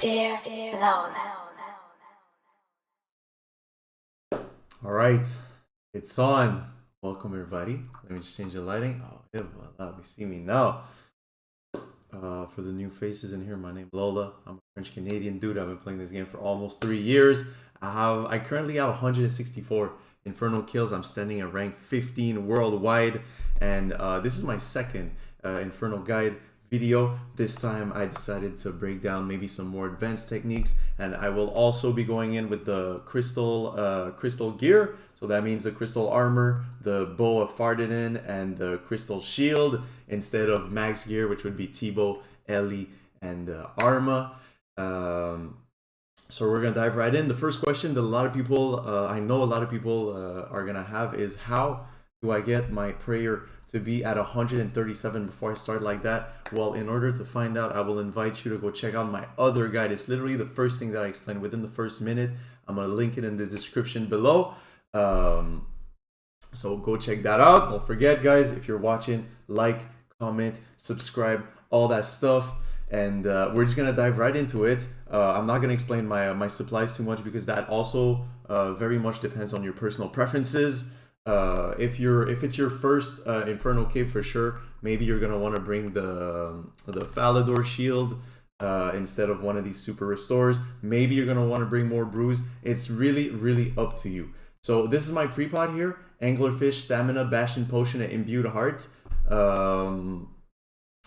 Dear Lola. Alright, it's on. Welcome everybody. Let me just change the lighting. Oh, yeah, voila, we see me now. For the new faces in here, my name is Lola. I'm a French Canadian dude. I've been playing this game for almost 3 years. I currently have 164 Inferno kills. I'm standing at rank 15 worldwide, and this is my second Inferno guide video. This time I decided to break down maybe some more advanced techniques, and I will also be going in with the crystal gear. So that means the crystal armor, the bow of Fardinen, and the crystal shield instead of max gear, which would be TBow, Ellie, and Arma. So we're gonna dive right in. The first question that I know a lot of people are gonna have is, how do I get my prayer to be at 137 before I start like that? Well, in order to find out, I will invite you to go check out my other guide. It's literally the first thing that I explained within the first minute. I'm gonna link it in the description below. So go check that out. Don't forget, guys, if you're watching, like, comment, subscribe, all that stuff. And we're just gonna dive right into it. I'm not gonna explain my supplies too much because that also very much depends on your personal preferences. If it's your first Inferno cave, for sure, maybe you're gonna want to bring the Falador shield instead of one of these super restores. Maybe you're gonna want to bring more brews. It's really up to you. So this is my pre-pot here: Anglerfish, Stamina, Bastion Potion, and Imbued Heart.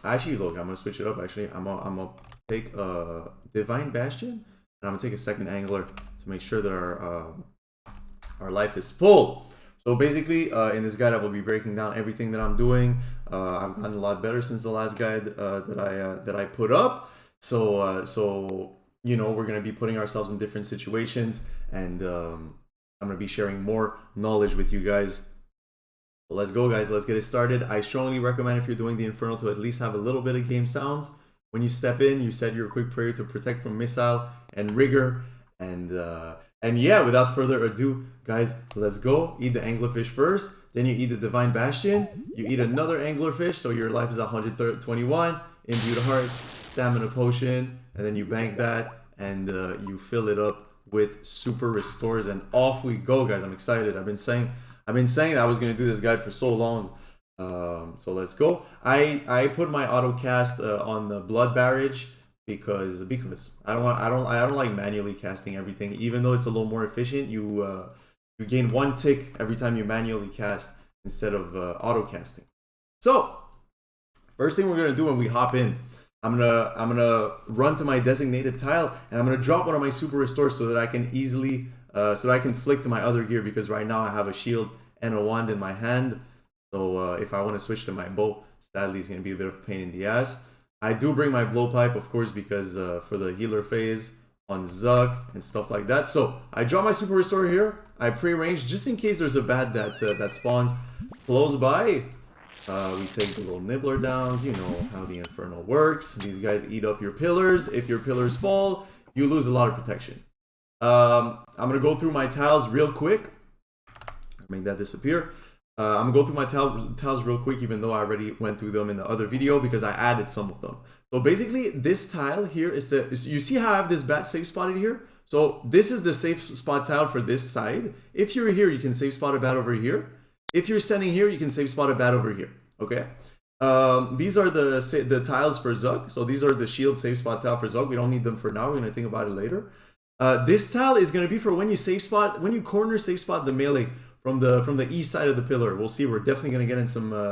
Actually, look, I'm gonna switch it up. Actually, I'm gonna take a Divine Bastion, and I'm gonna take a second Angler to make sure that our life is full. So basically, in this guide, I will be breaking down everything that I'm doing. I've gotten a lot better since the last guide that I put up. So you know, we're gonna be putting ourselves in different situations, and I'm gonna be sharing more knowledge with you guys. So let's go, guys. Let's get it started. I strongly recommend, if you're doing the Inferno, to at least have a little bit of game sounds. When you step in, you said your quick prayer to protect from missile and rigor, and yeah, without further ado, guys, let's go. Eat the anglerfish first, then you eat the divine bastion, you eat another anglerfish, so your life is 121, imbued heart, stamina potion, and then you bank that, and you fill it up with super restores, and off we go, guys. I'm excited. I've been saying that I was gonna do this guide for so long. So let's go. I put my auto cast on the blood barrage because I don't like manually casting everything. Even though it's a little more efficient, you gain 1 tick every time you manually cast instead of auto casting. So first thing we're gonna do when we hop in, I'm gonna run to my designated tile, and I'm gonna drop one of my super restores so that I can easily so that I can flick to my other gear, because right now I have a shield and a wand in my hand. So if I want to switch to my bow, sadly it's gonna be a bit of a pain in the ass. I do bring my blowpipe, of course, because for the healer phase on Zuck and stuff like that. So I draw my super restore here. I pre-range just in case there's a bat that spawns close by. We take the little nibbler downs. You know how the Inferno works. These guys eat up your pillars. If your pillars fall, you lose a lot of protection. I'm gonna go through my tiles real quick. Make that disappear. I'm gonna go through my tiles real quick, even though I already went through them in the other video because I added some of them. So basically, this tile here is you see how I have this bat safe spotted here? So this is the safe spot tile for this side. If you're here, you can safe spot a bat over here. If you're standing here, you can safe spot a bat over here. Okay. These are the tiles for Zuck. So these are the shield safe spot tile for Zuck. We don't need them for now. We're gonna think about it later. This tile is gonna be for when you corner safe spot the melee from the east side of the pillar. We'll see. We're definitely gonna get in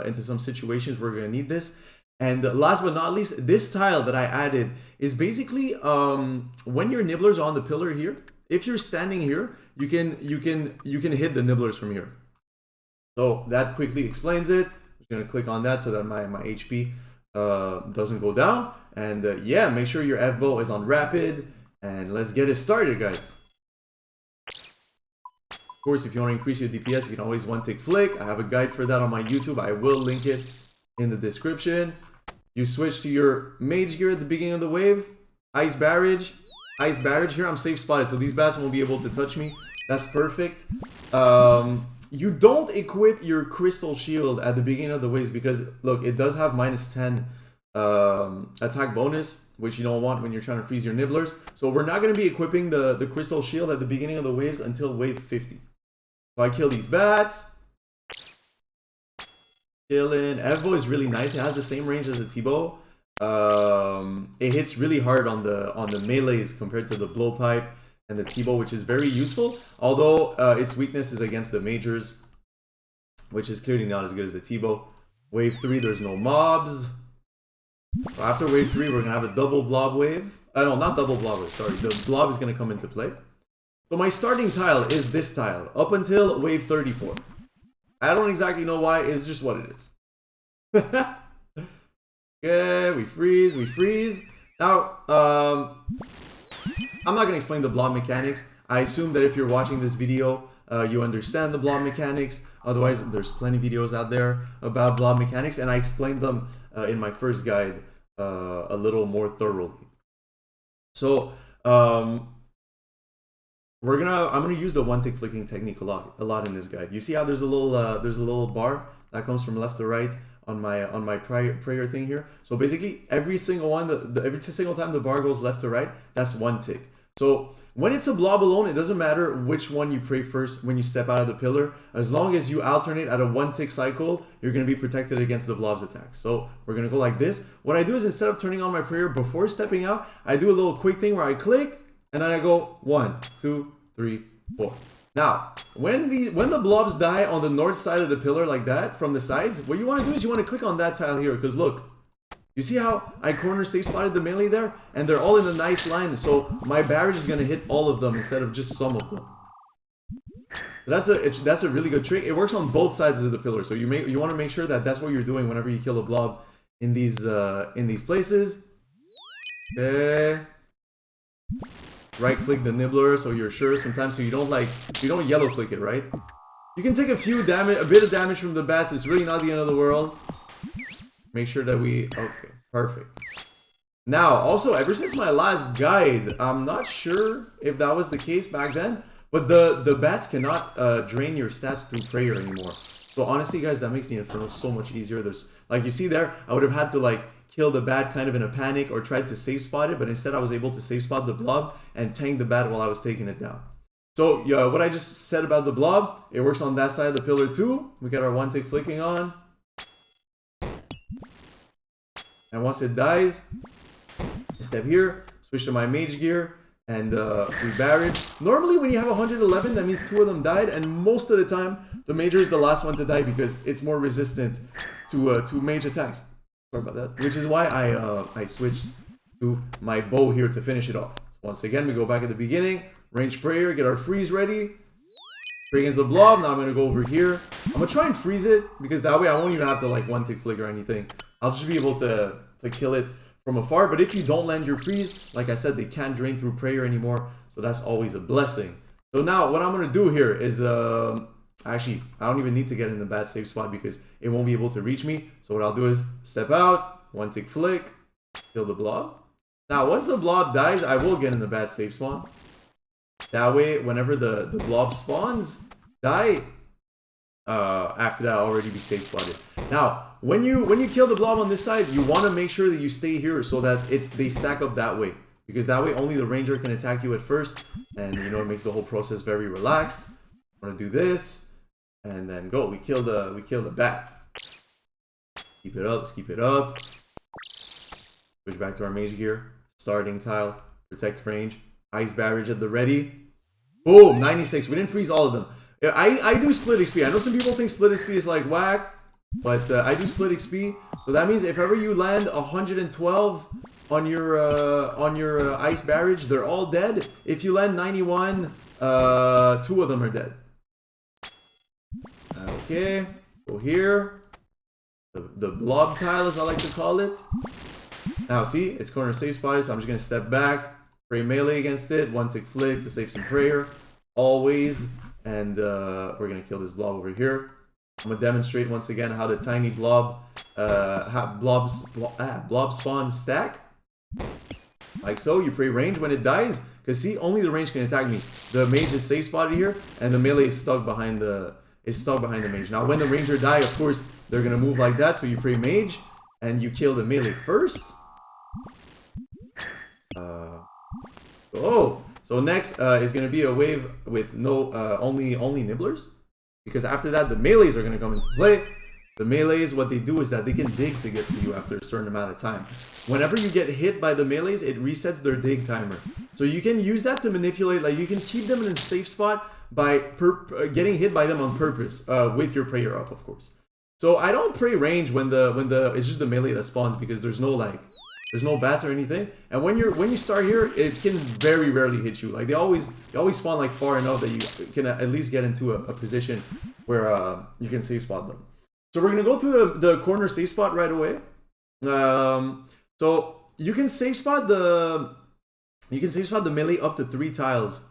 into some situations where we're gonna need this. And last but not least, this tile that I added is basically when your nibblers are on the pillar here. If you're standing here, you can hit the nibblers from here. So that quickly explains it. I'm just gonna click on that so that my HP doesn't go down. And yeah, make sure your FBow is on rapid. And let's get it started, guys. Of course, if you want to increase your DPS, you can always 1 tick flick. I have a guide for that on my YouTube. I will link it in the description. You switch to your mage gear at the beginning of the wave. Ice barrage. Ice barrage. Here I'm safe spotted, so these bats won't be able to touch me. That's perfect. You don't equip your crystal shield at the beginning of the waves because, look, it does have -10 attack bonus, which you don't want when you're trying to freeze your nibblers. So we're not going to be equipping the crystal shield at the beginning of the waves until wave 50. So I kill these bats. Chillin'. FBow is really nice. It has the same range as the TBow. It hits really hard on the melees compared to the blowpipe and the TBow, which is very useful. Although its weakness is against the majors, which is clearly not as good as the TBow. Wave 3, there's no mobs. So after wave 3, we're gonna have a double blob wave. No, not double blob wave. Sorry, the blob is gonna come into play. So my starting tile is this tile up until wave 34. I don't exactly know why. It's just what it is. Okay, we freeze, we freeze. Now, I'm not going to explain the blob mechanics. I assume that if you're watching this video, you understand the blob mechanics. Otherwise, there's plenty of videos out there about blob mechanics, and I explained them in my first guide a little more thoroughly. So, I'm gonna use the one-tick flicking technique a lot in this guide. You see how there's a little bar that comes from left to right on my prayer thing here. So basically, every single time the bar goes left to right, that's one tick. So when it's a blob alone, it doesn't matter which one you pray first when you step out of the pillar. As long as you alternate at a one-tick cycle, you're going to be protected against the blob's attacks. So we're going to go like this. What I do is, instead of turning on my prayer before stepping out, I do a little quick thing where I click, and then I go 1, 2, 3, 4. Now, when the blobs die on the north side of the pillar like that, from the sides, what you want to do is you want to click on that tile here, because look, you see how I corner safe spotted the melee there? And they're all in a nice line, so my barrage is going to hit all of them instead of just some of them. That's a really good trick. It works on both sides of the pillar, so you want to make sure that that's what you're doing whenever you kill a blob in these places. Okay. Right click the nibbler so you're sure sometimes, so you don't yellow click it, right? You can take a bit of damage from the bats. It's really not the end of the world. Make sure that okay, perfect. Now, also, ever since my last guide, I'm not sure if that was the case back then, but the bats cannot drain your stats through prayer anymore. So honestly, guys, that makes the Inferno so much easier. There's, like you see there, I would have had to kill the bat kind of in a panic or tried to safe spot it, but instead I was able to safe spot the blob and tank the bat while I was taking it down. So yeah, what I just said about the blob, it works on that side of the pillar too. We got our one tick flicking on. And once it dies, I step here, switch to my mage gear, and we barrage. Normally when you have 111, that means 2 of them died, and most of the time, the major is the last one to die because it's more resistant to mage attacks. Sorry about that. Which is why I switched to my bow here to finish it off. Once again, we go back at the beginning, range prayer, get our freeze ready. Pray against the blob. Now I'm going to go over here. I'm going to try and freeze it, because that way I won't even have to one tick flick or anything. I'll just be able to kill it from afar. But if you don't land your freeze, like I said, they can't drain through prayer anymore. So that's always a blessing. So now what I'm going to do here is, actually, I don't even need to get in the bad safe spot because it won't be able to reach me. So what I'll do is step out, one tick flick, kill the blob. Now, once the blob dies, I will get in the bad safe spawn. That way, whenever the blob spawns, die. After that, I'll already be safe spotted. Now, when you kill the blob on this side, you want to make sure that you stay here so that they stack up that way, because that way only the ranger can attack you at first, and it makes the whole process very relaxed. I'm gonna do this, and then go. We kill the bat. Keep it up. Let's keep it up. Switch back to our mage gear. Starting tile. Protect range. Ice barrage at the ready. Boom! 96. We didn't freeze all of them. I do split XP. I know some people think split XP is whack, but I do split XP. So that means if ever you land 112 on your ice barrage, they're all dead. If you land 91, 2 of them are dead. Okay, go here. The blob tile, as I like to call it. Now see, it's corner safe spotted, so I'm just gonna step back, pray melee against it, one tick flick to save some prayer, always. And we're gonna kill this blob over here. I'm gonna demonstrate once again how the tiny blob blob spawn stack. Like so. You pray range when it dies, because see, only the range can attack me. The mage is safe spotted here, and the melee is stuck behind the mage. Now when the ranger die, of course, they're gonna move like that, so you pray mage, and you kill the melee first. So next is gonna be a wave with no only nibblers, because after that the melees are gonna come into play. The melees, what they do is that they can dig to get to you after a certain amount of time. Whenever you get hit by the melees, it resets their dig timer. So you can use that to manipulate, like you can keep them in a safe spot by getting hit by them on purpose with your prayer up, of course. So I don't pray range when it's just the melee that spawns, because there's no bats or anything. And when you start here, it can very rarely hit you. Like they always spawn like far enough that you can at least get into a position where you can safe spot them. So we're gonna go through the corner safe spot right away. So you can safe spot the melee up to 3 tiles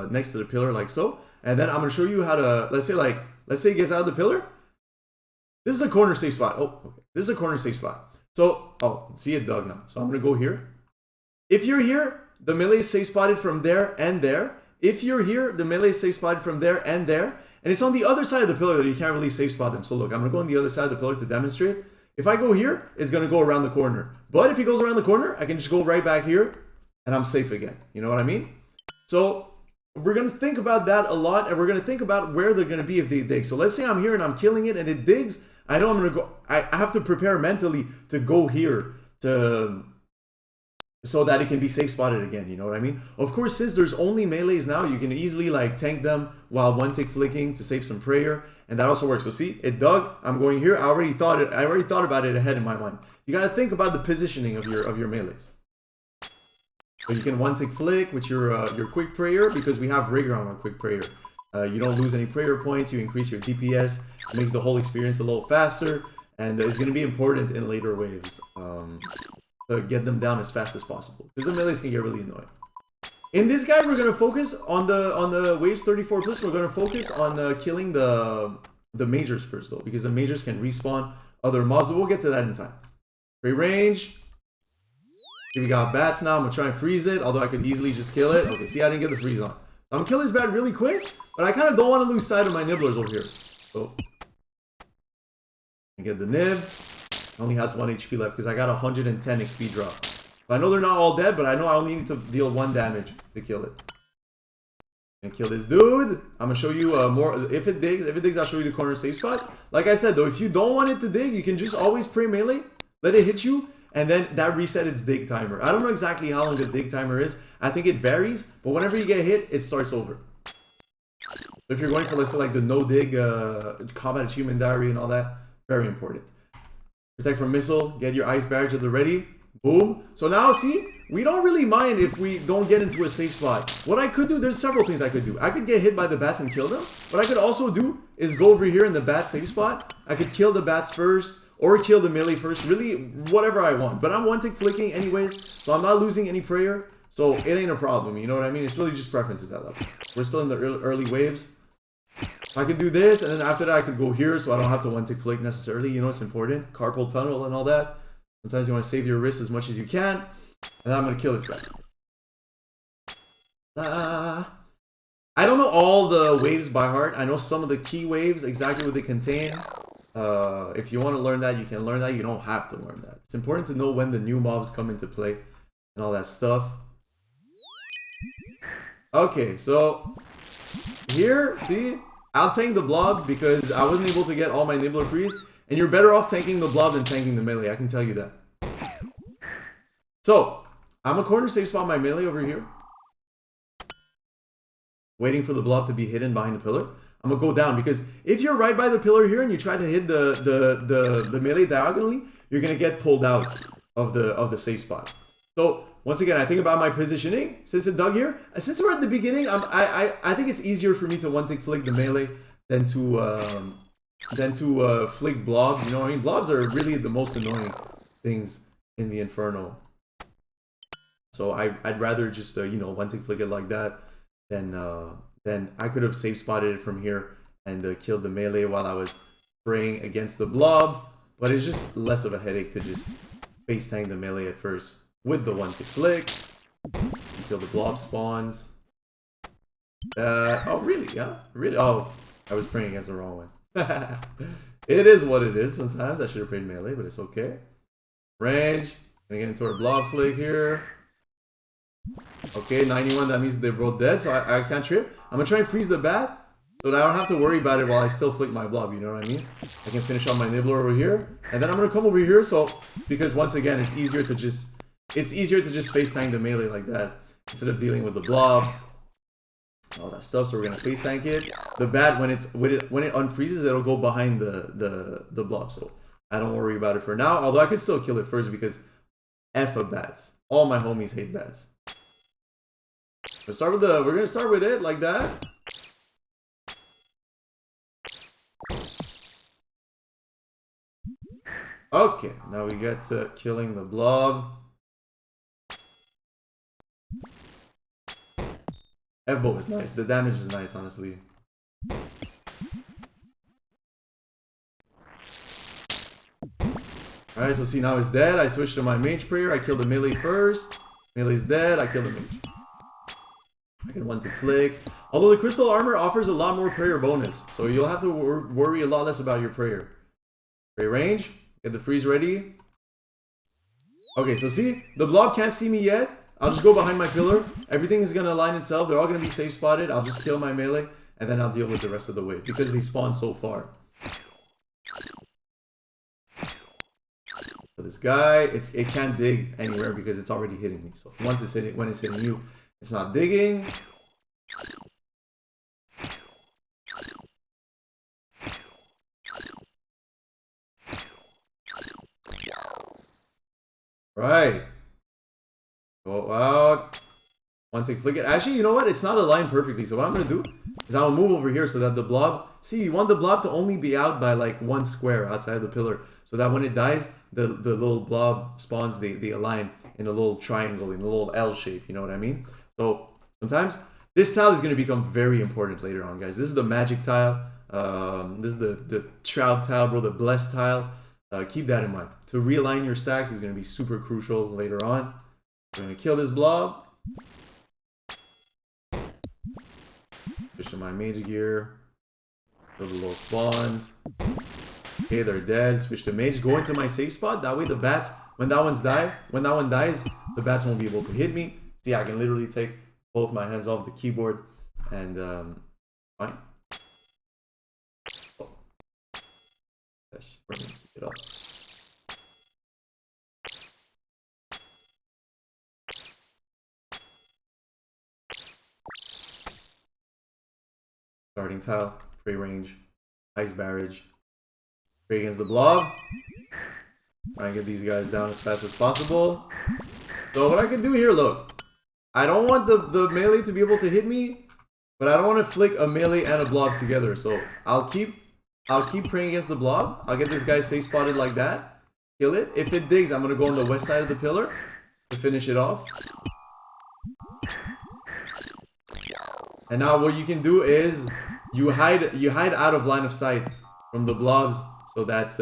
next to the pillar, like so. And then I'm gonna show you how to, let's say it gets out of the pillar. This is a corner safe spot. Oh, okay. This is a corner safe spot. So, see it dug now. So I'm gonna go here. If you're here, the melee is safe spotted from there and there. If you're here, the melee is safe spotted from there and there. And it's on the other side of the pillar that you can't really safe spot them. So look, I'm gonna go on the other side of the pillar to demonstrate. If I go here, it's gonna go around the corner. But if he goes around the corner, I can just go right back here and I'm safe again. You know what I mean? So we're gonna think about that a lot, and we're gonna think about where they're gonna be if they dig. So let's say I'm here and I'm killing it and it digs. I know I'm gonna go, I have to prepare mentally to go here so that it can be safe spotted again, you know what I mean? Of course, since there's only melees now, you can easily like tank them while one tick flicking to save some prayer, and that also works. So see, it dug, I'm going here. I already thought about it ahead in my mind. You gotta think about the positioning of your melees. So you can one tick flick with your quick prayer, because we have rigor on our quick prayer. You don't lose any prayer points, you increase your DPS, it makes the whole experience a little faster, and it's gonna be important in later waves. To get them down as fast as possible, because the melees can get really annoying. In this guy, we're gonna focus on the waves 34 plus. We're gonna focus on killing the majors first though, because the majors can respawn other mobs. But we'll get to that in time. Free range. Okay, we got bats now. I'm gonna try and freeze it, although I could easily just kill it. Okay, see, I didn't get the freeze on. I'm gonna kill this bat really quick, but I kind of don't want to lose sight of my nibblers over here. So I get the nib. Only has 1 HP left because I got 110 XP drop. So I know they're not all dead, but I know I only need to deal 1 damage to kill it. And kill this dude. I'm gonna show you more. If it digs, I'll show you the corner safe spots. Like I said though, if you don't want it to dig, you can just always pray melee, let it hit you, and then that reset its dig timer. I don't know exactly how long the dig timer is. I think it varies, but whenever you get hit, it starts over. So if you're going for, let's say, like the no dig combat achievement diary and all that, very important. Protect from missile, get your ice barrage at the ready. Boom. So now, see, we don't really mind if we don't get into a safe spot. What I could do, there's several things I could do. I could get hit by the bats and kill them. What I could also do is go over here in the bat safe spot. I could kill the bats first, or kill the melee first. Really, whatever I want. But I'm one tick flicking anyways, so I'm not losing any prayer. So it ain't a problem, you know what I mean? It's really just preferences at that level. We're still in the early waves. I could do this, and then after that I could go here, so I don't have to one tick flick necessarily. You know, it's important. Carpal tunnel and all that. Sometimes you want to save your wrist as much as you can. And I'm going to kill this guy. I don't know all the waves by heart. I know some of the key waves, exactly what they contain. If you want to learn that, you can learn that. You don't have to learn that. It's important to know when the new mobs come into play and all that stuff. Okay, so here, see? I'll tank the blob because I wasn't able to get all my nibbler freeze. And you're better off tanking the blob than tanking the melee, I can tell you that. So, I'm a corner safe spot my melee over here. Waiting for the blob to be hidden behind the pillar. I'm gonna go down because if you're right by the pillar here and you try to hit the melee diagonally, you're gonna get pulled out of the safe spot. So once again, I think about my positioning. Since it dug here, since we're at the beginning, I think it's easier for me to one tick flick the melee than to flick blobs. You know what I mean? Blobs are really the most annoying things in the Inferno. So I'd rather just you know, one tick flick it like that than I could have safe spotted it from here and killed the melee while I was spraying against the blob. But it's just less of a headache to just face tank the melee at first with the one tick flick until the blob spawns. Oh really? Yeah, really? Oh, I was praying against the wrong one. It is what it is. Sometimes I should have prayed melee, but it's okay. Range. Gonna get into our blob flick here. Okay, 91, that means they're both dead, so I can't trip. I'm gonna try and freeze the bat, so that I don't have to worry about it while I still flick my blob, you know what I mean? I can finish off my nibbler over here, and then I'm gonna come over here, so, because once again, it's easier to just face tank the melee like that, instead of dealing with the blob, all that stuff, so we're gonna face tank it. The bat, when it unfreezes, it'll go behind the blob, so I don't worry about it for now, although I could still kill it first, because F of bats. All my homies hate bats. We're gonna start with it like that. Okay, now we get to killing the blob. FBow is nice. The damage is nice, honestly. Alright, so see, now it's dead. I switched to my mage prayer. I killed the melee first. Melee's dead. I killed the mage. I can one to flick. Although the crystal armor offers a lot more prayer bonus, so you'll have to worry a lot less about your prayer. Pray range. Get the freeze ready. Okay, so see, the blob can't see me yet. I'll just go behind my pillar. Everything is gonna align itself. They're all gonna be safe spotted. I'll just kill my melee, and then I'll deal with the rest of the wave because they spawn so far. So this guy, it can't dig anywhere because it's already hitting me. So when it's hitting you, it's not digging. Right. Go out. One tick flick it. Actually, you know what? It's not aligned perfectly. So what I'm going to do is I'll move over here so that the blob... See, you want the blob to only be out by like one square outside the pillar. So that when it dies, the little blob spawns, they align in a little triangle, in a little L shape. You know what I mean? So sometimes this tile is going to become very important later on, guys. This is the magic tile. This is the Trout tile, bro. The blessed tile. Keep that in mind. To realign your stacks is going to be super crucial later on. I'm going to kill this blob. Switch to my mage gear. Kill the little spawns. Okay, they're dead. Switch to mage. Go into my safe spot. That way the bats, when that one dies, the bats won't be able to hit me. See, I can literally take both my hands off the keyboard and fine. Oh. Keep it up. Starting tile, pray range, ice barrage, pray against the blob. Try and get these guys down as fast as possible. So what I can do here, look, I don't want the melee to be able to hit me, but I don't want to flick a melee and a blob together. So I'll keep praying against the blob. I'll get this guy safe spotted like that, kill it. If it digs, I'm gonna go on the west side of the pillar to finish it off. And now what you can do is you hide out of line of sight from the blobs so that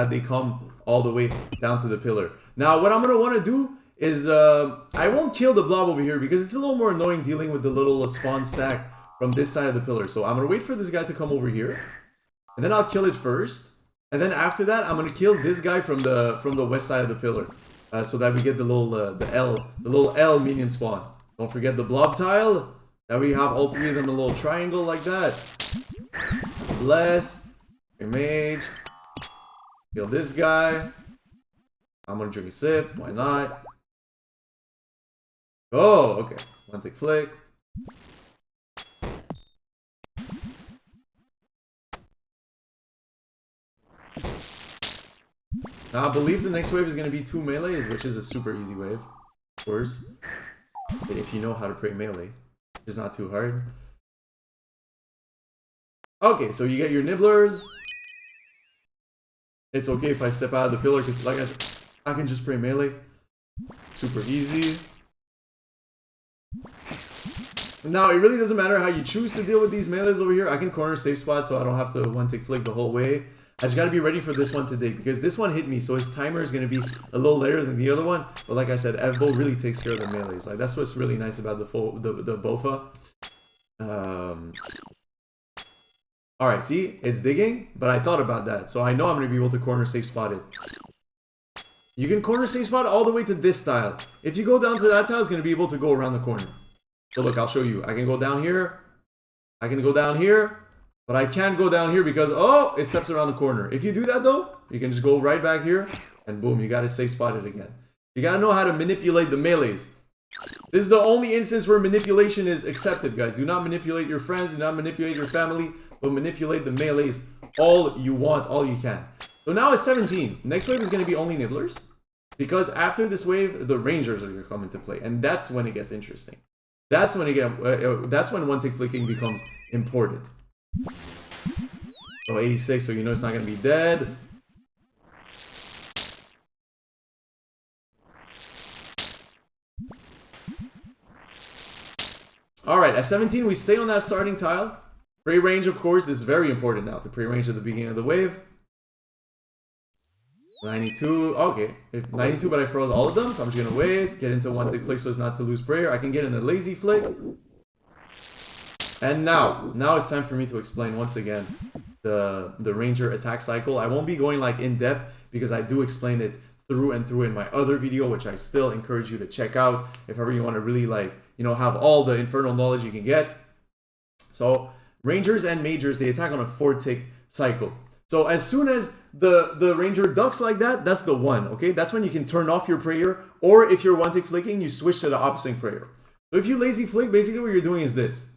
they come all the way down to the pillar. Now what I'm gonna want to do is I won't kill the blob over here because it's a little more annoying dealing with the little spawn stack from this side of the pillar. So I'm gonna wait for this guy to come over here, and then I'll kill it first, and then after that I'm gonna kill this guy from the west side of the pillar, so that we get the little L minion spawn. Don't forget the blob tile. That we have all three of them in a little triangle like that. Bless. Your mage. Kill this guy. I'm gonna drink a sip. Why not? Oh, okay. One tick flick. Now I believe the next wave is gonna be 2 melees, which is a super easy wave. Of course. But if you know how to pray melee. It's not too hard. Okay, so you get your nibblers. It's okay if I step out of the pillar because, like I said, I can just pray melee. Super easy. Now, it really doesn't matter how you choose to deal with these melees over here. I can corner safe spot so I don't have to one-tick flick the whole way. I just gotta be ready for this one today because this one hit me, so his timer is gonna be a little later than the other one. But like I said, FBow really takes care of the melees. Like that's what's really nice about the BoFa. All right, see, it's digging, but I thought about that, so I know I'm gonna be able to corner safe spot it. You can corner safe spot all the way to this tile. If you go down to that tile, it's going to be able to go around the corner. So look, I'll show you. I can go down here. I can go down here. But I can't go down here because, oh, it steps around the corner. If you do that though, you can just go right back here. And boom, you got to safe spot it again. You got to know how to manipulate the melees. This is the only instance where manipulation is accepted, guys. Do not manipulate your friends. Do not manipulate your family. But manipulate the melees all you want, all you can. So now it's 17. Next wave is going to be only nibblers. Because after this wave, the rangers are going to come into play. And that's when it gets interesting. That's when that's when one-tick flicking becomes important. So 86, so you know it's not going to be dead. Alright, at 17, we stay on that starting tile. Prey range, of course, is very important now. To prey range at the beginning of the wave. 92, okay. 92, but I froze all of them, so I'm just going to wait. Get into one-tick flick so as not to lose prayer. I can get in a lazy flick. And now it's time for me to explain once again the ranger attack cycle. I won't be going like in depth because I do explain it through and through in my other video, which I still encourage you to check out if ever you want to really like, you know, have all the infernal knowledge you can get. So rangers and majors, they attack on a 4-tick cycle. So as soon as the ranger ducks like that, that's the one, okay? That's when you can turn off your prayer, or if you're one-tick flicking, you switch to the opposite prayer. So if you lazy flick, basically what you're doing is this.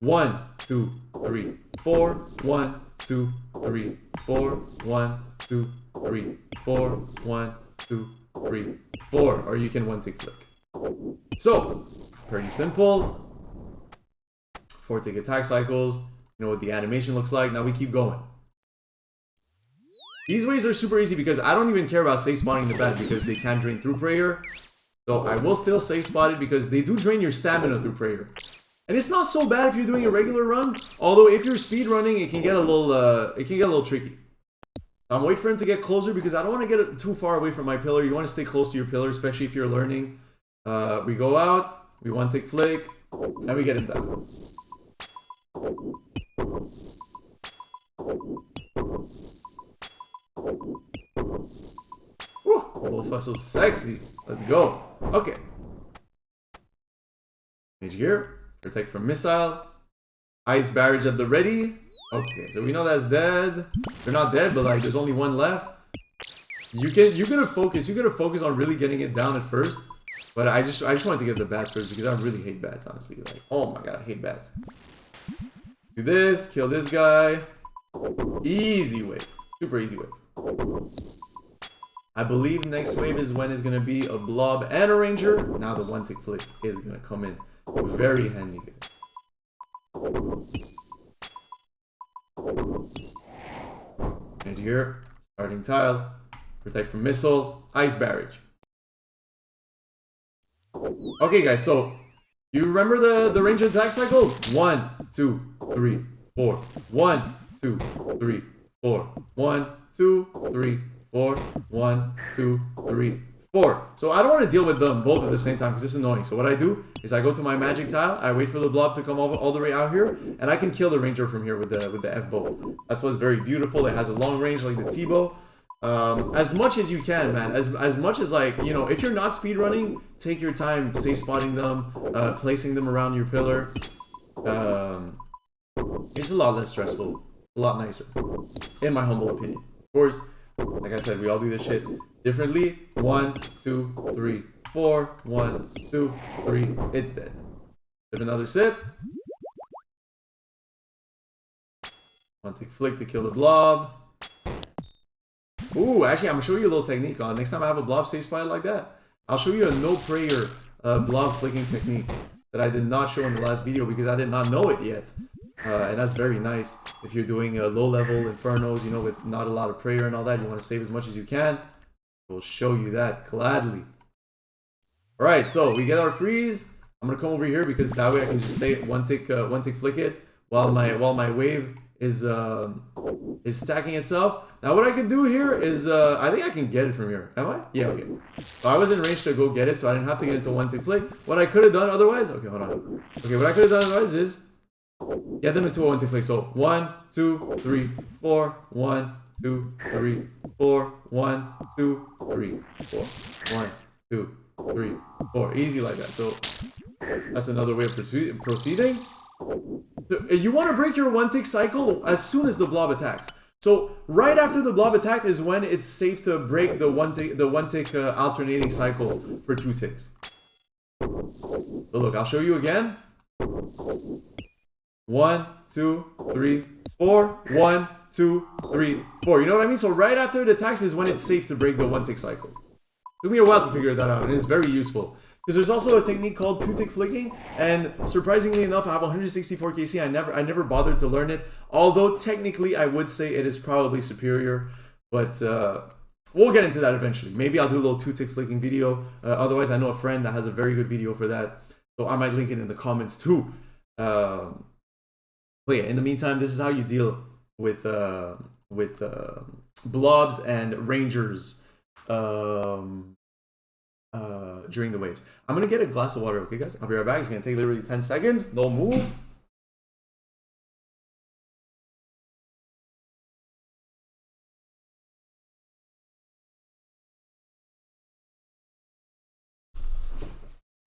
1, 2, 3, 4, 1, 2, 3, 4, 1, 2, 3, 4, 1, 2, 3, 4, or you can one-tick flick. So, pretty simple. 4-tick attack cycles. You know what the animation looks like. Now we keep going. These waves are super easy because I don't even care about safe spotting the bat because they can't drain through prayer. So I will still safe spot it because they do drain your stamina through prayer. And it's not so bad if you're doing a regular run. Although if you're speed running, it can get a little tricky. I'm waiting for him to get closer because I don't want to get too far away from my pillar. You want to stay close to your pillar, especially if you're learning. We go out, we one-tick flick, and we get him down. Woo, BoFa so sexy. Let's go. Okay. Mage gear. Protect from missile. Ice barrage at the ready. Okay, so we know that's dead. They're not dead, but like there's only one left. You're gonna focus on really getting it down at first. But I just wanted to get the bats first because I really hate bats, honestly. Like, oh my god, I hate bats. Do this, kill this guy. Easy wave. Super easy wave. I believe next wave is when it's gonna be a blob and a ranger. Now the one-tick flick is gonna come in. Very handy. And here, starting tile, protect from missile, ice barrage. Okay, guys, so you remember the range attack cycle? 1, 2, 3, 4. 1, 2, 3, 4. 1, 2, 3, 4. 1, 2, 3, 4. So I don't want to deal with them both at the same time because it's annoying. So what I do is I go to my magic tile, I wait for the blob to come over all the way out here, and I can kill the ranger from here with the FBow. That's what's very beautiful. It has a long range like the T-bow. As much as you can, man. As much as, like, you know, if you're not speedrunning, take your time safe spotting them, placing them around your pillar. It's a lot less stressful, a lot nicer, in my humble opinion. Of course, like I said, we all do this shit differently. 1, 2, 3, 4. 1, 2, 3. It's dead. Sip another sip. One-tick flick to kill the blob. Ooh, actually, I'm gonna show you a little technique on. Next time I have a blob safe spot like that, I'll show you a no prayer blob flicking technique that I did not show in the last video because I did not know it yet. And that's very nice if you're doing low level infernos, you know, with not a lot of prayer and all that. You want to save as much as you can. We'll show you that gladly. All right, so we get our freeze. I'm gonna come over here because that way I can just say one tick flick it while my wave is stacking itself. Now what I can do here is I think I can get it from here. Am I? Yeah, okay. So I was in range to go get it, so I didn't have to get into one tick flick. What I could have done otherwise, okay, hold on. Okay, what I could have done otherwise is get them into a one tick flick. So 1, 2, 3, 4. 1, 2, 3, 4. 1, 2, 3, 4. 1, 2, 3, 4. Easy like that. So that's another way of proceeding. So you want to break your 1-tick cycle as soon as the blob attacks. So right after the blob attack is when it's safe to break the one tick alternating cycle for 2 ticks. So look, I'll show you again. 1, 2, 3, 4. 1, 2, 3, 4. You know what I mean? So right after it attacks is when it's safe to break the 1-tick cycle. Took me a while to figure that out, and it's very useful. Because there's also a technique called 2-tick flicking, and surprisingly enough, I have 164 KC. I never bothered to learn it. Although technically, I would say it is probably superior, but we'll get into that eventually. Maybe I'll do a little 2-tick flicking video. Otherwise, I know a friend that has a very good video for that, so I might link it in the comments too. But yeah, in the meantime, this is how you deal with blobs and rangers. During the waves. I'm gonna get a glass of water, okay guys? I'll be right back. It's gonna take literally 10 seconds. Don't move.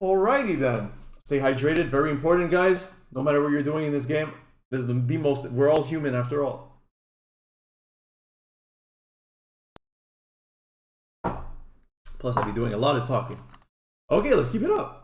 Alrighty then. Stay hydrated, very important guys. No matter what you're doing in this game, this is the most, we're all human after all. Plus I'll be doing a lot of talking. Okay, let's keep it up.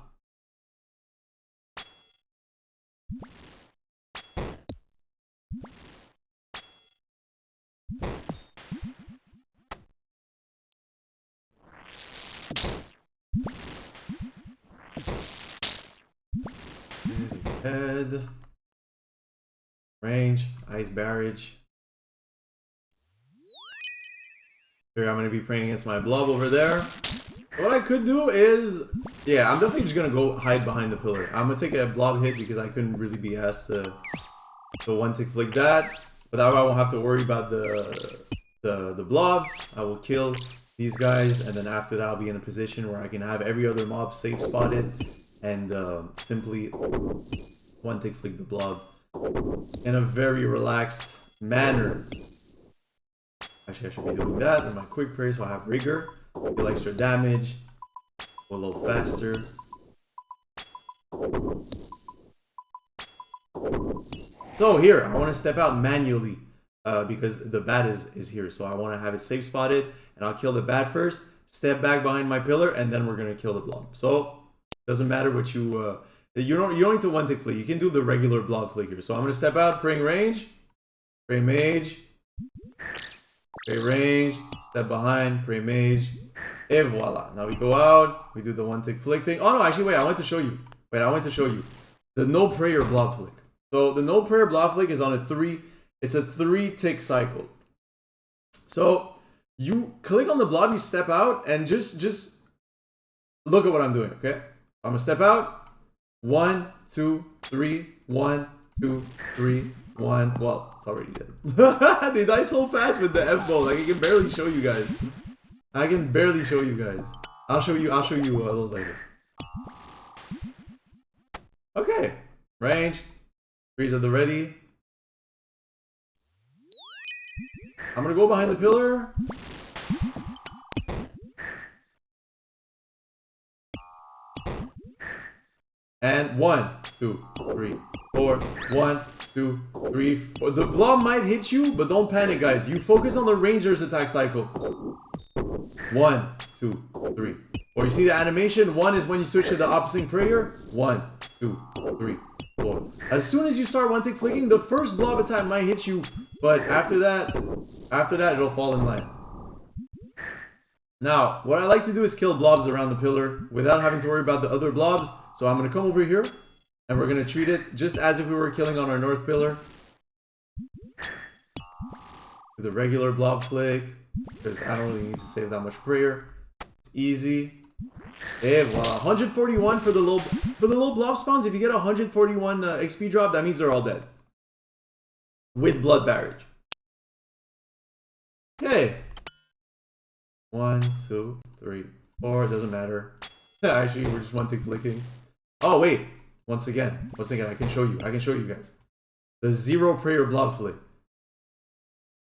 Head. Range. Ice barrage. Here I'm going to be praying against my blob over there. What I could do is, yeah, I'm definitely just gonna go hide behind the pillar. I'm gonna take a blob hit because I couldn't really be asked to 1-tick flick that. But that way I won't have to worry about the blob. I will kill these guys, and then after that I'll be in a position where I can have every other mob safe spotted and simply 1-tick flick the blob in a very relaxed manner. Actually, I should be doing that in my quick prayer so I have rigor. Deal extra damage, go a little faster. So here, I want to step out manually because the bat is here. So I want to have it safe spotted, and I'll kill the bat first, step back behind my pillar, and then we're going to kill the blob. So doesn't matter what you don't need to 1-tick flick. You can do the regular blob flick here. So I'm going to step out, praying range, pray mage, pray range, step behind, pray mage, et voila. Now we go out, we do the 1-tick flick thing. Oh no, actually wait, I want to show you. The no prayer blob flick. So the no prayer blob flick is on a 3-tick cycle. So you click on the blob, you step out, and just look at what I'm doing, okay? I'm gonna step out. 1, 2, 3, 1, 2, 3, 1. Well, it's already dead. They die so fast with the FBow. Like I can barely show you guys. I'll show you a little later. Okay. Range. Freeze at the ready. I'm gonna go behind the pillar. And 1, 2, 3, 4. 1, 2, 3, 4. The blob might hit you, but don't panic, guys. You focus on the ranger's attack cycle. 1, 2, 3. Or you see the animation? 1 is when you switch to the opposite prayer. 1, 2, 3, 4. As soon as you start 1-tick flicking, the first blob attack might hit you, but after that it'll fall in line. Now, what I like to do is kill blobs around the pillar without having to worry about the other blobs. So I'm gonna come over here, and we're gonna treat it just as if we were killing on our north pillar. With a regular blob flick, because I don't really need to save that much prayer. It's easy. Et voila. 141 for the low blob spawns. If you get 141 XP drop, that means they're all dead. With blood barrage. Okay. 1, 2, 3, 4. It doesn't matter. Actually, we're just 1-tick flicking. Oh wait. Once again, I can show you guys. The 0 prayer blob flick.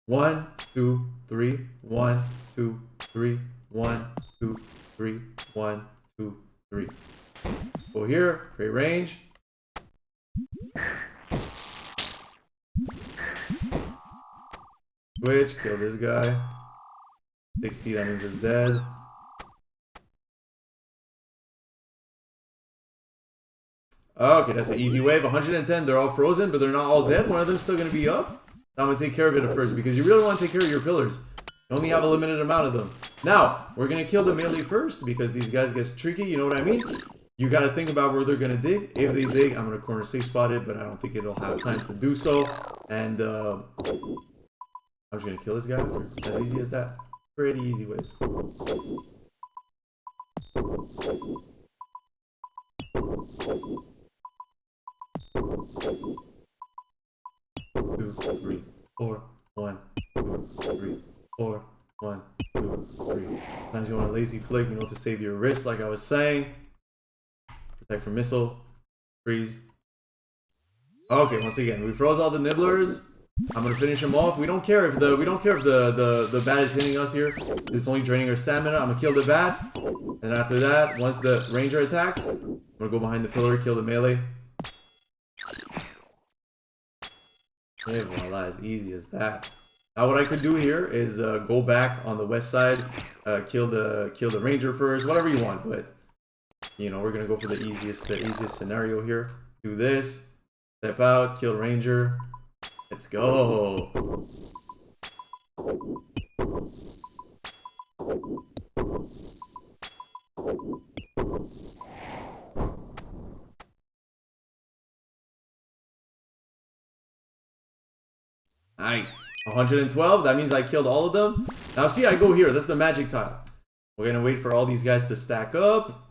1, 2, 3. 1, 2, 3. 1, 2, 3. 1, 2, 3. Go here. Create range. Switch. Kill this guy. 60. That means it's dead. Okay, that's an easy wave. 110, they're all frozen, but they're not all dead. One of them's still going to be up. I'm going to take care of it at first, because you really want to take care of your pillars. You only have a limited amount of them. Now, we're going to kill the melee first, because these guys get tricky, you know what I mean? You got to think about where they're going to dig. If they dig, I'm going to corner safe spot it, but I don't think it'll have time to do so. And I'm just going to kill this guy after. As easy as that. Pretty easy wave. 2, 3, 4, 1, 2, 3, 4, 1, 2, 3. Sometimes you want a lazy flick, you know, to save your wrist, like I was saying. Protect from missile. Freeze. Okay, once again, we froze all the nibblers. I'm gonna finish him off. We don't care if the bat is hitting us here. It's only draining our stamina. I'm gonna kill the bat. And after that, once the ranger attacks, I'm gonna go behind the pillar, kill the melee. Hey, voila, as easy as that. Now what I could do here is go back on the west side, kill the ranger first, whatever you want, but you know, we're gonna go for the easiest scenario here. Do this, step out, kill ranger. Let's go. Nice. 112. That means I killed all of them. Now see, I go here. That's the magic tile. We're gonna wait for all these guys to stack up.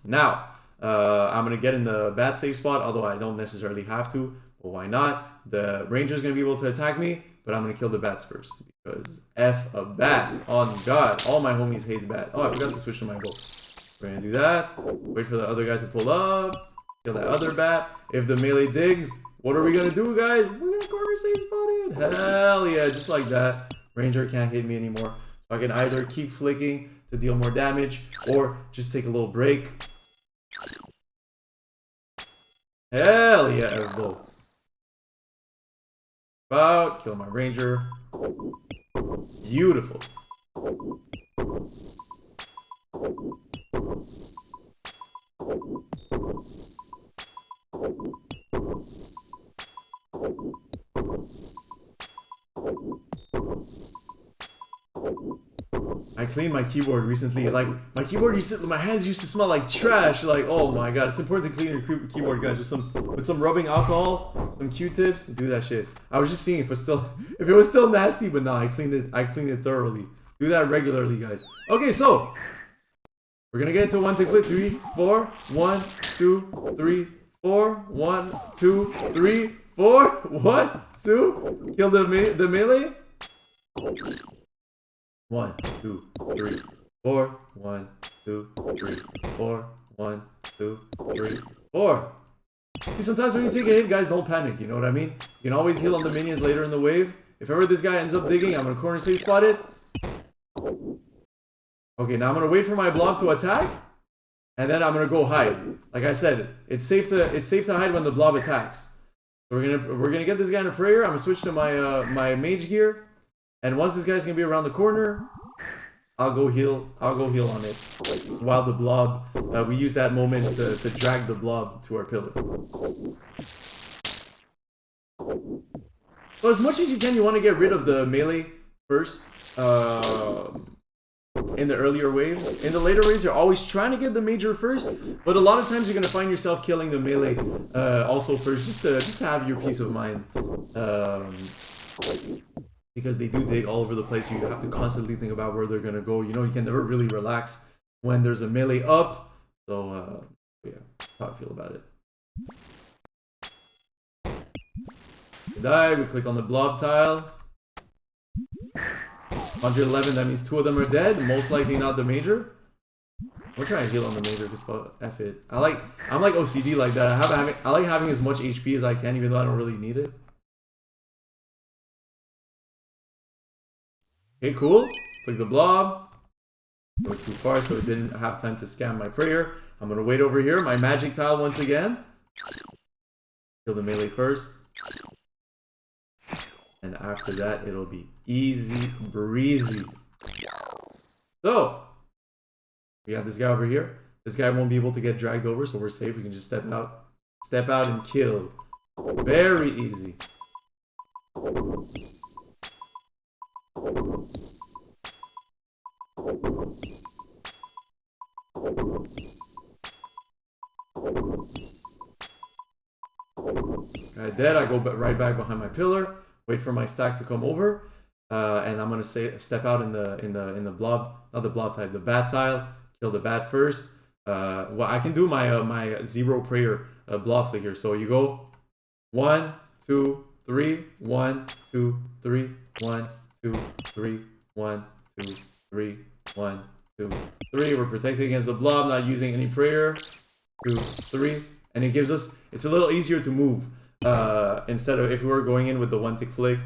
Now, I'm gonna get in the bat safe spot, although I don't necessarily have to. But why not? The ranger's gonna be able to attack me, but I'm gonna kill the bats first because F a bat. On God, all my homies hate bat. Oh, I forgot to switch to my bow. We're gonna do that. Wait for the other guy to pull up. Kill that other bat. If the melee digs, what are we gonna do, guys? We're gonna corner safe spot it. Hell yeah, just like that. Ranger can't hit me anymore. So I can either keep flicking to deal more damage or just take a little break. Hell yeah, FBow. About, kill my ranger. Beautiful. I cleaned my keyboard recently. Like my hands used to smell like trash. Like, oh my God, it's important to clean your keyboard, guys, with some rubbing alcohol, some Q-tips. Do that shit. I was just seeing if it was still nasty, but no, I cleaned it thoroughly. Do that regularly, guys. Okay, so we're gonna get into one tick flip. 3, 4, 1, 2, 3, 4, 1, 2, 3, 4, 1, 2. Kill the melee. 1, 2, 3, 4. 1, 2, 3, 4. 1, 2, 3, 4. See, sometimes when you take a hit, guys, don't panic. You know what I mean? You can always heal on the minions later in the wave. If ever this guy ends up digging, I'm gonna corner safe spot it. Okay, now I'm gonna wait for my blob to attack, and then I'm gonna go hide. Like I said, it's safe to hide when the blob attacks. So we're gonna get this guy in a prayer. I'm gonna switch to my my mage gear. And once this guy's gonna be around the corner, I'll go heal on it. While the blob, we use that moment to drag the blob to our pillar. So as much as you can, you want to get rid of the melee first. In the earlier waves. In the later waves, you're always trying to get the major first, but a lot of times you're gonna find yourself killing the melee also first, just to have your peace of mind. Because they do dig all over the place, so you have to constantly think about where they're gonna go. You know, you can never really relax when there's a melee up. So yeah, that's how I feel about it. Die, we click on the blob tile. 111, that means 2 of them are dead, most likely not the major. We'll try and heal on the major, just F it. I'm like OCD like that. I like having as much HP as I can, even though I don't really need it. Okay, cool. Click the blob. It was too far, so it didn't have time to scam my prayer. I'm gonna wait over here. My magic tile once again. Kill the melee first. And after that, it'll be easy breezy. So, we got this guy over here. This guy won't be able to get dragged over, so we're safe. We can just step out and kill. Very easy. Guy dead. I go right back behind my pillar. Wait for my stack to come over, and I'm gonna step out in the blob, not the blob type, the bat tile. Kill the bat first. Well, I can do my zero prayer blob flicker. So you go 1, 2, 3, 1, 2, 3, 1, 2, 3, 1, 2, 3, 1, 2, 3. We're protected against the blob, not using any prayer. 2, 3, and it gives us. It's a little easier to move instead of if we were going in with the one tick flick.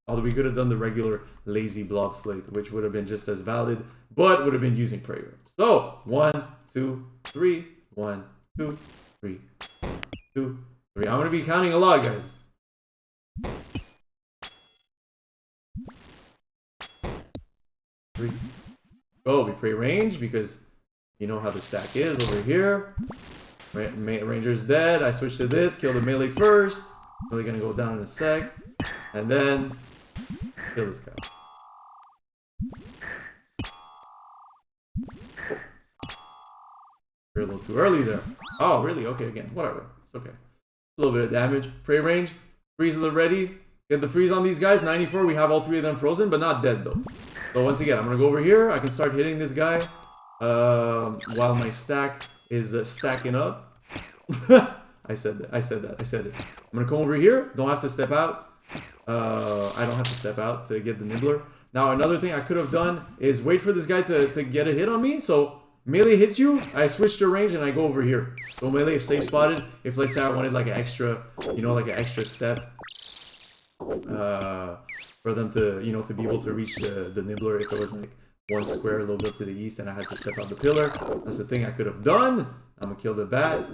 Although we could have done the regular lazy blob flick, which would have been just as valid, but would have been using prayer. So 1, 2, 3, 1, 2, 3, 2, 3. I'm gonna be counting a lot, guys. 3. Oh, we pray range because you know how the stack is over here. Ranger's dead. I switch to this. Kill the melee first. Melee gonna go down in a sec, and then kill this guy. You're a little too early there. Oh, really? Okay, again, whatever. It's okay. A little bit of damage. Prey range. Freeze at the ready. Get the freeze on these guys. 94. We have all 3 of them frozen, but not dead though. So once again, I'm gonna go over here. I can start hitting this guy while my stack is stacking up. I said that. I'm gonna come over here. Don't have to step out. I don't have to step out to get the nibbler. Now another thing I could have done is wait for this guy to get a hit on me. So melee hits you, I switch to range and I go over here. So melee, if safe spotted, if let's say I wanted like an extra, you know, like an extra step, for them to, you know, to be able to reach the nibbler if it was like one square a little bit to the east and I had to step out the pillar. That's the thing I could have done. I'm gonna kill the bat.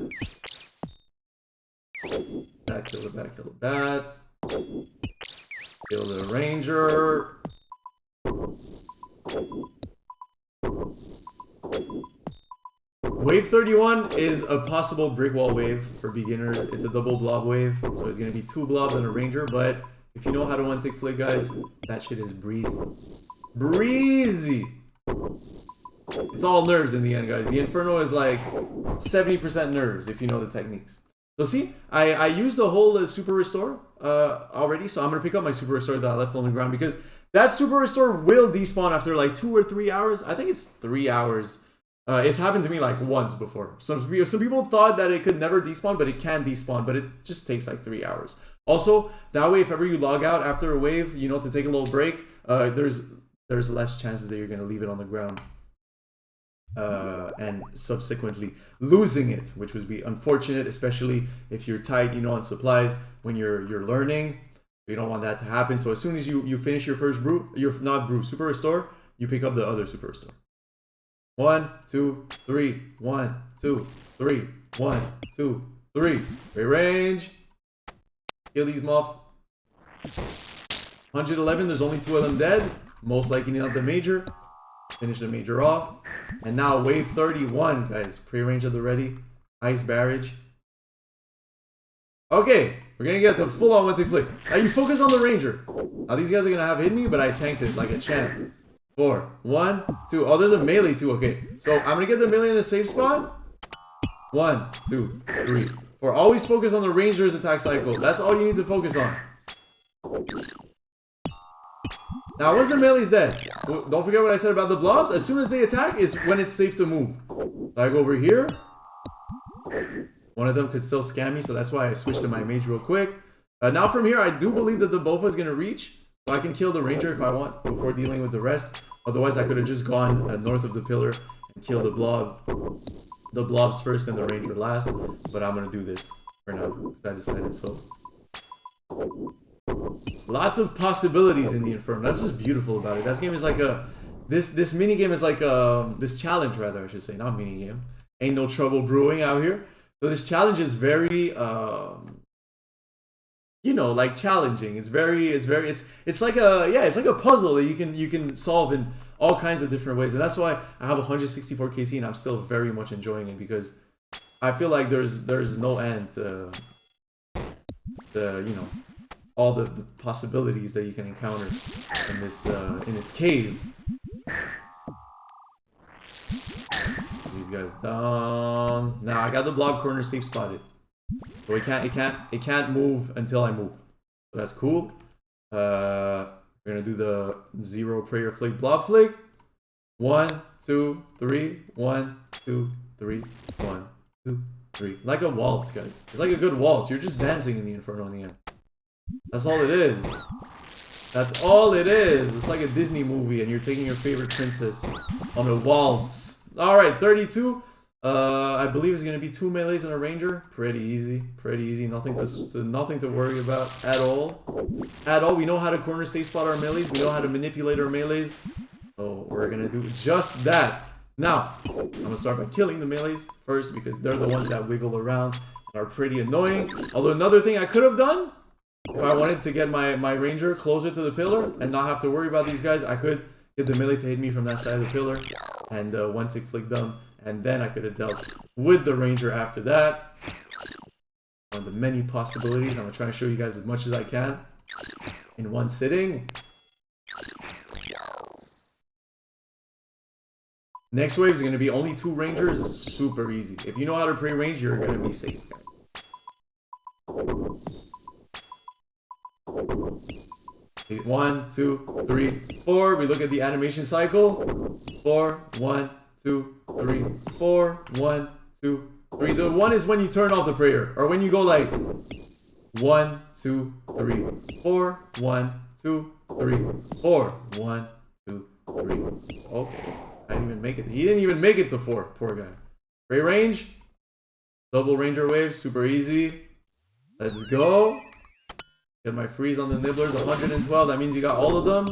Kill the bat, kill the bat. Kill the ranger. Wave 31 is a possible brick wall wave for beginners. It's a double blob wave, so it's gonna be 2 blobs and a ranger, but if you know how to one tick flick, guys, that shit is breezy. Breezy! It's all nerves in the end, guys. The Inferno is like 70% nerves if you know the techniques. So see, I used the whole super restore already, so I'm gonna pick up my super restore that I left on the ground because that super restore will despawn after like 2 or 3 hours. I think it's 3 hours. It's happened to me like once before. Some people thought that it could never despawn, but it can despawn, but it just takes like 3 hours. Also, that way, if ever you log out after a wave, you know, to take a little break, there's less chances that you're gonna leave it on the ground. And subsequently losing it, which would be unfortunate, especially if you're tight, you know, on supplies when you're learning. You don't want that to happen. So as soon as you finish your first brew, super restore, you pick up the other super restore. 1, 2, 3, 1, 2, 3, 1, 2, 3. Great range. Kill these muff. 111. There's only 2 of them dead. Most likely not the major. Finish the major off. And now wave 31, guys. Pre-range at the ready. Ice barrage. Okay, we're gonna get the full-on one-tick flick. Now you focus on the ranger. Now these guys are gonna have hit me, but I tanked it like a champ. 4, 1, 2. Oh, there's a melee too. Okay, so I'm gonna get the melee in a safe spot. 1, 2, 3, 4. Always focus on the ranger's attack cycle. That's all you need to focus on. Now, once the melee's dead, don't forget what I said about the blobs. As soon as they attack is when it's safe to move. So I go over here. One of them could still scam me, so that's why I switched to my mage real quick. Now from here, I do believe that the BoFa is going to reach. So I can kill the ranger if I want before dealing with the rest. Otherwise, I could have just gone north of the pillar and killed the blob. The blobs first and the ranger last. But I'm going to do this for now because I decided so. Lots of possibilities in the Inferno. That's just beautiful about it. This game is like a... This mini game is like this challenge, rather, I should say. Not mini game. Ain't no trouble brewing out here. So this challenge is very... you know, like challenging. It's like a, yeah, it's like a puzzle that you can solve in all kinds of different ways. And that's why I have 164 KC and I'm still very much enjoying it, because I feel like there's no end to you know, all the possibilities that you can encounter in this cave. These guys down. Now I got the blob corner safe spotted. So it can't move until I move. So that's cool. We're gonna do the 0 prayer flick blob flick. 1, 2, 3. 1, 2, 3. 1, 2, 3. Like a waltz, guys. It's like a good waltz. You're just dancing in the Inferno in the end. That's all it is. That's all it is. It's like a Disney movie and you're taking your favorite princess on a waltz. Alright, 32. I believe it's going to be 2 melees and a ranger. Pretty easy. Pretty easy. Nothing to worry about at all. At all. We know how to corner safe spot our melees. We know how to manipulate our melees. So we're going to do just that. Now, I'm going to start by killing the melees first, because they're the ones that wiggle around and are pretty annoying. Although another thing I could have done, if I wanted to get my ranger closer to the pillar and not have to worry about these guys, I could get the melee to hit me from that side of the pillar and one tick flick them. And then I could have dealt with the ranger after that. One of the many possibilities. I'm going to try and show you guys as much as I can in one sitting. Next wave is going to be only 2 rangers. Super easy. If you know how to play range, you're going to be safe, guys. 1, 2, 3, 4. We look at the animation cycle. 4, 1, 2, 3, 4, 1, 2, 3. The 1 is when you turn off the prayer, or when you go like 1, 2, 3, 4, 1, 2, 3, 4, 1, 2, 3. Okay, I didn't even make it. He didn't even make it to 4. Poor guy. Ray range, double ranger wave, super easy. Let's go. Get my freeze on the nibblers, 112. That means you got all of them.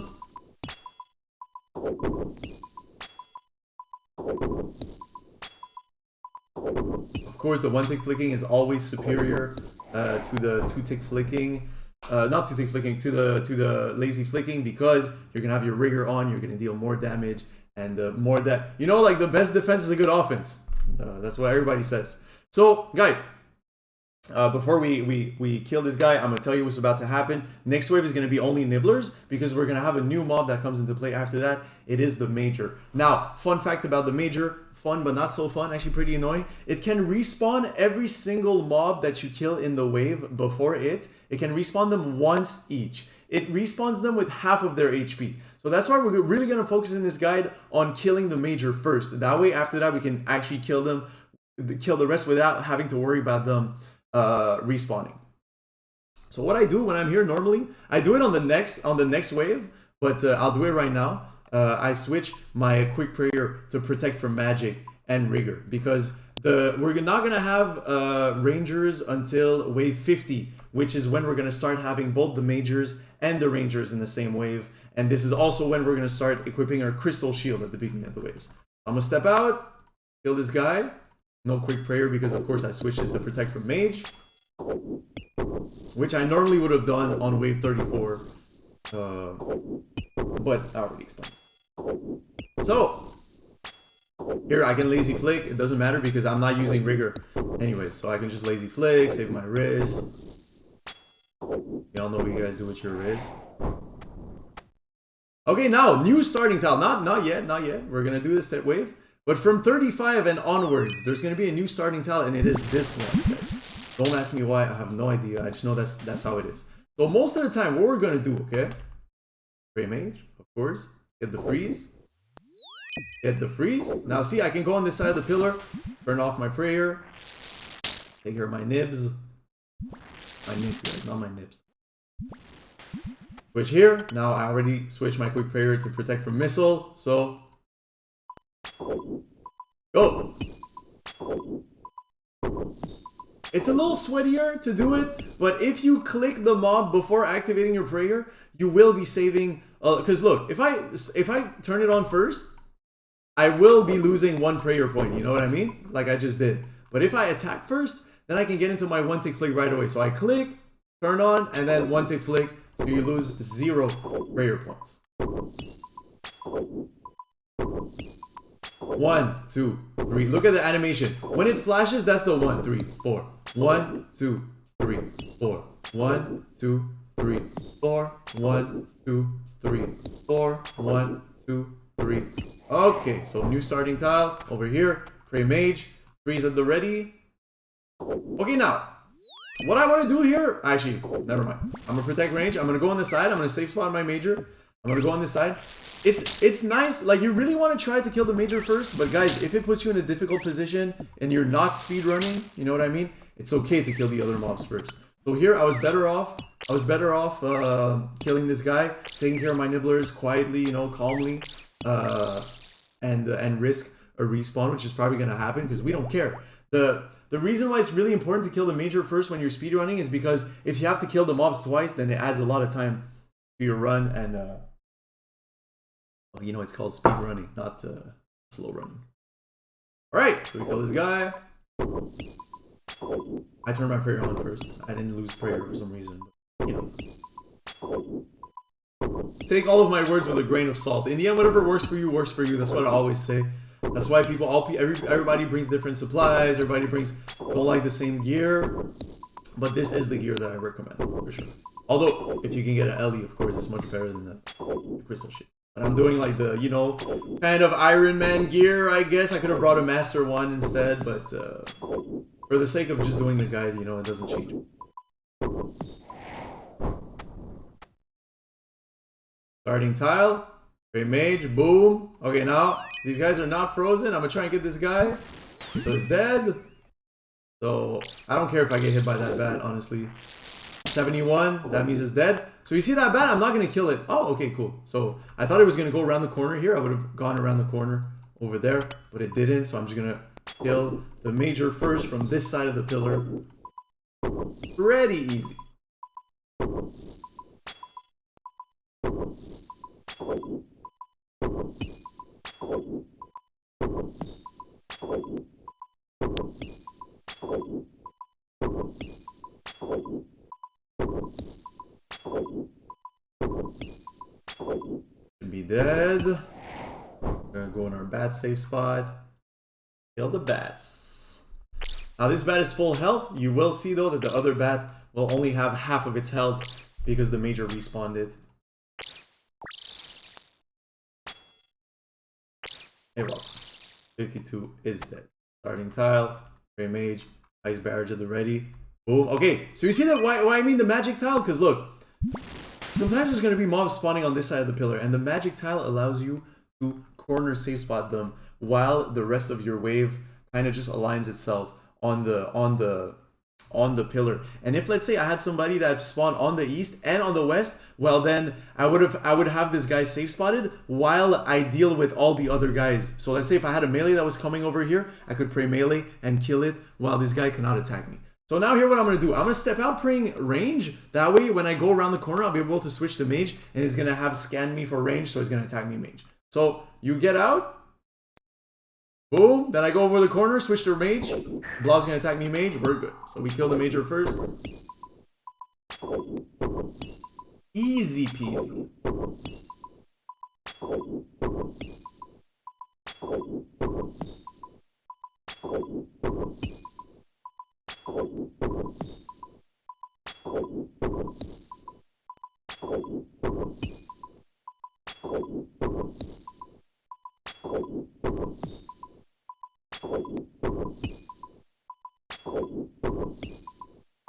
Of course, the 1 tick flicking is always superior to the 2 tick flicking. Not 2 tick flicking, to the lazy flicking, because you're gonna have your rigor on. You're gonna deal more damage and more that, you know, like the best defense is a good offense. That's what everybody says. So, guys. Before we kill this guy, I'm going to tell you what's about to happen. Next wave is going to be only nibblers, because we're going to have a new mob that comes into play after that. It is the major. Now, fun fact about the major, fun but not so fun, actually pretty annoying. It can respawn every single mob that you kill in the wave before it. It can respawn them once each. It respawns them with half of their HP. So that's why we're really going to focus in this guide on killing the major first. That way, after that, we can actually kill the rest without having to worry about them respawning. So what I do when I'm here normally, I do it on the next wave, but I'll do it right now. I switch my quick prayer to protect from magic and rigor, because we're not gonna have rangers until wave 50, which is when we're gonna start having both the majors and the rangers in the same wave, and this is also when we're gonna start equipping our crystal shield at the beginning of the waves. I'm gonna step out, kill this guy. No quick prayer, because of course I switched it to protect from mage, which I normally would have done on wave 34, but I already explained. So here I can lazy flick. It doesn't matter because I'm not using rigor anyway, so I can just lazy flick, save my wrist. Y'all know what you guys do with your wrist. Okay, now new starting tile. Not yet. We're gonna do this set wave. But from 35 and onwards, there's going to be a new starting tile, and it is this one, guys. Don't ask me why, I have no idea. I just know that's how it is. So most of the time, what we're going to do, okay? Pray mage, of course. Get the freeze. Get the freeze. Now see, I can go on this side of the pillar, turn off my prayer. Take care of my nibs. My nibs, guys, not my nibs. Switch here. Now I already switched my quick prayer to protect from missile, so... Go! It's a little sweatier to do it, but if you click the mob before activating your prayer, you will be saving. Because look, if I turn it on first, I will be losing 1 prayer point. You know what I mean? Like I just did. But if I attack first, then I can get into my 1-tick flick right away. So I click, turn on, and then 1-tick flick. So you lose 0 prayer points. 1, 2, 3. Look at the animation. When it flashes, that's the 1, 3, 4. 1, 2, 3, 4. 1, 2, 3, 4. 1, 2, 3, 4. 1, 2, 3. Okay, so new starting tile over here. Pray Mage. Freeze at the ready. Okay, now what I want to do here, actually, never mind. I'm gonna protect range. I'm gonna go on the side. I'm gonna safe spot my major. I'm gonna go on this side. It's nice. Like you really want to try to kill the major first, but guys, if it puts you in a difficult position and you're not speed running, you know what I mean? It's okay to kill the other mobs first. So here I was better off. Killing this guy, taking care of my nibblers quietly, you know, calmly, and risk a respawn, which is probably gonna happen because we don't care. The reason why it's really important to kill the major first when you're speedrunning is because if you have to kill the mobs twice, then it adds a lot of time to your run, and you know, it's called speedrunning, not slow running. Alright, so we kill this guy. I turned my prayer on first. I didn't lose prayer for some reason. But, you know. Take all of my words with a grain of salt. In the end, whatever works for you, works for you. That's what I always say. That's why everybody brings different supplies. Everybody don't like the same gear. But this is the gear that I recommend, for sure. Although, if you can get an Ellie, of course, it's much better than the crystal shit. And I'm doing like the, you know, kind of Iron Man gear, I guess. I could have brought a Master 1 instead, but for the sake of just doing the guide, you know, it doesn't change. Starting tile. Great mage. Boom. Okay, now, these guys are not frozen. I'm gonna try and get this guy. So it's dead. So, I don't care if I get hit by that bat, honestly. 71, that means it's dead. So you see that bat? I'm not going to kill it. Oh, okay, cool. So I thought it was going to go around the corner here. I would have gone around the corner over there, but it didn't. So I'm just going to kill the major first from this side of the pillar. Pretty easy. Should be dead. Gonna go in our bat safe spot. Kill the bats. Now this bat is full health. You will see though that the other bat will only have half of its health because the major respawned it. Hey, well, 52 is dead. Starting tile, Grey Mage, Ice Barrage at the ready. Boom. Okay, so you see that why I mean the magic tile? Because look, sometimes there's going to be mobs spawning on this side of the pillar, and the magic tile allows you to corner safe spot them while the rest of your wave kind of just aligns itself on the pillar. And if, let's say, I had somebody that spawned on the east and on the west, well then I would have this guy safe spotted while I deal with all the other guys. So let's say if I had a melee that was coming over here, I could pray melee and kill it while this guy cannot attack me. So now here what I'm going to do, I'm going to step out praying range. That way when I go around the corner, I'll be able to switch to mage, and it's going to have scanned me for range, so it's going to attack me mage. So you get out. Boom. Then I go over the corner, switch to mage. Blob's going to attack me mage. We're good. So we kill the major first. Easy peasy.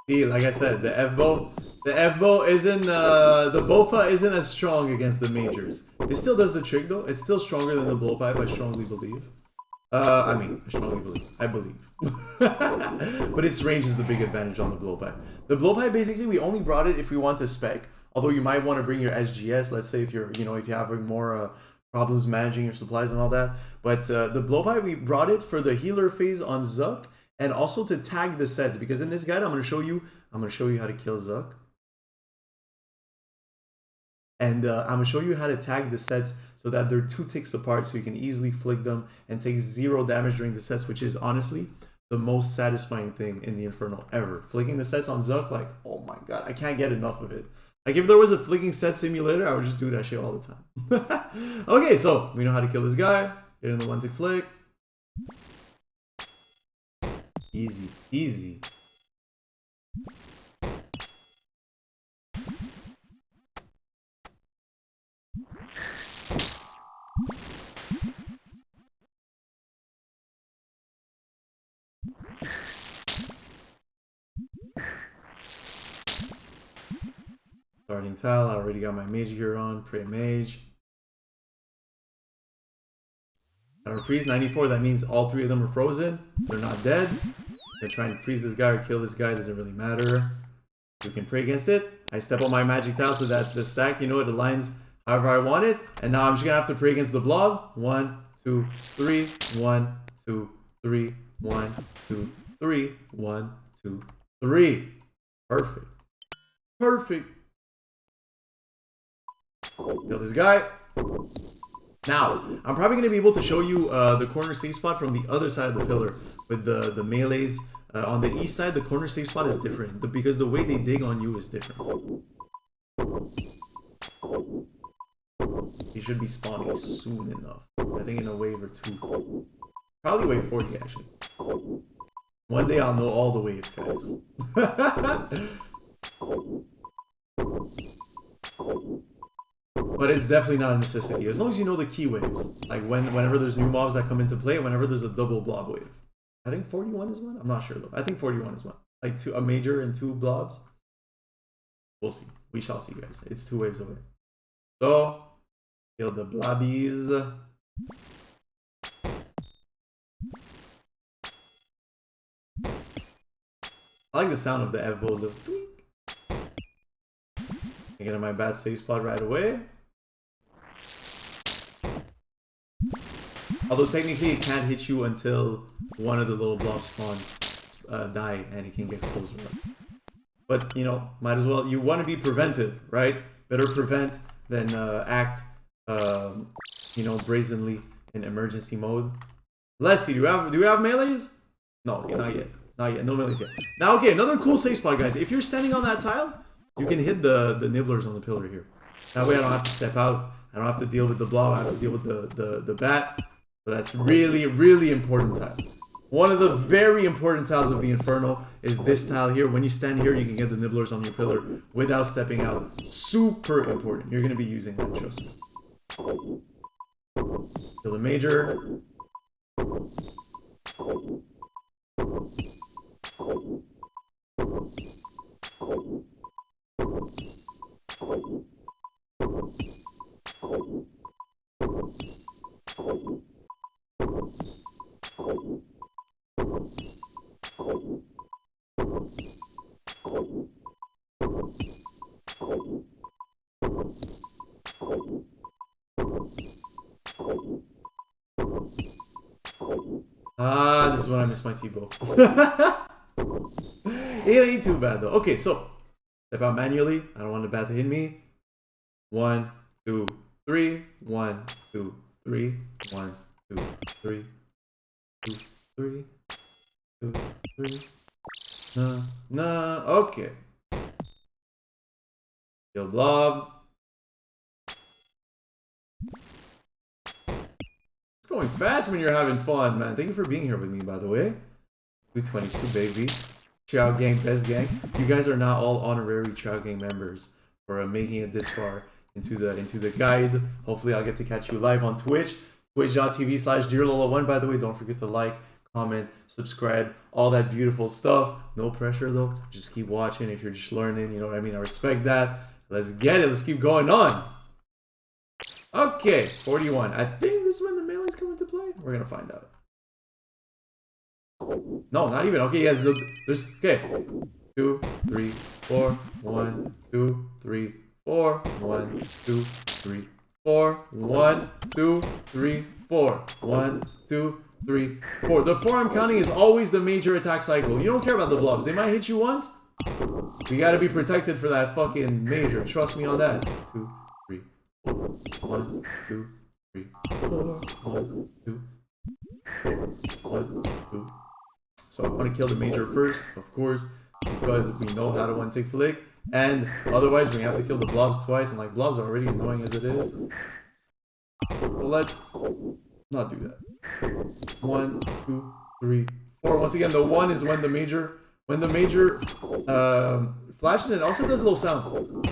See, like I said, the FBow isn't the BoFa isn't as strong against the majors. It still does the trick though. It's still stronger than the blowpipe, I strongly believe. I believe. But its range is the big advantage on the blowpipe. The blowpipe, basically, we only brought it if we want to spec. Although you might want to bring your SGS, let's say if you're, if you're having more problems managing your supplies and all that. But the blowpipe, we brought it for the healer phase on Zuck and also to tag the sets, because in this guide I'm gonna show you how to kill Zuck. And I'm gonna show you how to tag the sets so that they're 2 ticks apart, so you can easily flick them and take 0 damage during the sets, which is honestly the most satisfying thing in the Inferno ever. Flicking the sets on Zuck, like, oh my god, I can't get enough of it. Like, if there was a flicking set simulator, I would just do that shit all the time. Okay, so we know how to kill this guy. Get in the 1 tick flick. Easy, easy. Starting tile, I already got my mage gear on, pray mage. Counter freeze 94, that means all 3 of them are frozen. They're not dead. They try and freeze this guy or kill this guy, doesn't really matter. We can pray against it. I step on my magic tile so that the stack, you know, it aligns however I want it. And now I'm just gonna have to pray against the blob. 1, 2, 3, 1, 2, 3, 1, 2, 3, 1, 2, 3. Perfect. Perfect. Kill this guy. Now, I'm probably going to be able to show you the corner safe spot from the other side of the pillar with the melees. On the east side, the corner safe spot is different because the way they dig on you is different. He should be spawning soon enough. I think in a wave or 2. Probably wave 40, actually. One day I'll know all the waves, guys. But it's definitely not a necessity, as long as you know the key waves. Like whenever there's new mobs that come into play, whenever there's a double blob wave. I think 41 is one? I'm not sure though. I think 41 is one. Like a major and 2 blobs. We'll see. We shall see, guys. It's 2 waves away. So, kill the blobbies. I like the sound of the FBow little tweak. I get in my bad safe spot right away. Although technically it can't hit you until one of the little blob spawns die and it can get closer up. But, you know, might as well. You want to be preventive, right? Better prevent than act, you know, brazenly in emergency mode. Leslie, do we have melees? No, okay, not yet. Not yet. No melees yet. Now, okay, another cool safe spot, guys. If you're standing on that tile, you can hit the nibblers on the pillar here. That way I don't have to step out. I don't have to deal with the blob. I have to deal with the bat. So that's really, really important tile. One of the very important tiles of the Inferno is this tile here. When you stand here, you can get the nibblers on your pillar without stepping out. Super important. You're going to be using that, trust me. Kill the major. This is when I miss my T-bow. It ain't too bad though. Okay, so step out manually. I don't want the bat to hit me. 1, 2, 3. 1, 2, 3. 1, 2, 3. 2, 3. 2, 3. No. Okay. Kill Blob. It's going fast when you're having fun, man. Thank you for being here with me, by the way. 222, baby. TROUTGANG, best gang. You guys are not all honorary TROUTGANG members for making it this far into the guide. Hopefully, I'll get to catch you live on Twitch. Twitch.tv/DearLola1. By the way, don't forget to like, comment, subscribe, all that beautiful stuff. No pressure though. Just keep watching if you're just learning. You know what I mean? I respect that. Let's get it. Let's keep going on. Okay, 41. I think this is when the melees come into play. We're gonna find out. No, not even. Okay, yeah, there's okay. 2, 3, 4. 1, 2, 3, 4. 1, 2, 3, 4. 1, 2, 3, 4. 1, 2, 3, 4. The 4 I'm counting is always the major attack cycle. You don't care about the blobs. They might hit you once. You gotta be protected for that fucking major. Trust me on that. 2, 3, 4. 1, 2, 3, 4. 1, 2, 4. 1, 2. So I'm gonna kill the major first, of course, because we know how to one-tick flick. And otherwise, we have to kill the blobs twice, and like blobs are already annoying as it is. So let's not do that. 1, 2, 3, 4. Once again, the 1 is when the major flashes, and it also does a little sound.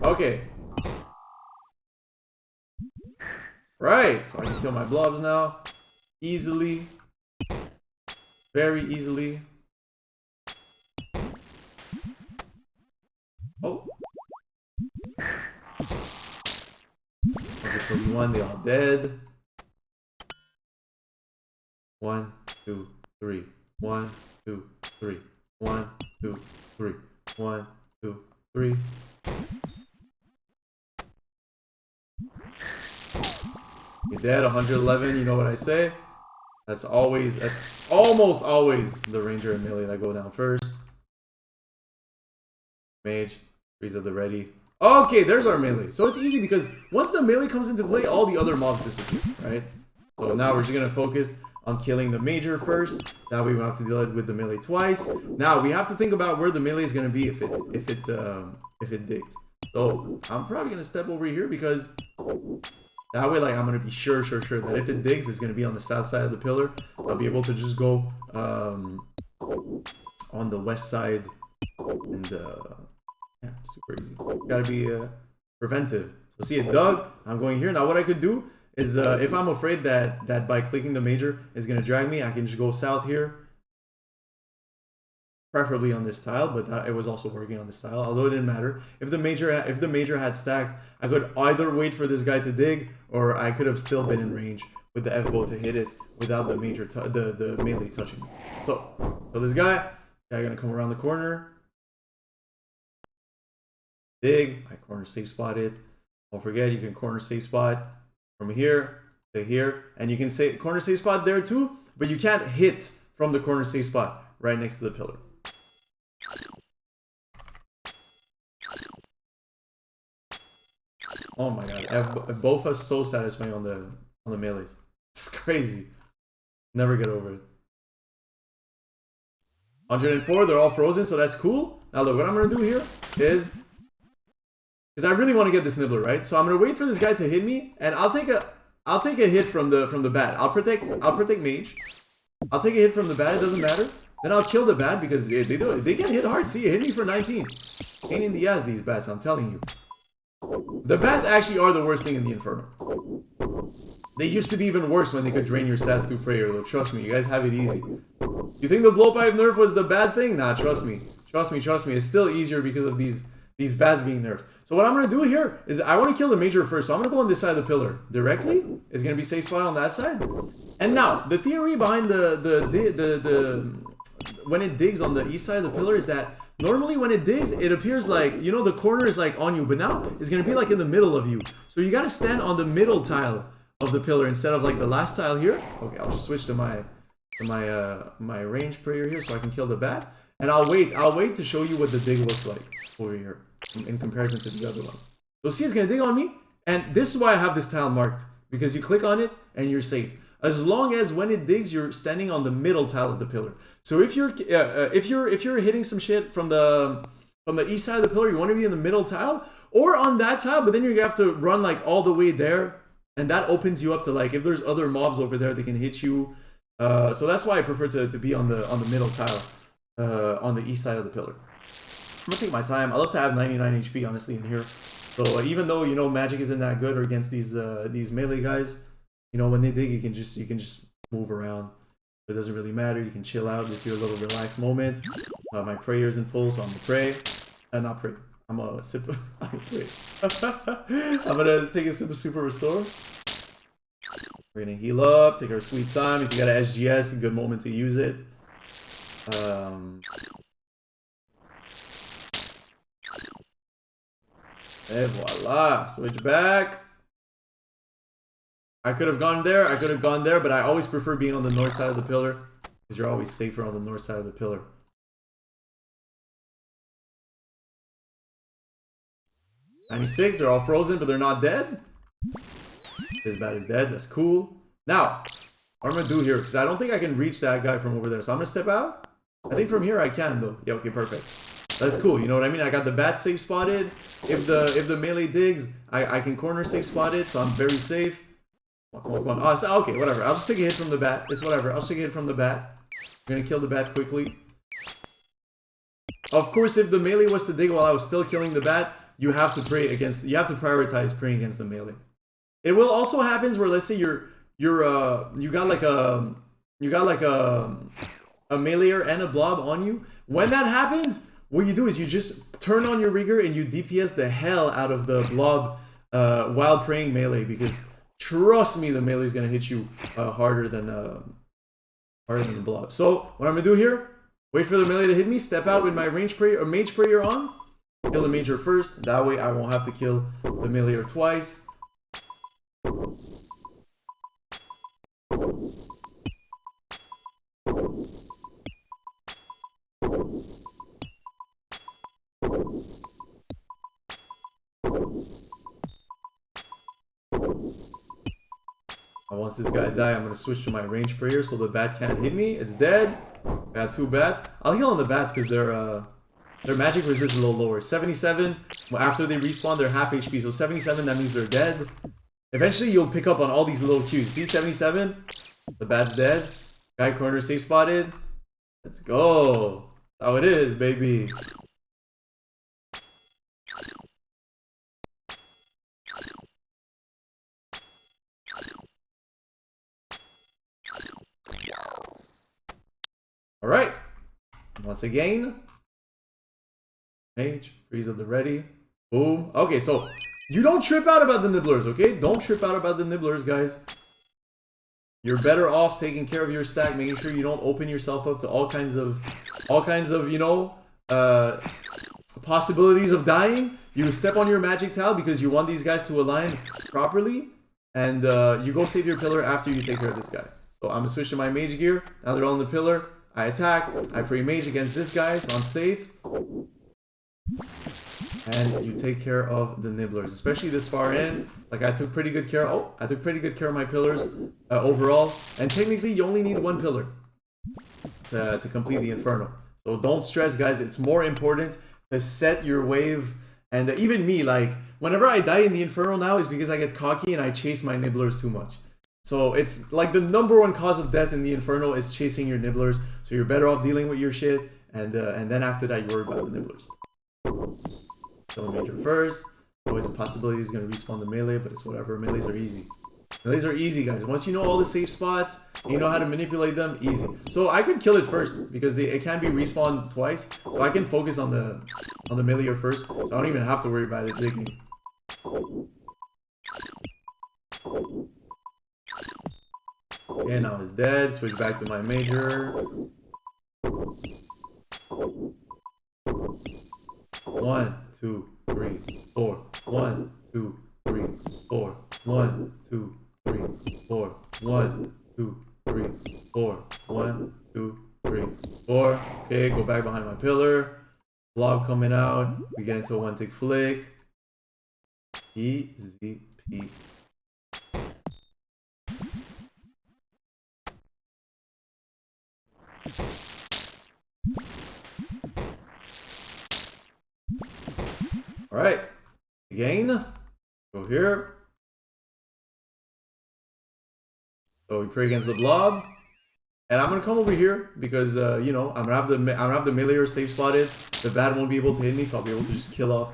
Okay. Right. So I can kill my blobs now. Easily. Very easily. Oh. 141, they all dead. 1, 2, 3. 1, 2, 3. 1, 2, 3. 1, 2, 3. You're dead. 111. You know what I say? That's almost always the ranger and melee that go down first. Mage, freeze at the ready. Okay, there's our melee. So it's easy because once the melee comes into play, all the other mobs disappear, right? So now we're just gonna focus on killing the major first. That way we don't have to deal with the melee twice. Now we have to think about where the melee is gonna be if it digs. So I'm probably gonna step over here because that way, like, I'm gonna be sure that if it digs, it's gonna be on the south side of the pillar. I'll be able to just go on the west side, and yeah, super easy. Gotta be preventive. So see it dug. I'm going here now. What I could do is, if I'm afraid that by clicking the major is gonna drag me, I can just go south here. Preferably on this tile, but it was also working on this tile, although it didn't matter. If the major had stacked, I could either wait for this guy to dig, or I could have still been in range with the FBow to hit it without the major the melee touching. So this guy gonna come around the corner, dig. I corner safe spot it. Don't forget, you can corner safe spot from here to here, and you can say corner safe spot there too, but you can't hit from the corner safe spot right next to the pillar. Oh my god, BoFa is so satisfying on the melees. It's crazy. Never get over it. 104, they're all frozen, so that's cool. Now look, what I'm gonna do here is, because I really want to get this nibbler, right? So I'm gonna wait for this guy to hit me, and I'll take a hit from the bat. I'll protect mage. I'll take a hit from the bat. It doesn't matter. Then I'll kill the bat because they do it. They get hit hard. See, it hit me for 19. Pain in the ass, these bats. I'm telling you. The bats actually are the worst thing in the Inferno. They used to be even worse when they could drain your stats through prayer, though. Trust me, you guys have it easy. You think the blowpipe nerf was the bad thing? Nah, trust me. Trust me. It's still easier because of these bats being nerfed. So what I'm going to do here is I want to kill the major first. So I'm going to go on this side of the pillar directly. It's going to be safe spot on that side. And now, the theory behind when it digs on the east side of the pillar is that normally when it digs, it appears like, you know, the corner is like on you, but now it's going to be like in the middle of you. So you got to stand on the middle tile of the pillar instead of like the last tile here. Okay, I'll just switch to my range prayer here so I can kill the bat. And I'll wait to show you what the dig looks like over here in comparison to the other one. So see, it's going to dig on me, and this is why I have this tile marked, because you click on it and you're safe. As long as when it digs, you're standing on the middle tile of the pillar. So if you're hitting some shit from the east side of the pillar, you want to be in the middle tile or on that tile, but then you have to run like all the way there, and that opens you up to like if there's other mobs over there, they can hit you. So that's why I prefer to be on the middle tile, on the east side of the pillar. I'm gonna take my time. I love to have 99 HP honestly in here. So even though, you know, magic isn't that good or against these melee guys, you know, when they dig, you can just move around. It doesn't really matter. You can chill out, just your little relaxed moment. My prayer is in full, so I'm gonna pray. Not pray. I'm gonna sip. I'm gonna pray. I'm gonna take a sip of Super Restore. We're gonna heal up, take our sweet time. If you got an SGS, a good moment to use it. Et voila! Switch back. I could have gone there. I could have gone there, but I always prefer being on the north side of the pillar because you're always safer on the north side of the pillar. "96, they're all frozen, but they're not dead. This bat is dead. That's cool. Now, what I'm gonna do here, because I don't think I can reach that guy from over there, so I'm gonna step out. I think from here I can though. Yeah, okay, perfect. That's cool. You know what I mean? I got the bat safe spotted. If the melee digs, I can corner safe spot it, so I'm very safe. Come on, come on. Oh, so, okay, whatever. I'll just take a hit from the bat. It's whatever. I'll just take a hit from the bat. I'm gonna kill the bat quickly. Of course, if the melee was to dig while I was still killing the bat, you have to pray against. You have to prioritize praying against the melee. It will also happen where, let's say you got like a meleeer and a blob on you. When that happens, what you do is you just turn on your rigger and you DPS the hell out of the blob while praying melee, because trust me, the melee is gonna hit you harder than the blob. So what I'm gonna do here? Wait for the melee to hit me. Step out with my range prayer or mage prayer on. Kill the major first. That way I won't have to kill the meleeer twice. Once this guy die, I'm gonna switch to my range prayer so the bat can't hit me. It's dead. I got 2 bats. I'll heal on the bats because their magic resist is a little lower. 77. Well, after they respawn, they're half HP. So 77, that means they're dead. Eventually, you'll pick up on all these little cues. See 77? The bat's dead. Guy corner safe spotted. Let's go. That's how it is, baby. Alright. Once again. Mage. Freeze at the ready. Boom. Okay, so you don't trip out about the nibblers, okay? Don't trip out about the nibblers, guys. You're better off taking care of your stack, making sure you don't open yourself up to all kinds of you know, possibilities of dying. You step on your magic tile because you want these guys to align properly, and you go save your pillar after you take care of this guy. So I'm gonna switch to my mage gear. Now they're all in the pillar. I attack. I pray mage against this guy, so I'm safe. And you take care of the nibblers, especially this far in. Like I took pretty good care. Oh, I took pretty good care of my pillars overall. And technically, you only need 1 pillar to complete the Inferno. So don't stress, guys. It's more important to set your wave. And even me, like whenever I die in the Inferno now, is because I get cocky and I chase my nibblers too much. So it's like the #1 cause of death in the Inferno is chasing your nibblers. So you're better off dealing with your shit, and then after that you worry about the nibblers. Kill the major first. Always a possibility he's gonna respawn the melee, but it's whatever. Melees are easy. Melees are easy, guys. Once you know all the safe spots, and you know how to manipulate them, easy. So I could kill it first because it can be respawned twice. So I can focus on the melee first. So I don't even have to worry about it digging. Okay, now it's dead. Switch back to my major. 1, 2, 3, 4. 1, 2, 3, 4. 1, 2, 3, 4. 1, 2, 3, 4. 1, 2, 3, 4. Okay, go back behind my pillar. Blob coming out. We get into a 1-tick flick. Easy peasy. Alright, again, go here. So we pray against the blob, and I'm gonna come over here because you know I'm gonna have the meleeer safe spotted. The bat won't be able to hit me, so I'll be able to just kill off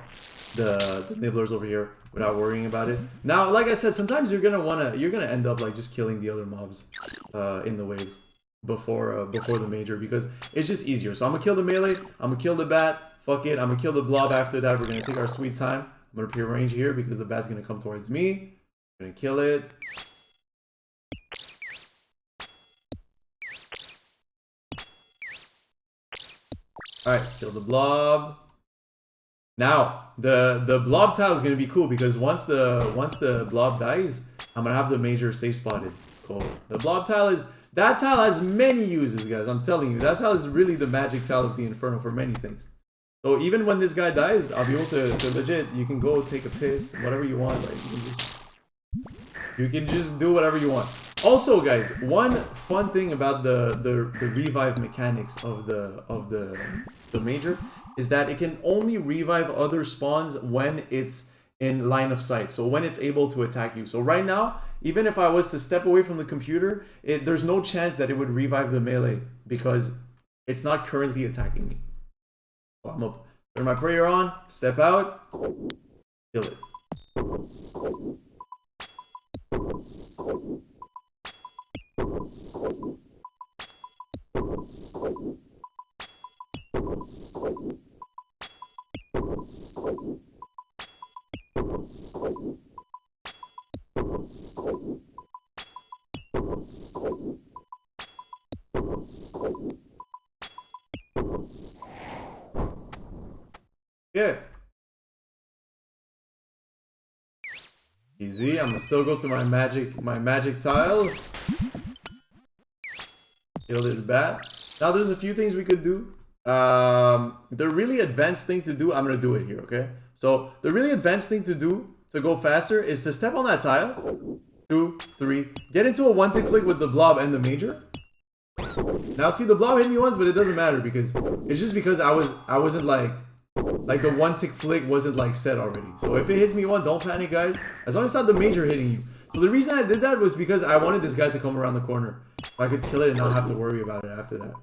the nibblers over here without worrying about it. Now, like I said, sometimes you're gonna end up like just killing the other mobs in the waves before the major because it's just easier. So I'm gonna kill the melee. I'm gonna kill the bat. Fuck it, I'm gonna kill the blob after that. We're gonna take our sweet time. I'm gonna pre-arrange here because the bat's gonna come towards me. I'm gonna kill it. Alright, kill the blob. Now, the blob tile is gonna be cool because once the blob dies, I'm gonna have the major safe spotted. So the blob tile is, that tile has many uses, guys. I'm telling you, that tile is really the magic tile of the Inferno for many things. So even when this guy dies, I'll be able to legit, you can go take a piss, whatever you want. Like you can just do whatever you want. Also, guys, one fun thing about the revive mechanics of the major is that it can only revive other spawns when it's in line of sight. So when it's able to attack you. So right now, even if I was to step away from the computer, there's no chance that it would revive the melee because it's not currently attacking me. So I'm up. Turn my prayer on, step out, kill it. Yeah. Easy. I'm gonna still go to my magic tile. Kill this bat. Now there's a few things we could do. The really advanced thing to do, I'm gonna do it here, okay? So the really advanced thing to do to go faster is to step on that tile. 2, 3. Get into a one-tick flick with the blob and the major. Now see, the blob hit me once, but it doesn't matter because it's just because I wasn't like the one-tick flick wasn't like set already. So if it hits me one, don't panic, guys. As long as it's not the major hitting you. So the reason I did that was because I wanted this guy to come around the corner, so I could kill it and not have to worry about it after that.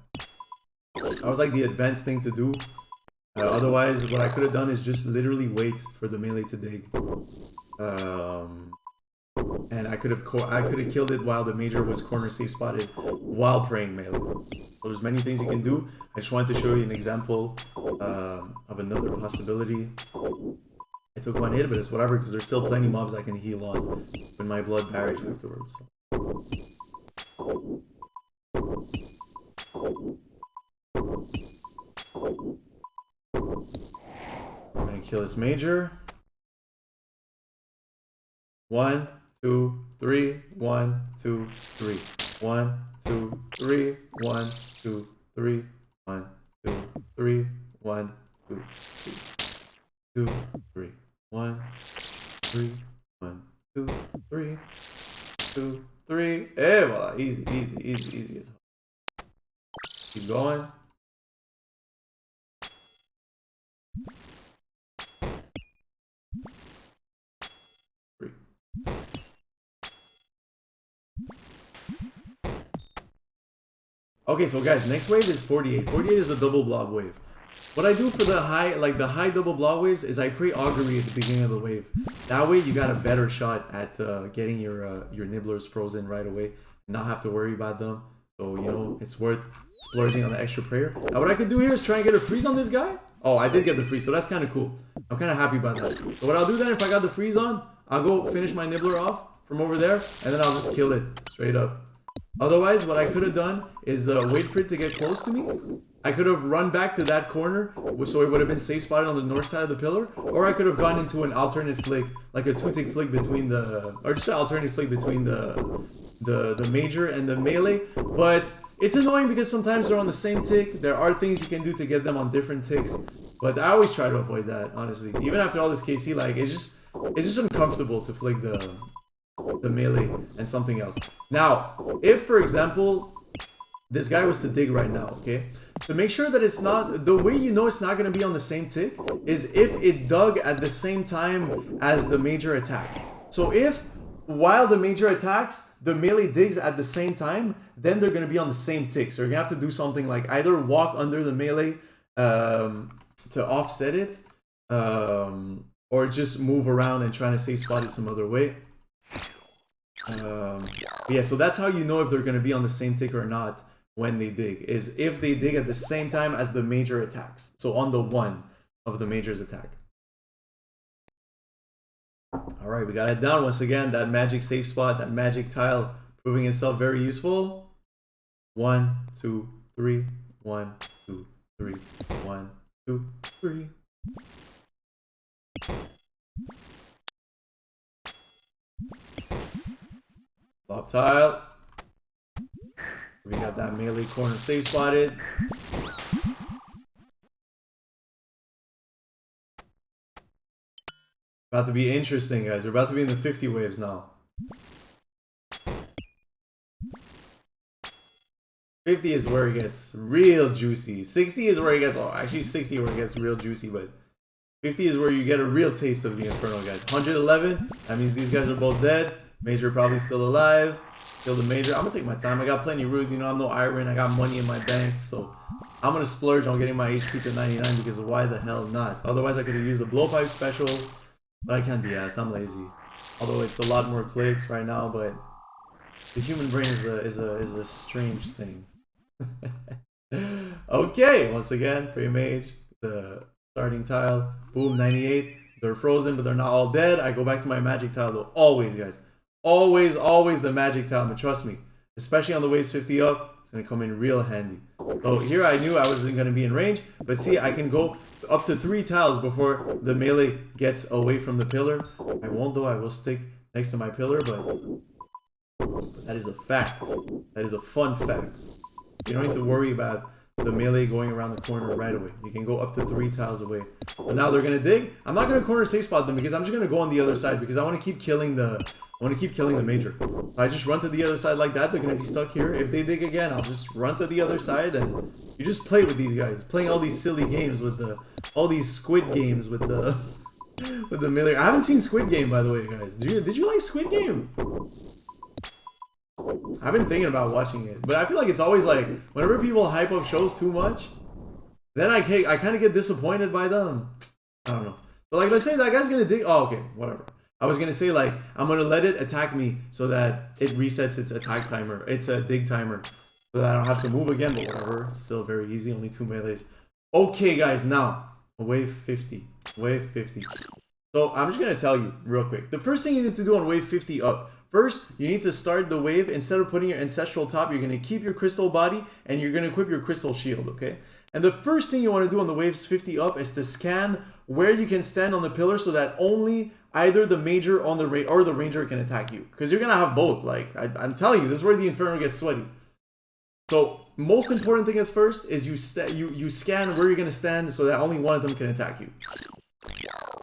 That was like the advanced thing to do. Otherwise, what I could have done is just literally wait for the melee to dig. And I could have killed it while the major was corner safe spotted while praying melee. So there's many things you can do. I just wanted to show you an example of another possibility. I took one hit, but it's whatever because there's still plenty mobs I can heal on with my blood barrage afterwards. I'm gonna kill this major. 1, 2, 3. 1, 2, 3. 1, 2, 3. 1, 2, 3. 1, 2, 3. 1, 2, 3. 2, 3. 1, 3. 1, 2, 3. 2, 3. Hey, voila. Easy. Keep going. Okay, so guys, next wave is 48. 48 is a double blob wave. What I do for the high double blob waves is I pray augury at the beginning of the wave. That way you got a better shot at getting your nibblers frozen right away, not have to worry about them. So, you know, it's worth splurging on the extra prayer. Now what I could do here is try and get a freeze on this guy. Oh, I did get the freeze, so that's kind of cool. I'm kind of happy about that. So what I'll do then, if I got the freeze on, I'll go finish my nibbler off from over there, and then I'll just kill it straight up. Otherwise, what I could have done is wait for it to get close to me. I could have run back to that corner, so it would have been safe spotted on the north side of the pillar, or I could have gone into an alternate flick, like a two-tick flick between the, or just an alternate flick between the major and the melee. But it's annoying because sometimes they're on the same tick. There are things you can do to get them on different ticks, but I always try to avoid that, honestly. Even after all this KC, like it's just uncomfortable to flick the melee and something else. Now, if for example this guy was to dig right now, okay, to make sure that it's not, the way you know it's not going to be on the same tick is if it dug at the same time as the major attack. So if while the major attacks the melee digs at the same time, then they're going to be on the same tick. So you're going to have to do something like either walk under the melee to offset it, or just move around and try to safe spot it some other way. Yeah, so that's how you know if they're going to be on the same tick or not when they dig, is if they dig at the same time as the major attacks. So on the one of the major's attack. Alright, we got it down once again. That magic safe spot, that magic tile proving itself very useful. 1, 2, 3. 1, 2, 3. 1, 2, 3. Blob tile. We got that melee corner safe spotted. About to be interesting, guys. We're about to be in the 50 waves now. 50 is where it gets real juicy. 60 is where it gets, oh, actually 60 where it gets real juicy, but 50 is where you get a real taste of the Inferno, guys. 111, that means these guys are both dead. Major probably still alive. Kill the Major. I'm gonna take my time. I got plenty of runes, you know, I'm no Iron. I got money in my bank, so I'm gonna splurge on getting my HP to 99 because why the hell not? Otherwise I could have used the blowpipe special, but I can't be asked. I'm lazy. Although it's a lot more clicks right now, but the human brain is a strange thing. Okay, once again, pre-mage, the starting tile, boom, 98. They're frozen, but they're not all dead. I go back to my magic tile though. Always, guys. Always, always the magic tile, but trust me, especially on the waves 50 up, it's gonna come in real handy. So here I knew I wasn't gonna be in range, but see, I can go up to 3 tiles before the melee gets away from the pillar. I won't though, I will stick next to my pillar, but that is a fact. That is a fun fact. You don't need to worry about the melee going around the corner right away. You can go up to 3 tiles away. But now they're gonna dig. I'm not gonna corner safe spot them because I'm just gonna go on the other side because I want to keep killing the Major. If I just run to the other side like that, they're gonna be stuck here. If they dig again, I'll just run to the other side and you just play with these guys, playing all these silly games with all these squid games with the melee. I haven't seen Squid Game, by the way, guys. Did you like Squid Game? I've been thinking about watching it, but I feel like it's always like whenever people hype up shows too much, then I kind of get disappointed by them. I don't know. But like, let's say that guy's gonna dig. Oh, okay, whatever. I was gonna say like I'm gonna let it attack me so that it resets its attack timer. It's a dig timer, so that I don't have to move again. But whatever. It's still very easy. Only 2 melees. Okay, guys. Now wave 50. Wave 50. So I'm just gonna tell you real quick. The first thing you need to do on wave 50 up. First, you need to start the wave. Instead of putting your ancestral top, you're going to keep your crystal body and you're going to equip your crystal shield, okay? And the first thing you want to do on the waves 50 up is to scan where you can stand on the pillar so that only either the Major or the Ranger can attack you. Because you're going to have both. Like, I'm telling you, this is where the Inferno gets sweaty. So, most important thing is first is you scan where you're going to stand so that only one of them can attack you.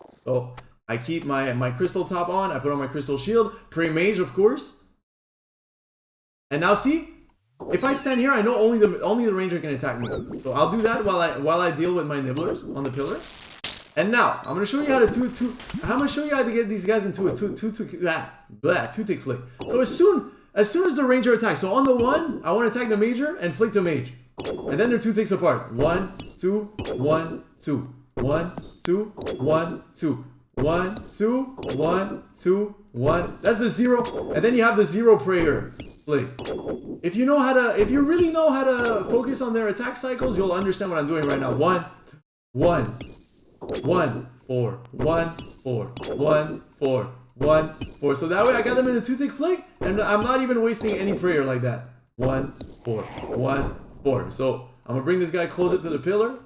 So I keep my crystal top on, I put on my crystal shield, pray mage of course. And now see, if I stand here, I know only the Ranger can attack me. So I'll do that while I deal with my nibblers on the pillar. And now I'm gonna show you how to I'm gonna show you how to get these guys into a two-tick flick. So as soon as the Ranger attacks, so on the 1, I want to attack the Major and flick the Mage. And then they're 2 ticks apart. 1, 2, 1, 2. 1, 2, 1, 2. 1, 2, 1, 2, 1. That's the 0. And then you have the 0 prayer flick. If you really know how to focus on their attack cycles, you'll understand what I'm doing right now. 1, 1, 1, 4, 1, 4, 1, 4, 1, 4. So that way I got them in a 2-tick flick, and I'm not even wasting any prayer like that. 1, 4, 1, 4. So I'm gonna bring this guy closer to the pillar.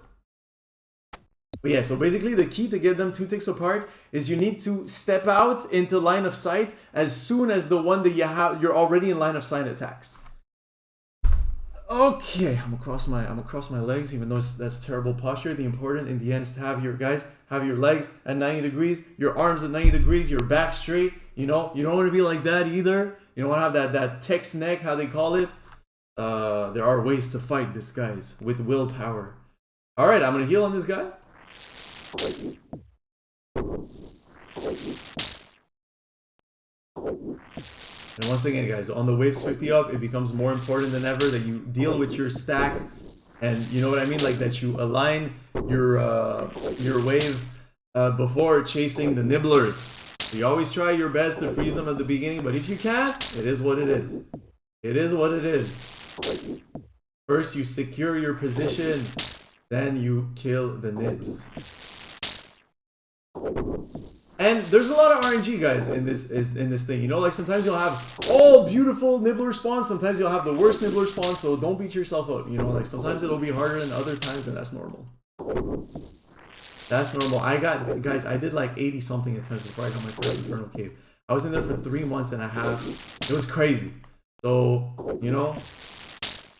But yeah, so basically the key to get them 2 ticks apart is you need to step out into line of sight as soon as the one that you're already in line of sight attacks. Okay, I'm gonna cross my legs, even though that's terrible posture. The important in the end is to have your legs at 90 degrees, your arms at 90 degrees, your back straight. You know, you don't want to be like that either. You don't want to have that text neck, how they call it. There are ways to fight this, guys, with willpower. All right, I'm gonna heal on this guy. And once again, guys, on the waves 50 up, it becomes more important than ever that you deal with your stack, and you know what I mean, like that you align your wave before chasing the nibblers. You always try your best to freeze them at the beginning, but if you can't, it is what it is. It is what it is. First, you secure your position, then you kill the nibs. And there's a lot of RNG, guys, in this thing. You know, like sometimes you'll have all beautiful nibbler spawns, sometimes you'll have the worst nibbler spawns, so don't beat yourself up. You know, like sometimes it'll be harder than other times, and that's normal. That's normal. Guys, I did like 80 something attempts before I got my first Inferno cave. I was in there for 3 months and a half. It was crazy. So, you know,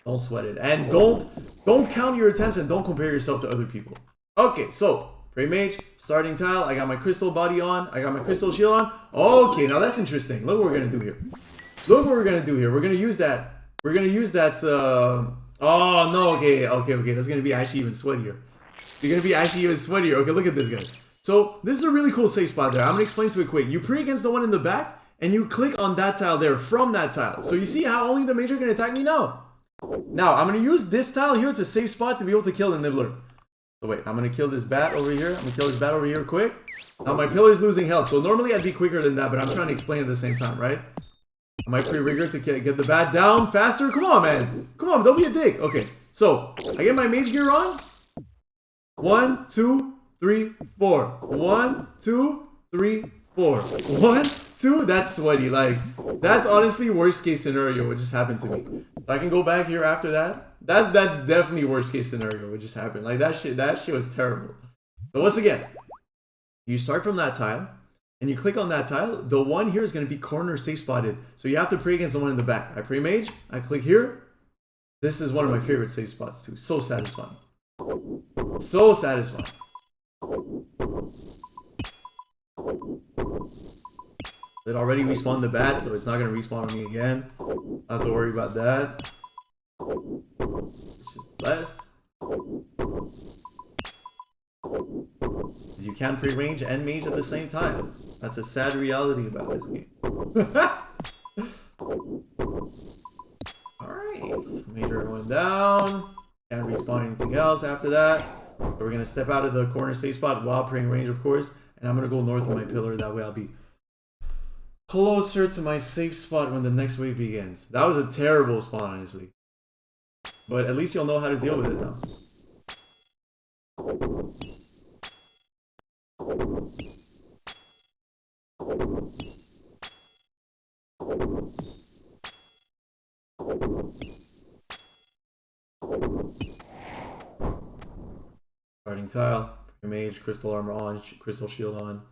don't sweat it. And don't count your attempts and don't compare yourself to other people. Okay, so Prey Mage, starting tile. I got my crystal body on. I got my crystal shield on. Okay, now that's interesting. Look what we're gonna do here. Look what we're gonna do here. We're gonna use that. We're gonna use that. Oh no. Okay. That's gonna be actually even sweatier. You're gonna be actually even sweatier. Okay, look at this, guys. So this is a really cool safe spot there. I'm gonna explain to it quick. You pray against the one in the back, and you click on that tile there from that tile. So you see how only the major can attack me now. Now I'm gonna use this tile here to safe spot to be able to kill the nibbler. So wait, I'm gonna kill this bat over here. I'm gonna kill this bat over here quick. Now my pillar is losing health, so normally I'd be quicker than that, but I'm trying to explain at the same time, right? I might pre-rigger to get the bat down faster. Come on, man. Come on, don't be a dick. Okay, so I get my mage gear on. 1, 2, 3, 4. 1, 2, 3, 4. 1, 2. That's sweaty. Like, that's honestly worst case scenario. What just happened to me? So I can go back here after that. That's definitely worst case scenario. What just happened? Like that shit was terrible. So once again, you start from that tile. And you click on that tile, the one here is going to be corner safe spotted. So you have to pray against the one in the back. I pray mage, I click here. This is one of my favorite safe spots too. So satisfying. So satisfying. It already respawned the bat, so it's not going to respawn on me again. I don't have to worry about that. Which is blessed. You can pre-range and mage at the same time. That's a sad reality about this game. Alright. Major going down. Can't respawn anything else after that. So we're going to step out of the corner safe spot while praying range, of course. And I'm going to go north of my pillar. That way I'll be closer to my safe spot when the next wave begins. That was a terrible spawn, honestly. But at least you'll know how to deal with it now. Starting tile, mage, crystal armor on, crystal shield on.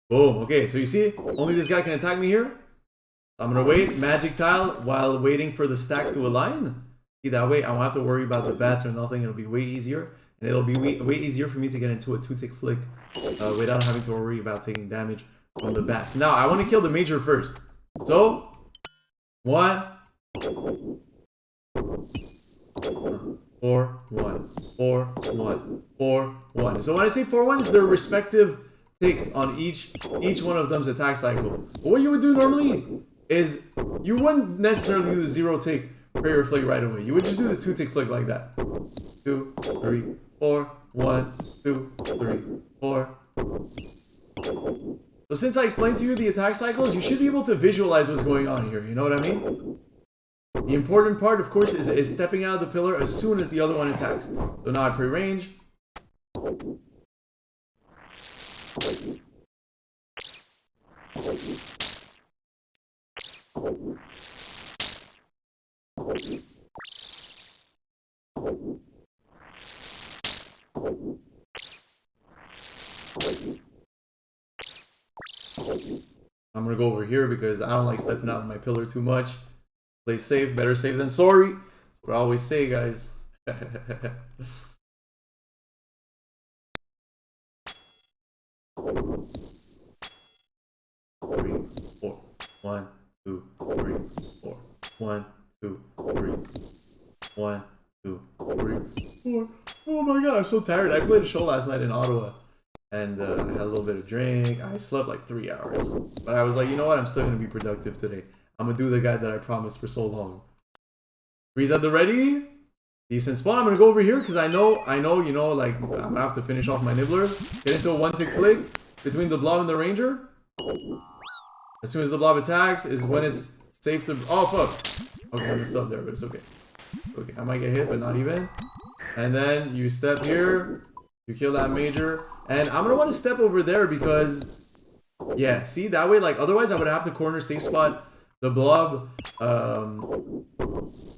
Boom. Okay, so you see, only this guy can attack me here. I'm gonna wait, magic tile, while waiting for the stack to align. See, that way I won't have to worry about the bats or nothing. It'll be way easier. And it'll be way easier for me to get into a 2-tick flick without having to worry about taking damage from the bats. Now, I want to kill the major first. So, 1, 4, 1, 4, 1, 4, 1. So when I say 4 1s, they're respective ticks on each one of them's attack cycle. But what you would do normally is you wouldn't necessarily do the 0-tick prayer flick right away. You would just do the 2-tick flick like that. 2, 3, 4, 1, 2, 3, 4. So since I explained to you the attack cycles, you should be able to visualize what's going on here. You know what I mean? The important part, of course, is stepping out of the pillar as soon as the other one attacks. So now I pre-range. I'm gonna go over here because I don't like stepping out of my pillar too much. Play safe, better safe than sorry. That's what I always say, guys. 3, 4. 1, 2, 3, 4. 1, 2, 3. 1, 2, 3, 4. Oh my god, I'm so tired. I played a show last night in Ottawa. And I had a little bit of drink. I slept like 3 hours. But I was like, you know what? I'm still going to be productive today. I'm going to do the guy that I promised for so long. Freeze at the ready. Decent spawn. I'm going to go over here because I know, you know, like, I'm going to have to finish off my nibbler. Get into a 1-tick flick between the blob and the ranger. As soon as the blob attacks is when it's safe to... Oh, fuck. Okay, I messed up there, but it's okay. Okay, I might get hit, but not even. And then you step here. You kill that major. And I'm gonna want to step over there because, yeah, see, that way, like, otherwise I would have to corner safe spot the blob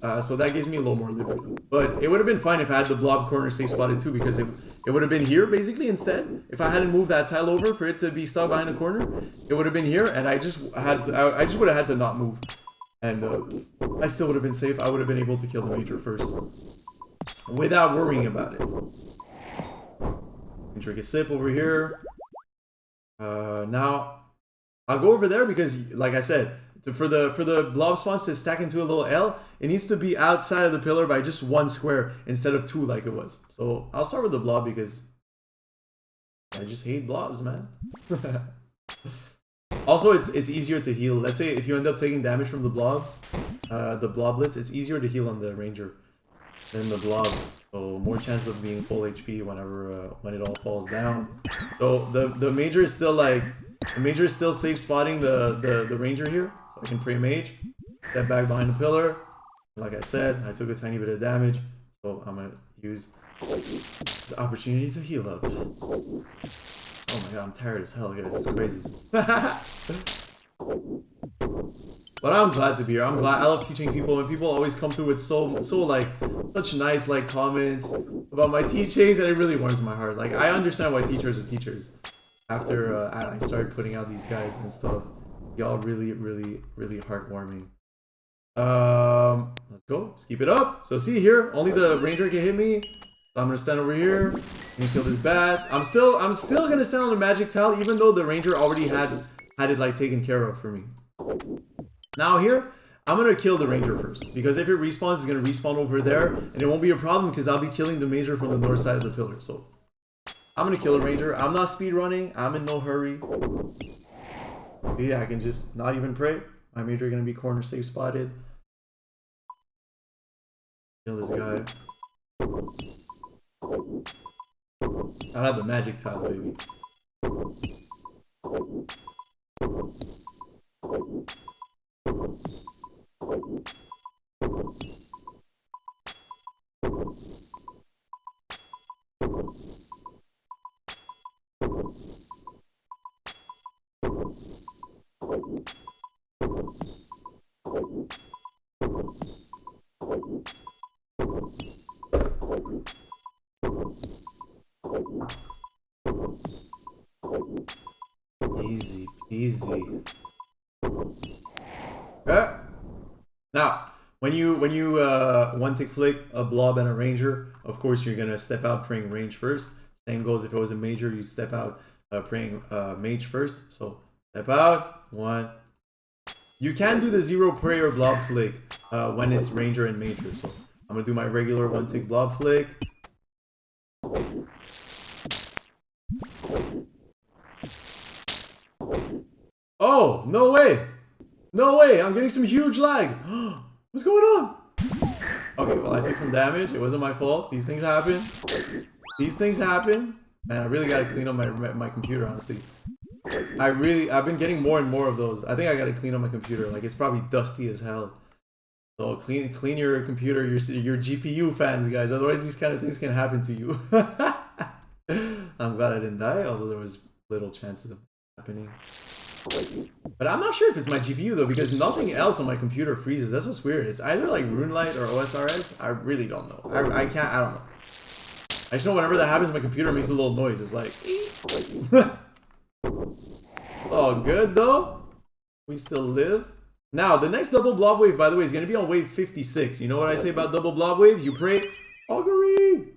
So that gives me a little more liberty. But it would have been fine if I had the blob corner safe spotted too, because it would have been here basically instead. If I hadn't moved that tile over for it to be stuck behind the corner, it would have been here, and I just would have had to not move. And I still would have been safe. I would have been able to kill the major first without worrying about it. Drink a sip over here. Now I'll go over there because, like I said, for the blob spawns to stack into a little L, it needs to be outside of the pillar by just 1 square instead of 2 like it was. So I'll start with the blob because I just hate blobs, man. Also, it's easier to heal. Let's say if you end up taking damage from the blobs, the bloblets, it's easier to heal on the ranger than the blobs. So more chance of being full HP whenever when it all falls down. So the major is still like safe spotting the ranger here. So I can pray mage, step back behind the pillar. Like I said, I took a tiny bit of damage, so I'm gonna use this opportunity to heal up. Oh my god, I'm tired as hell, guys. It's crazy. But I'm glad to be here. I'm glad. I love teaching people, and people always come through with such nice comments about my teachings, and it really warms my heart. Like, I understand why teachers are teachers. After I started putting out these guides and stuff, y'all really heartwarming. Let's go. Let's keep it up. So see here, only the ranger can hit me. So I'm gonna stand over here and kill this bat. I'm still gonna stand on the magic tile, even though the ranger already had it like taken care of for me. Now here, I'm gonna kill the ranger first, because if it respawns, it's gonna respawn over there, and it won't be a problem because I'll be killing the major from the north side of the pillar. So I'm gonna kill a ranger. I'm not speed running. I'm in no hurry. Yeah, I can just not even pray. My major gonna be corner safe spotted. Kill this guy. I have the magic tile, baby. Easy peasy. Okay. Now, when you one tick flick a blob and a ranger, of course you're gonna step out praying range first. Same goes if it was a major, you step out praying mage first. So step out, 1. You can do the 0 prayer blob flick when it's ranger and major. So I'm gonna do my regular 1 tick blob flick. Oh, no way! No way! I'm getting some huge lag! What's going on? Okay, well, I took some damage. It wasn't my fault. These things happen. These things happen. Man, I really gotta clean up my computer, honestly. I've been getting more and more of those. I think I gotta clean up my computer. Like, it's probably dusty as hell. So clean your computer, your GPU fans, guys. Otherwise, these kind of things can happen to you. I'm glad I didn't die, although there was little chances of happening. But I'm not sure if it's my GPU though, because nothing else on my computer freezes. That's what's weird. It's either like RuneLite or OSRS. I really don't know. I don't know. I just know whenever that happens, my computer makes a little noise. It's like, oh, good though. We still live. Now, the next double blob wave, by the way, is going to be on wave 56. You know what I say about double blob waves? You pray, augury.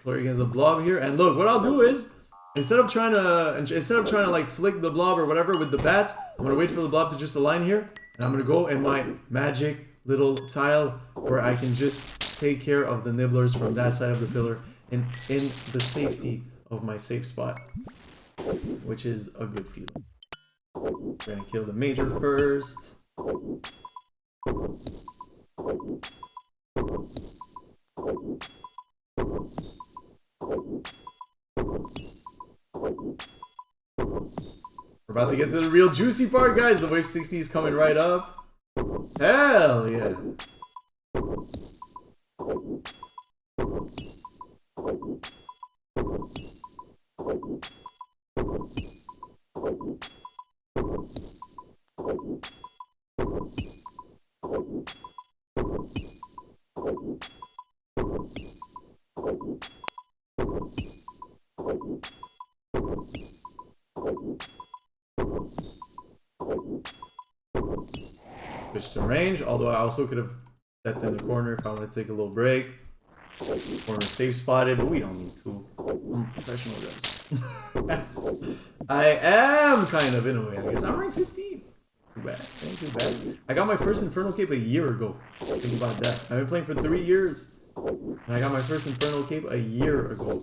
Play against the blob here, and look, what I'll do is, instead of trying to like flick the blob or whatever with the bats, I'm gonna wait for the blob to just align here, and I'm gonna go in my magic little tile where I can just take care of the nibblers from that side of the pillar and in the safety of my safe spot, which is a good feeling. We're gonna kill the major first. We're about to get to the real juicy part, guys. The wave 60 is coming right up. Hell yeah. Switch to range, although I also could have set in the corner if I want to take a little break. Corner safe spotted, but we don't need to. I'm a professional, guys. I am kind of, in a way, I guess. I'm rank 15. Too bad. Ain't too bad. I got my first Inferno cape a year ago. Think about that. I've been playing for 3 years. And I got my first Inferno cape a year ago.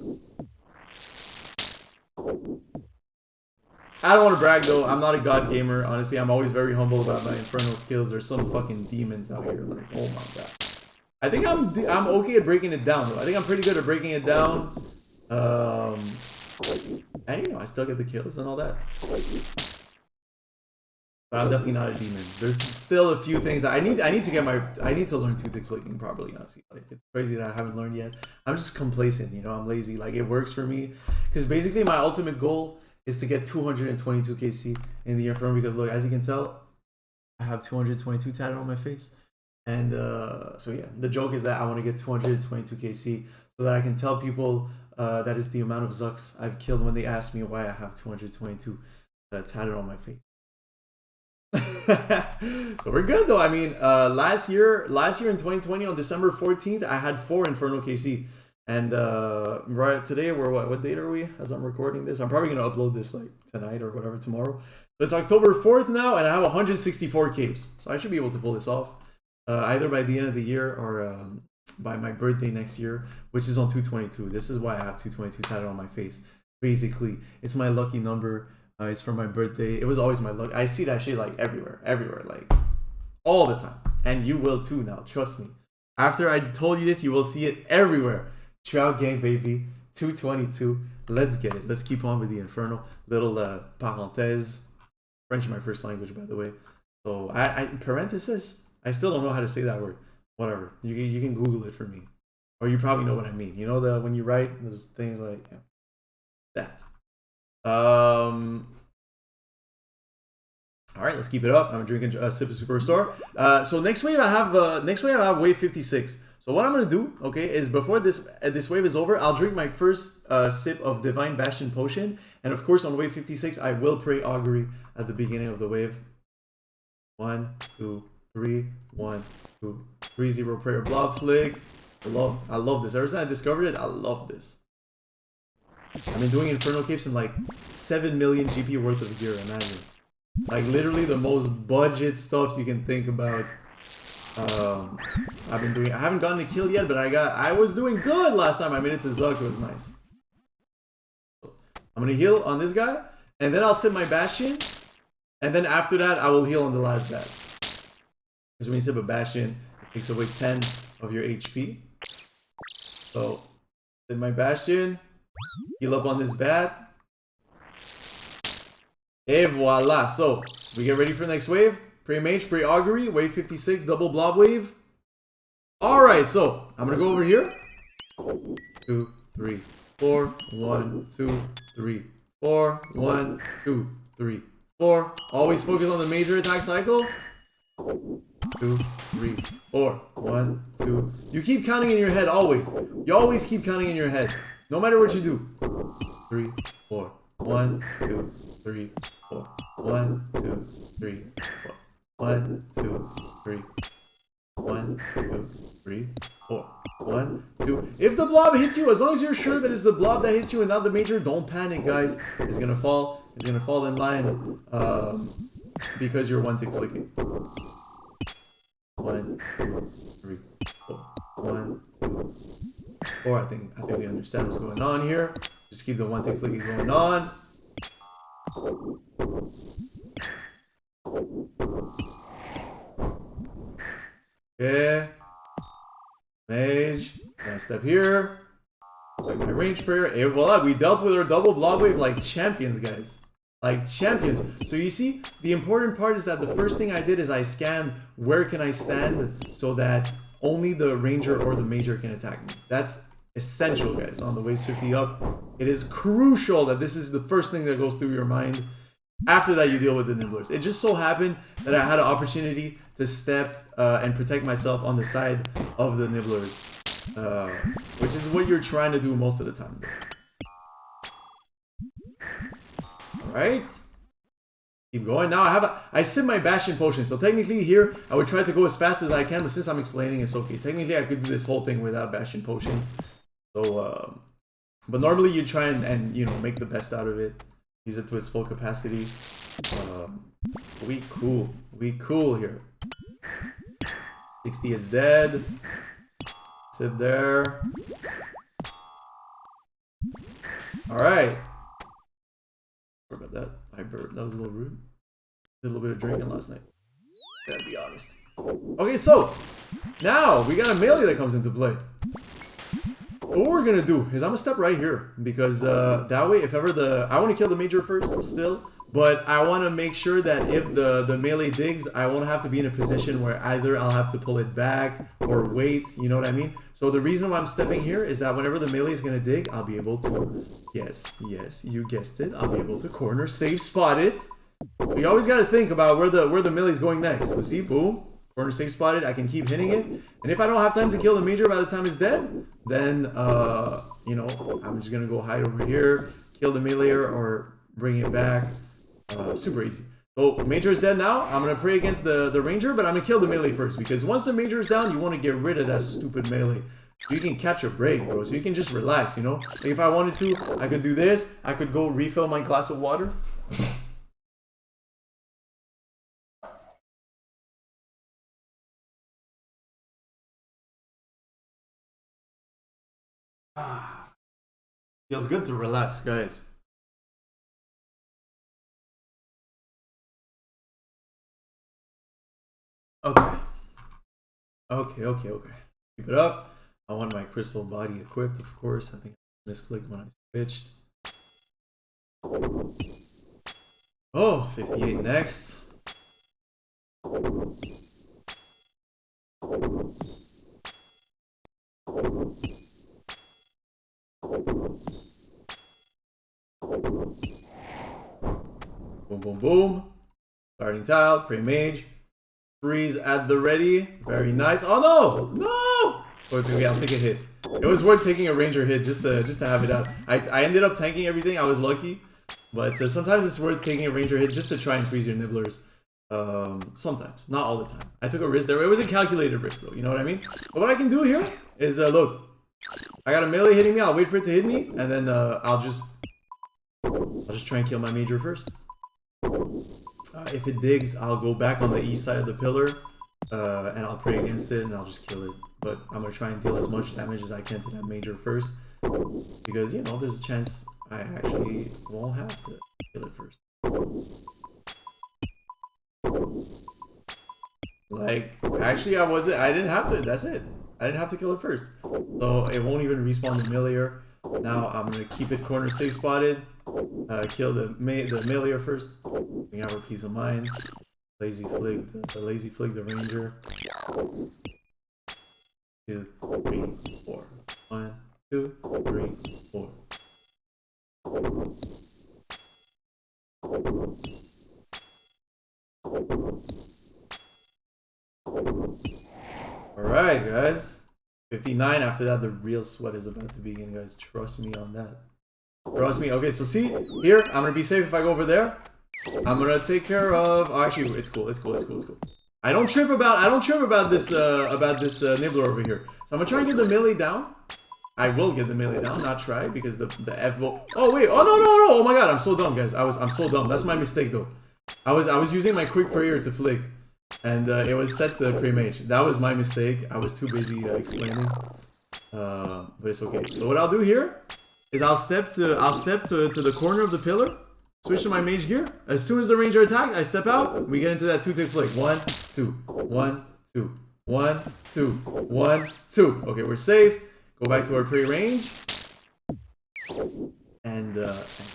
I don't want to brag though, I'm not a god gamer. Honestly, I'm always very humble about my Inferno skills. There's some fucking demons out here, like, oh my god. I think I'm okay at breaking it down though. I think I'm pretty good at breaking it down. And you know, I still get the kills and all that. But I'm definitely not a demon. There's still a few things I need to learn two-tick clicking properly, honestly. Like, it's crazy that I haven't learned yet. I'm just complacent, you know, I'm lazy. Like, it works for me. Because basically my ultimate goal is to get 222 KC in the Inferno, because look, as you can tell, I have 222 tatted on my face. And so yeah, the joke is that I want to get 222 KC so that I can tell people that is the amount of Zucks I've killed when they ask me why I have 222 tatted on my face. So we're good though. I mean, last year in 2020 on December 14th, I had 4 Inferno KC. And right today, we're what date are we as I'm recording this? I'm probably gonna upload this like tonight or whatever tomorrow. But it's October 4th now, and I have 164 capes, so I should be able to pull this off either by the end of the year or by my birthday next year, which is on 222. This is why I have 222 tatted on my face. Basically, it's my lucky number. It's for my birthday. It was always my luck. I see that shit like everywhere, like all the time, and you will too now. Trust me. After I told you this, you will see it everywhere. TROUTGANG, baby. 222. Let's get it. Let's keep on with the Inferno. Little parenthèse. French is my first language, by the way. So I parenthesis. I still don't know how to say that word. Whatever. You can Google it for me, or you probably know what I mean. You know the when you write those things like that. All right, let's keep it up. I'm drinking a sip of Superstore. So next wave I have wave 56. So what I'm gonna do, okay, is before this wave is over, I'll drink my first sip of Divine Bastion potion, and of course on wave 56 I will pray augury at the beginning of the wave. 1, 2, 3, 1, 2, 3, 0 prayer blob flick. I love this. Ever since I discovered it, I love this. I've been doing Inferno capes in like 7 million GP worth of gear, imagine. Like literally the most budget stuff you can think about. I haven't gotten a kill yet, but I was doing good last time I made it to Zuck. It was nice. I'm gonna heal on this guy, and then I'll sip my Bastion, and then after that I will heal on the last bat. Because when you sip a Bastion, it takes away 10 of your HP. So sip my Bastion, heal up on this bat. Et voila. So we get ready for the next wave. Pray mage, pray augury, wave 56, double blob wave. Alright, so I'm gonna go over here. 2, 3, 4. 1, 2, 3, 4. 1, 2, 3, 4. Always focus on the major attack cycle. 2, 3, 4. 1, 2. You keep counting in your head always. You always keep counting in your head. No matter what you do. 3, 4. 1, 2, 3, 4. 1, 2, 3, 4. 1, 2, 3. 1, 2, 3, 4. 1, 2. If the blob hits you, as long as you're sure that it's the blob that hits you and not the major, don't panic, guys. It's gonna fall. It's gonna fall in line because you're one tick flicking. 1, 2, 3, 4. 1, 2, 4. I think we understand what's going on here. Just keep the one tick flicking going on. Okay. Mage. Gonna step here. Like my range prayer. Et voila, we dealt with our double blob wave like champions, guys. Like champions. So you see, the important part is that the first thing I did is I scanned where can I stand so that only the ranger or the major can attack me. That's essential, guys, on the waves 50 up. It is crucial that this is the first thing that goes through your mind. After that, you deal with the nibblers. It just so happened that I had an opportunity to step and protect myself on the side of the nibblers, which is what you're trying to do most of the time. All right. Keep going. Now I sip my Bastion potion. So technically here, I would try to go as fast as I can, but since I'm explaining, it's okay. Technically, I could do this whole thing without Bastion potions. So, but normally you try and you know, make the best out of it. Use it to its full capacity. We cool here. 60 is dead. Sit there. Alright. Sorry about that. I burped. That was a little rude. Did a little bit of drinking last night. Gotta be honest. Okay, so now we got a melee that comes into play. What we're gonna do is I'm gonna step right here because that way, if ever I want to kill the major first still, but I want to make sure that if the melee digs, I won't have to be in a position where either I'll have to pull it back or wait. You know what I mean? So the reason why I'm stepping here is that whenever the melee is gonna dig, I'll be able to, yes, you guessed it, I'll be able to corner safe spot it. You always gotta think about where the melee is going next. So see, boom. Corner safe spotted, I can keep hitting it. And if I don't have time to kill the major by the time it's dead, then, you know, I'm just gonna go hide over here, kill the melee or bring it back. Super easy. So, major is dead now. I'm gonna pray against the ranger, but I'm gonna kill the melee first. Because once the major is down, you want to get rid of that stupid melee. So you can catch a break, bro. So you can just relax, you know? Like if I wanted to, I could do this. I could go refill my glass of water. Feels good to relax, guys. Okay. Keep it up. I want my crystal body equipped, of course. I think I misclicked when I switched. Oh, 58 next. Boom, boom, boom. Starting tile, pre-mage. Freeze at the ready. Very nice. Oh no! No! Oh, it's okay, I'll take a hit. It was worth taking a ranger hit just to have it out. I ended up tanking everything. I was lucky. But sometimes it's worth taking a ranger hit just to try and freeze your nibblers. Sometimes. Not all the time. I took a risk there. It was a calculated risk though. You know what I mean? But what I can do here is, look. I got a melee hitting me. I'll wait for it to hit me. And then I'll just try and kill my major first. If it digs, I'll go back on the east side of the pillar, and I'll pray against it, and I'll just kill it. But I'm gonna try and deal as much damage as I can to that major first, because you know there's a chance I actually won't have to kill it first. Like, actually, I didn't have to. That's it. I didn't have to kill it first, so it won't even respawn the melee. Now I'm gonna keep it corner safe spotted. Kill the melee first. Bring out our peace of mind. Lazy flick the ranger. 2, 3, 4. 1, 2, 3, 4. Alright, guys. 59. After that, the real sweat is about to begin, guys. Trust me on that. Trust me. Okay, so see here, I'm gonna be safe if I go over there. I'm gonna take care of. Oh, actually, it's cool. I don't trip about this nibbler over here. So I'm gonna try and get the melee down. I will get the melee down, not try, because the FBow. Oh wait, oh no. Oh my god, I'm so dumb, guys. I'm so dumb. That's my mistake though. I was using my quick prayer to flick, and it was set to pre-mage. That was my mistake. I was too busy explaining. But it's okay. So what I'll do here is I'll step to the corner of the pillar, switch to my mage gear. As soon as the ranger attacked, I step out. We get into that 2-tick flick. 1, 2, 1, 2, 1, 2, 1, 2. Okay, we're safe. Go back to our pre-range. And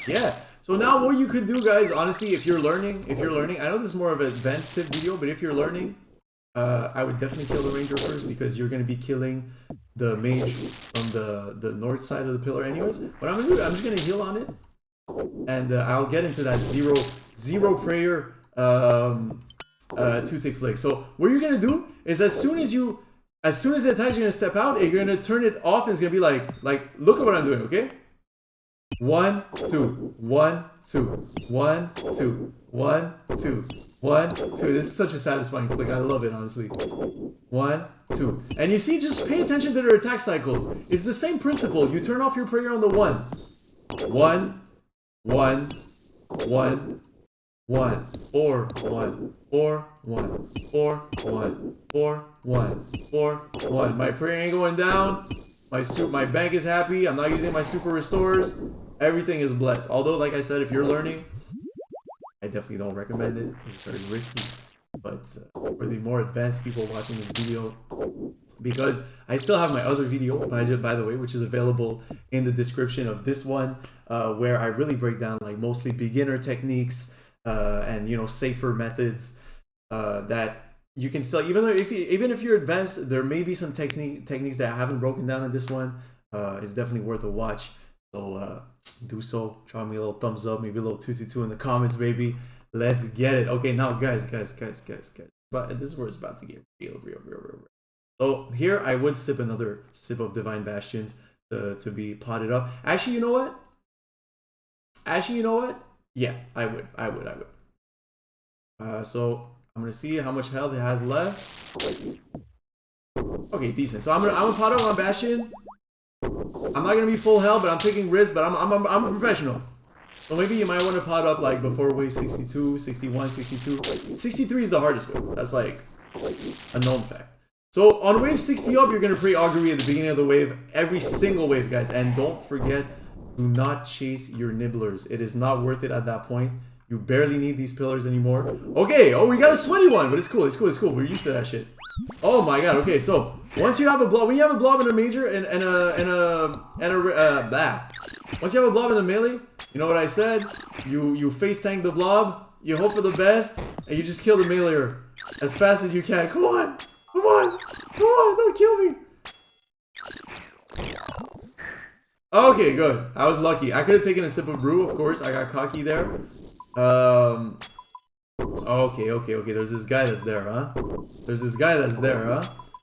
yeah. So now what you could do, guys, honestly, if you're learning, I know this is more of an advanced tip video, but if you're learning, I would definitely kill the ranger first, because you're gonna be killing the mage from the north side of the pillar anyways. What I'm gonna do, I'm just gonna heal on it, and I'll get into that zero prayer 2-tick flick. So what you're gonna do is as soon as it attacks, you're gonna step out and you're gonna turn it off, and it's gonna be like look at what I'm doing, okay? 1 2 1 2 1 2 1 2 1 2. This is such a satisfying flick. I love it, honestly. 1 2, and you see, just pay attention to their attack cycles. It's the same principle. You turn off your prayer on the 1 1 1 1 1 4 1 4 1 4 1 4 1 4 1. My prayer ain't going down. My bank is happy. I'm not using my super restores. Everything is blessed. Although, like I said, if you're learning, I definitely don't recommend it. It's very risky. But for the more advanced people watching this video, because I still have my other video, by the way, which is available in the description of this one, where I really break down like mostly beginner techniques and, you know, safer methods that you can still, even if you're advanced, there may be some techniques that I haven't broken down in this one. It's definitely worth a watch. So do so. Drop me a little thumbs up, maybe a little 222 in the comments, baby. Let's get it. Okay, now guys. But this is where it's about to get real. So here I would sip another sip of Divine Bastions to be potted up. Actually, you know what? Yeah, I would. So I'm gonna see how much health it has left. Okay, decent. So I'm gonna pot up my Bastion. I'm not gonna be full health, but I'm taking risks. But I'm a professional. So maybe you might want to pot up like before wave 62, 61, 62. 63 is the hardest wave. That's like a known fact. So on wave 60 up, you're gonna pray augury at the beginning of the wave, every single wave, guys. And don't forget, do not chase your nibblers. It is not worth it at that point. You barely need these pillars anymore. Okay, oh, we got a sweaty one, but it's cool. We're used to that shit. Oh my god. Okay, so once you have a blob, when you have a blob in a major and once you have a blob in a melee, you know what I said? You face tank the blob, you hope for the best, and you just kill the meleer as fast as you can. Come on, don't kill me. Okay, good. I was lucky. I could have taken a sip of brew, of course. I got cocky there. Okay. There's this guy that's there, huh?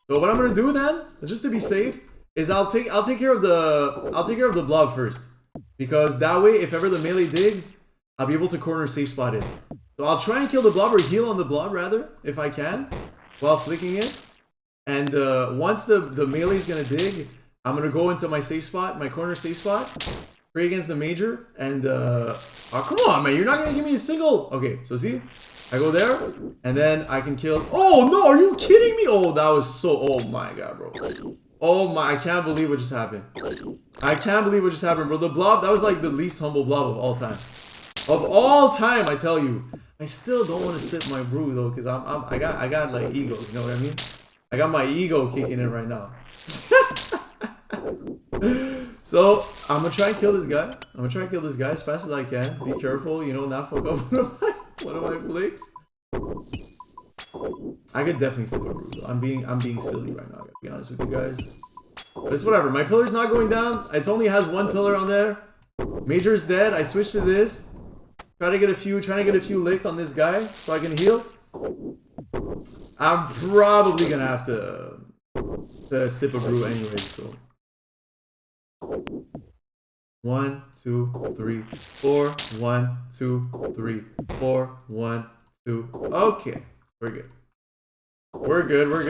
So what I'm gonna do then, just to be safe, is I'll take care of the blob first, because that way, if ever the melee digs, I'll be able to corner safe spot it. So I'll try and kill the blob, or heal on the blob rather, if I can, while flicking it. And once the melee is gonna dig, I'm gonna go into my safe spot, my corner safe spot, pray against the major, and oh, come on, man, you're not gonna give me a single. Okay, so see, I go there, and then I can kill. Oh no, are you kidding me? Oh, that was so. Oh my god, bro. Oh my, I can't believe what just happened. Bro. The blob, that was like the least humble blob of all time. I tell you. I still don't want to sip my brew though, because I got like ego, you know what I mean? I got my ego kicking in right now. So I'm gonna try and kill this guy. As fast as I can. Be careful, you know, not fuck up one of my flicks. I could definitely sip a brew though. I'm being silly right now, I gotta be honest with you guys. But it's whatever. My pillar's not going down. It only has one pillar on there. Major is dead. I switched to this. Trying to get a few lick on this guy so I can heal. I'm probably gonna have to sip a brew anyway, so 1 2 3 4 1 2 3 4 1 2. Okay, we're good.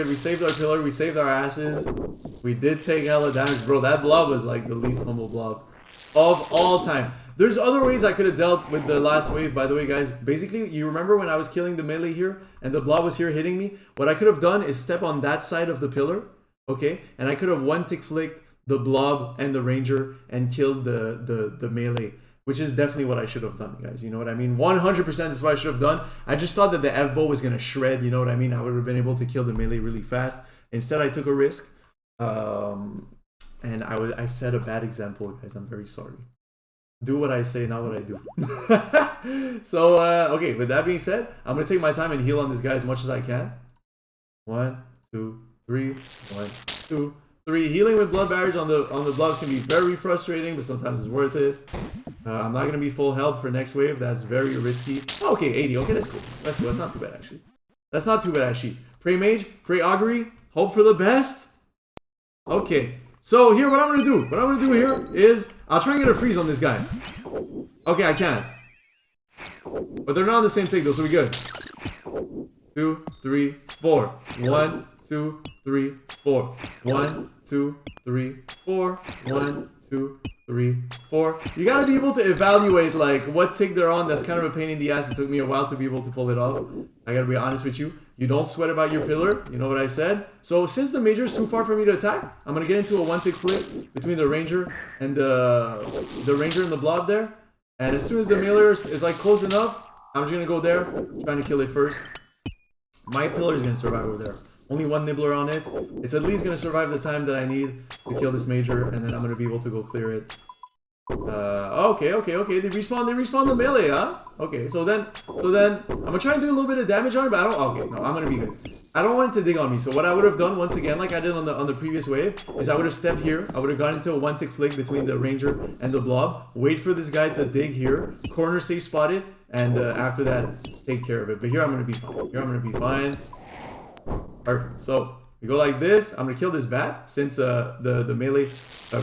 We saved our pillar, we saved our asses. We did take hella damage, bro. That blob was like the least humble blob of all time. There's other ways I could have dealt with the last wave, by the way, guys. Basically, you remember when I was killing the melee here and the blob was here hitting me? What I could have done is step on that side of the pillar, okay? And I could have one-tick flicked the blob and the ranger and killed the melee, which is definitely what I should have done, guys. You know what I mean? 100% is what I should have done. I just thought that the FBow was going to shred, you know what I mean? I would have been able to kill the melee really fast. Instead, I took a risk. And I set a bad example, guys. I'm very sorry. Do what I say, not what I do. So, okay, with that being said, I'm going to take my time and heal on this guy as much as I can. 1 2 3 1 2 3. Healing with blood barriers on the blobs can be very frustrating, but sometimes it's worth it. I'm not gonna be full health for next wave. That's very risky. Oh, okay, 80. Okay, that's cool. That's cool. That's not too bad actually. That's not too bad actually. Pray mage, pray augury, hope for the best. Okay. So here, what I'm gonna do? What I'm gonna do here is I'll try and get a freeze on this guy. Okay, I can. But they're not on the same thing though, so we good. 2, 3, 4. 1, 2, 3, 4. 1, 2, 3, 4. 1, 2, 3, 4. You gotta be able to evaluate like what tick they're on. That's kind of a pain in the ass. It took me a while to be able to pull it off. I gotta be honest with you. You don't sweat about your pillar. You know what I said? So since the major is too far for me to attack, I'm gonna get into a one-tick flick between the ranger and the blob there. And as soon as the mailer is like close enough, I'm just gonna go there, trying to kill it first. My pillar is gonna survive over there. Only one nibbler on it. It's at least gonna survive the time that I need to kill this major, and then I'm gonna be able to go clear it. Okay. They respawn the melee, huh? Okay, so then I'm gonna try and do a little bit of damage on it, but I don't. Okay, no, I'm gonna be good. I don't want it to dig on me. So what I would have done once again, like I did on the previous wave, is I would have stepped here. I would have gone into a one-tick flick between the ranger and the blob. Wait for this guy to dig here, corner safe spot it, and after that, take care of it. But here I'm gonna be fine. Here I'm gonna be fine. Perfect. So we go like this. I'm gonna kill this bat since the melee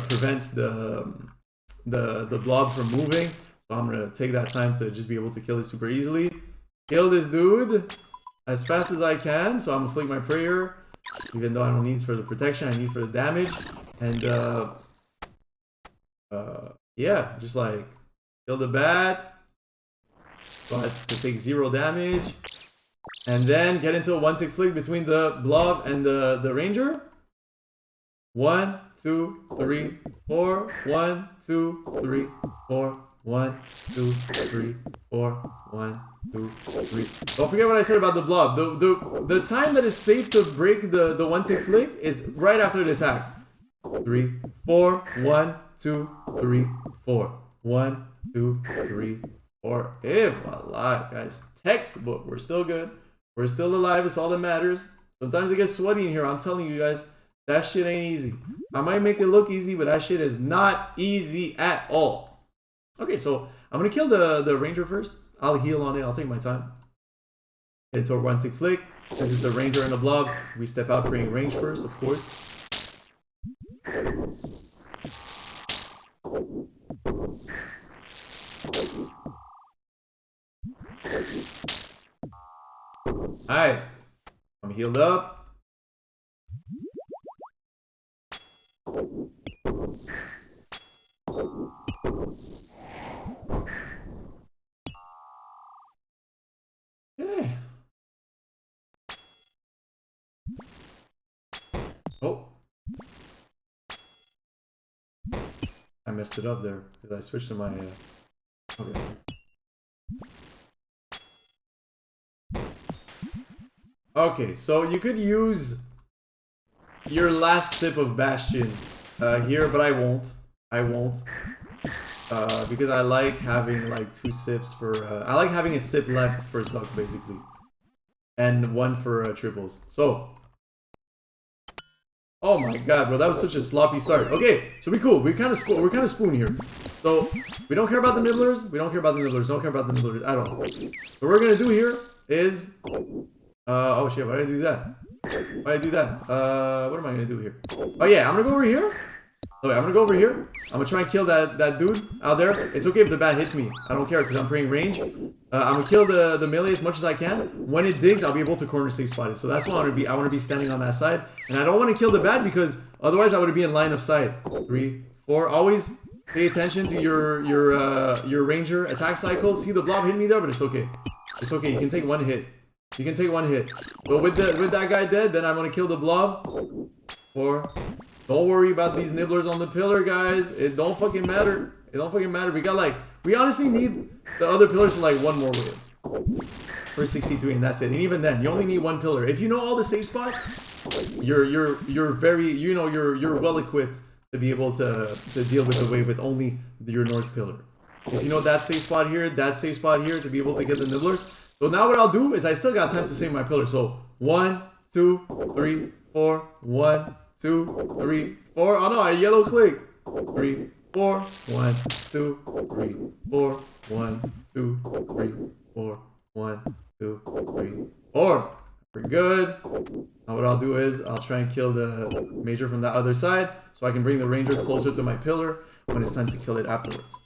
prevents the blob from moving. So I'm gonna take that time to just be able to kill it super easily. Kill this dude as fast as I can. So I'm gonna flick my prayer, even though I don't need for the protection, I need for the damage. And yeah, just like kill the bat so as to take 0 damage. And then get into a one-tick flick between the blob and the ranger. 1, 2, 3, 4. 1, 2, 3, 4. 1, 2, 3, 4. 1, 2, 3. Don't forget what I said about the blob. The time that is safe to break the one-tick flick is right after it attacks. 3, 4. 1, 2, 3, 4. 1, 2, 3, 4. Hey, voila, guys. Textbook. We're still good. We're still alive. It's all that matters. Sometimes it gets sweaty in here. I'm telling you guys, that shit ain't easy. I might make it look easy, but that shit is not easy at all. Okay, so I'm gonna kill the ranger first. I'll heal on it. I'll take my time. Get into a one-tick flick. Since it's a ranger and a blob, we step out praying range first, of course. Alright, I'm healed up. Okay. Oh. I messed it up there because I switched to my okay. Okay, so you could use your last sip of Bastion here, but I won't. Because I like having like 2 sips for. I like having a sip left for suck basically, and 1 for triples. So, oh my god, bro, that was such a sloppy start. Okay, so we cool. We're kind of spoon here. So we don't care about the nibblers. We don't care about the nibblers. Don't care about the nibblers at all. What we're gonna do here is. Oh shit, why did I do that? Why did I do that? What am I gonna do here? Oh yeah, I'm gonna go over here. Okay, I'm gonna go over here. I'm gonna try and kill that dude out there. It's okay if the bat hits me. I don't care because I'm praying range. I'm gonna kill the melee as much as I can. When it digs, I'll be able to corner safe spot it. So that's why I wanna be standing on that side. And I don't wanna kill the bat because otherwise I would be in line of sight. 3, 4. Always pay attention to your ranger attack cycle. See the blob hit me there, but it's okay. It's okay, you can take 1 hit. You can take 1 hit. But with that guy dead, then I'm gonna kill the blob. 4. Don't worry about these nibblers on the pillar, guys. It don't fucking matter. It don't fucking matter. We honestly need the other pillars for like 1 more wave. For 63, and that's it. And even then, you only need 1 pillar. If you know all the safe spots, you're very, you know, you're well equipped to be able to deal with the wave with only your north pillar. If you know that safe spot here, to be able to get the nibblers. So now what I'll do is I still got time to save my pillar. So 1, 2, 3, 4. 1, 2, 3, 4. Oh no, I yellow click. 3, 4. 1, 2, 3, 4. 1, 2, 3, 4. 1, 2, 3, 4. We're good. Now what I'll do is I'll try and kill the major from that other side so I can bring the ranger closer to my pillar when it's time to kill it afterwards.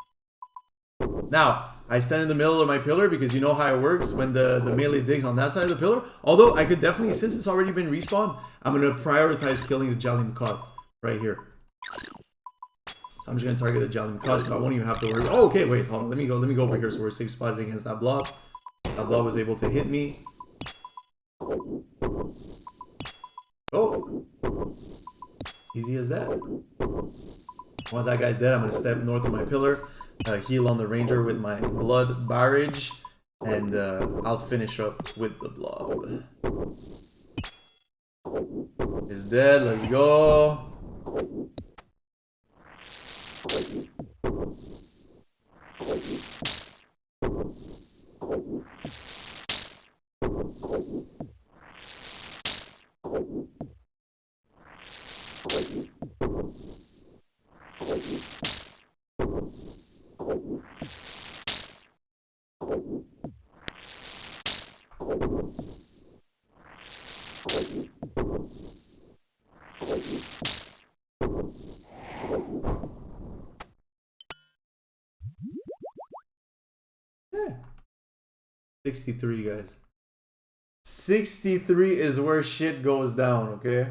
Now, I stand in the middle of my pillar because you know how it works when the melee digs on that side of the pillar. Although I could definitely, since it's already been respawned, I'm going to prioritize killing the Jolly right here. So I'm just going to target the Jolly so I won't even have to worry. Oh, okay, wait, hold on. Let me go over here so we're safe spotted against that blob. That blob was able to hit me. Oh! Easy as that. Once that guy's dead, I'm going to step north of my pillar. Heal on the ranger with my blood barrage, and I'll finish up with the blob. He's dead, let's go. Yeah. 63, guys. 63 is where shit goes down, okay?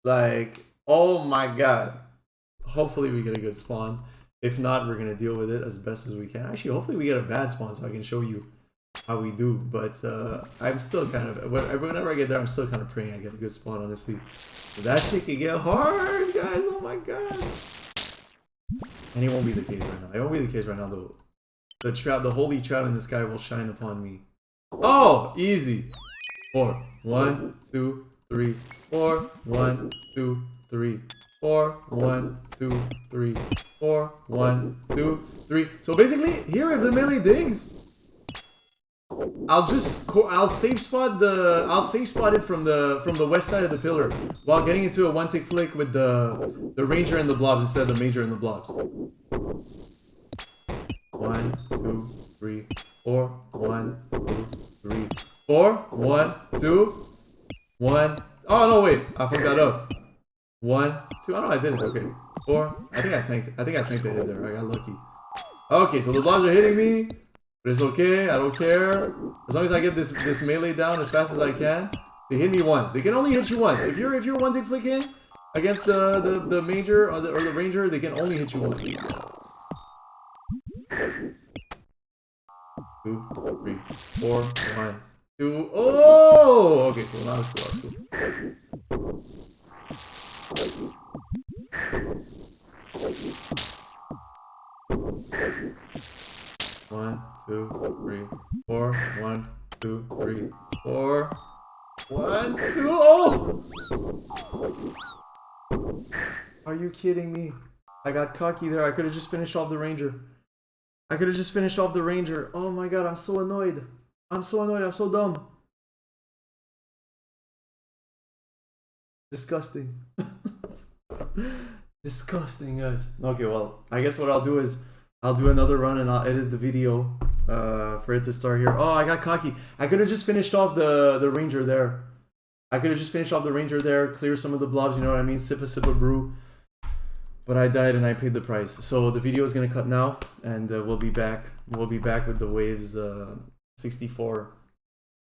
Like, oh my god. Hopefully we get a good spawn. If not, we're gonna deal with it as best as we can. Actually, hopefully we get a bad spawn so I can show you how we do. But I'm still kind of, whenever I get there, I'm still kind of praying I get a good spawn, honestly. That shit can get hard, guys. Oh my god. And it won't be the case right now. It won't be the case right now, though. The holy trout in the sky will shine upon me. Oh, easy. 4. 1, 2, 3, 4. 1, 2, 3, 4. 1, 2, 3, 4. 1, 2, 3. So basically, here if the melee digs, I'll safe spot it from the west side of the pillar while getting into a one-tick flick with the ranger and the blobs instead of the major and the blobs. 1, 2, 3, 4. 1, 2, 3, 4. 1, 2, 1. Oh no, wait, I fucked that up. 1, 2. Oh no, I did it. Okay. 4. I think I tanked the hit there. I got lucky. Okay, so the blobs are hitting me, but it's okay. I don't care as long as I get this melee down as fast as I can. They hit me once. They can only hit you once. If you're one tick flicking against the major or the ranger, they can only hit you once. 2, 3, 4. 1, 2. Oh, okay, cool. Now it's cool. One, 2, 3, 4. 1, 2, 3, 4. 1, 2. Oh! Are you kidding me? I got cocky there. I could have just finished off the ranger. Oh my god, I'm so annoyed. I'm so dumb. Disgusting. Disgusting, guys. Okay, well, I guess what I'll do is I'll do another run and I'll edit the video for it to start here. Oh, I got cocky. I could have just finished off the ranger there. Clear some of the blobs, you know what I mean? Sip a brew. But I died and I paid the price. So the video is gonna cut now, and we'll be back. We'll be back with the waves 64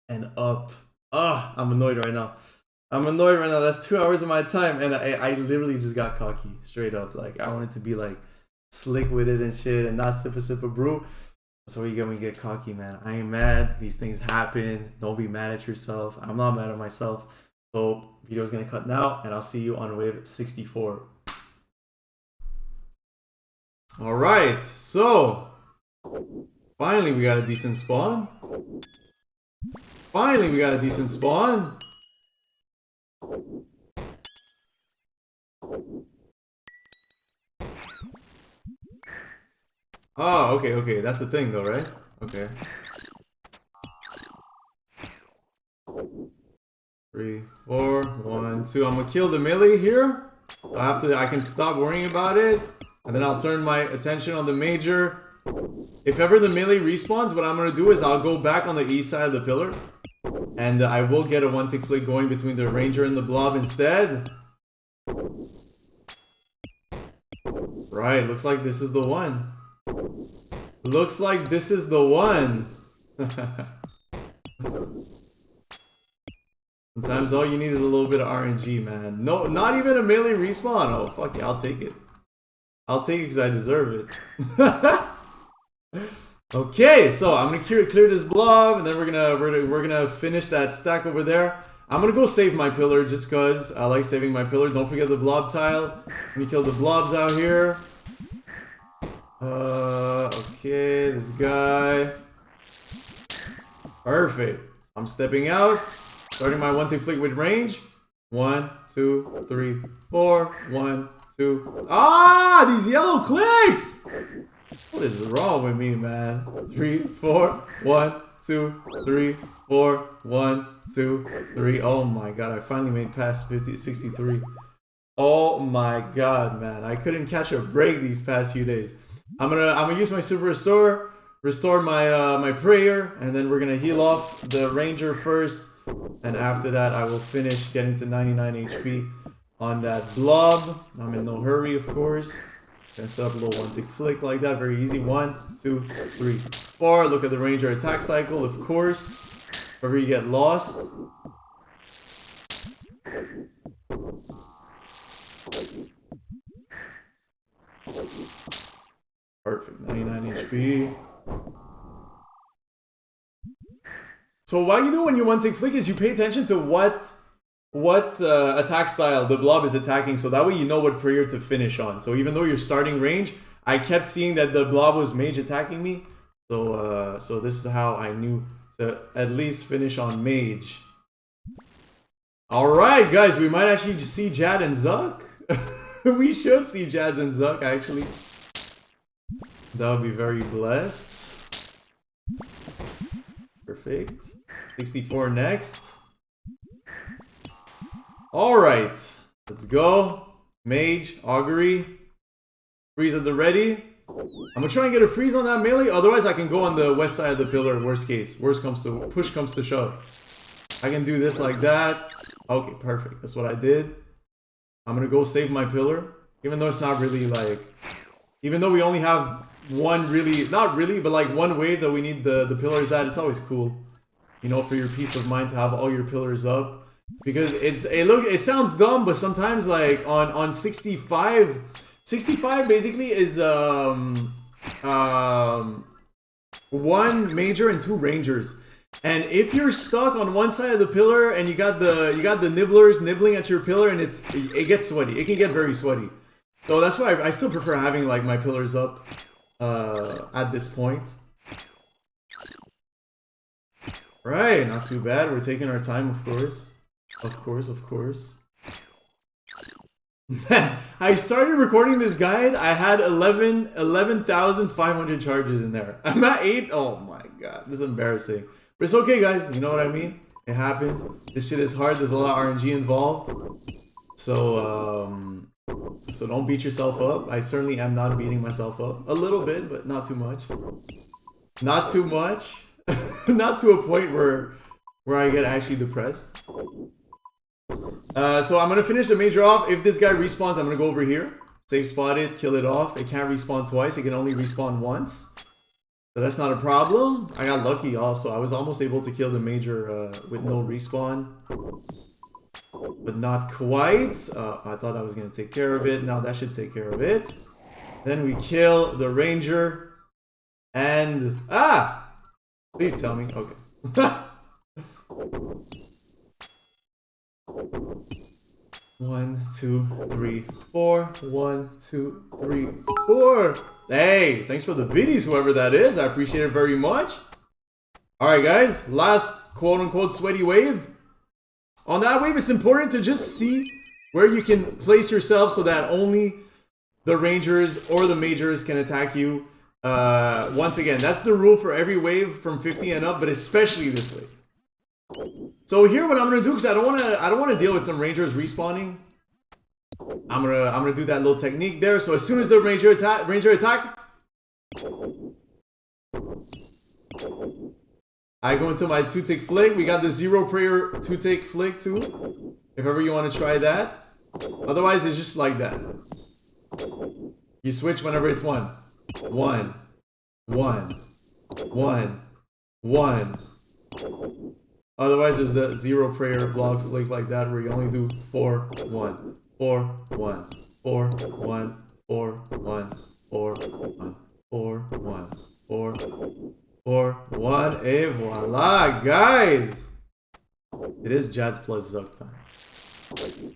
and up. Ah, I'm annoyed right now. That's 2 hours of my time, and I literally just got cocky, straight up. Like I wanted to be like slick with it and shit, and not sip a brew. So we get cocky, man. I ain't mad. These things happen. Don't be mad at yourself. I'm not mad at myself. So video's gonna cut now, and I'll see you on wave 64. All right, so finally we got a decent spawn. Oh, okay, that's the thing though, right? Okay. 3, 4, 1, 2. I'm gonna kill the melee here. I can stop worrying about it, and then I'll turn my attention on the major. If ever the melee respawns, what I'm gonna do is I'll go back on the east side of the pillar, and I will get a one-tick flick going between the ranger and the blob instead. Right, looks like this is the one. Looks like this is the one. Sometimes all you need is a little bit of RNG, man. No, not even a melee respawn. Oh, fuck yeah, I'll take it. I'll take it because I deserve it. Okay, so I'm gonna clear this blob, and then we're gonna finish that stack over there. I'm gonna go save my pillar just cause I like saving my pillar. Don't forget the blob tile. Let me kill the blobs out here. Okay, this guy. Perfect. I'm stepping out. Starting my one-tick flick with range. 1, 2, 3, 4. 1, 2. Ah, these yellow clicks! What is wrong with me, man? 3, 4. 1, 2, 3, 4. 1, 2, 3. Oh my god, I finally made past 63. Oh my god, man. I couldn't catch a break these past few days. I'm gonna use my super restore my my prayer, and then we're gonna heal off the ranger first. And after that, I will finish getting to 99 HP on that blob. I'm in no hurry, of course. Gonna set up a little one-tick flick like that. Very easy. 1, 2, 3, 4. Look at the ranger attack cycle, of course. Wherever you get lost. Perfect. 99 HP. So what you do when you one-tick flick is you pay attention to what attack style the blob is attacking, so that way you know what prayer to finish on. So even though you're starting range, I kept seeing that the blob was mage attacking me. So so this is how I knew to at least finish on mage. Alright guys, we might actually see Jad and Zuck. We should see Jad and Zuck actually. That would be very blessed. Perfect. 64 next. Alright. Let's go. Mage, augury. Freeze at the ready. I'm gonna try and get a freeze on that melee, otherwise I can go on the west side of the pillar, worst case. Worst comes to push comes to shove. I can do this like that. Okay, perfect. That's what I did. I'm gonna go save my pillar. Even though it's not really like, even though we only have one really, not really, but like one wave that we need the pillars at, it's always cool. You know, for your peace of mind to have all your pillars up. Because it sounds dumb, but sometimes like on 65 basically is one major and 2 rangers. And if you're stuck on one side of the pillar and you got the nibblers nibbling at your pillar, and it gets sweaty. It can get very sweaty. So that's why I still prefer having like my pillars up at this point. Right, not too bad. We're taking our time, of course. Of course. Man, I started recording this guide. I had 11,500 charges in there. I'm at 8. Oh my god, this is embarrassing. But it's okay, guys. You know what I mean? It happens. This shit is hard. There's a lot of RNG involved. So, so don't beat yourself up. I certainly am not beating myself up. A little bit, but not too much. Not too much. Not to a point where I get actually depressed. So I'm gonna finish the major off. If this guy respawns, I'm gonna go over here. Save spot it, kill it off. It can't respawn twice. It can only respawn once. So that's not a problem. I got lucky also. I was almost able to kill the major with no respawn. But not quite. I thought I was gonna take care of it. Now that should take care of it. Then we kill the ranger. And... ah! Please tell me. Okay. 1, 2, 3, 4. 1, 2, 3, 4. Hey, thanks for the biddies, whoever that is. I appreciate it very much. Alright, guys. Last quote-unquote sweaty wave. On that wave, it's important to just see where you can place yourself so that only the rangers or the majors can attack you. Once again, that's the rule for every wave from 50 and up, but especially this wave. So here, what I'm gonna do, because I don't want to deal with some rangers respawning. I'm gonna do that little technique there. So as soon as the ranger attack, I go into my 2-tick flick. We got the 0 prayer 2-tick flick too, if ever you want to try that. Otherwise, it's just like that. You switch whenever it's 1, 1, 1, 1, 1. Otherwise, there's the 0 prayer block flick like that where you only do 4, 1, 4, 1, 4, 1, 4, 1, 4, 1, 4, 1, 4, 4, 1, et voila, guys! It is Jads plus Zuck time.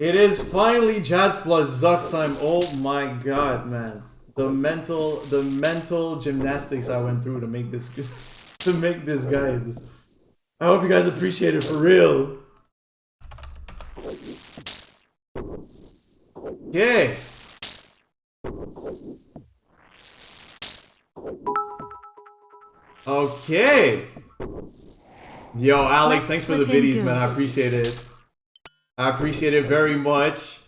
It is finally Jads plus Zuck time. Oh my god, man. The mental gymnastics I went through to make this guide. I hope you guys appreciate it for real. Okay. Okay. Yo, Alex, thanks for the biddies, man. I appreciate it. I appreciate it very much.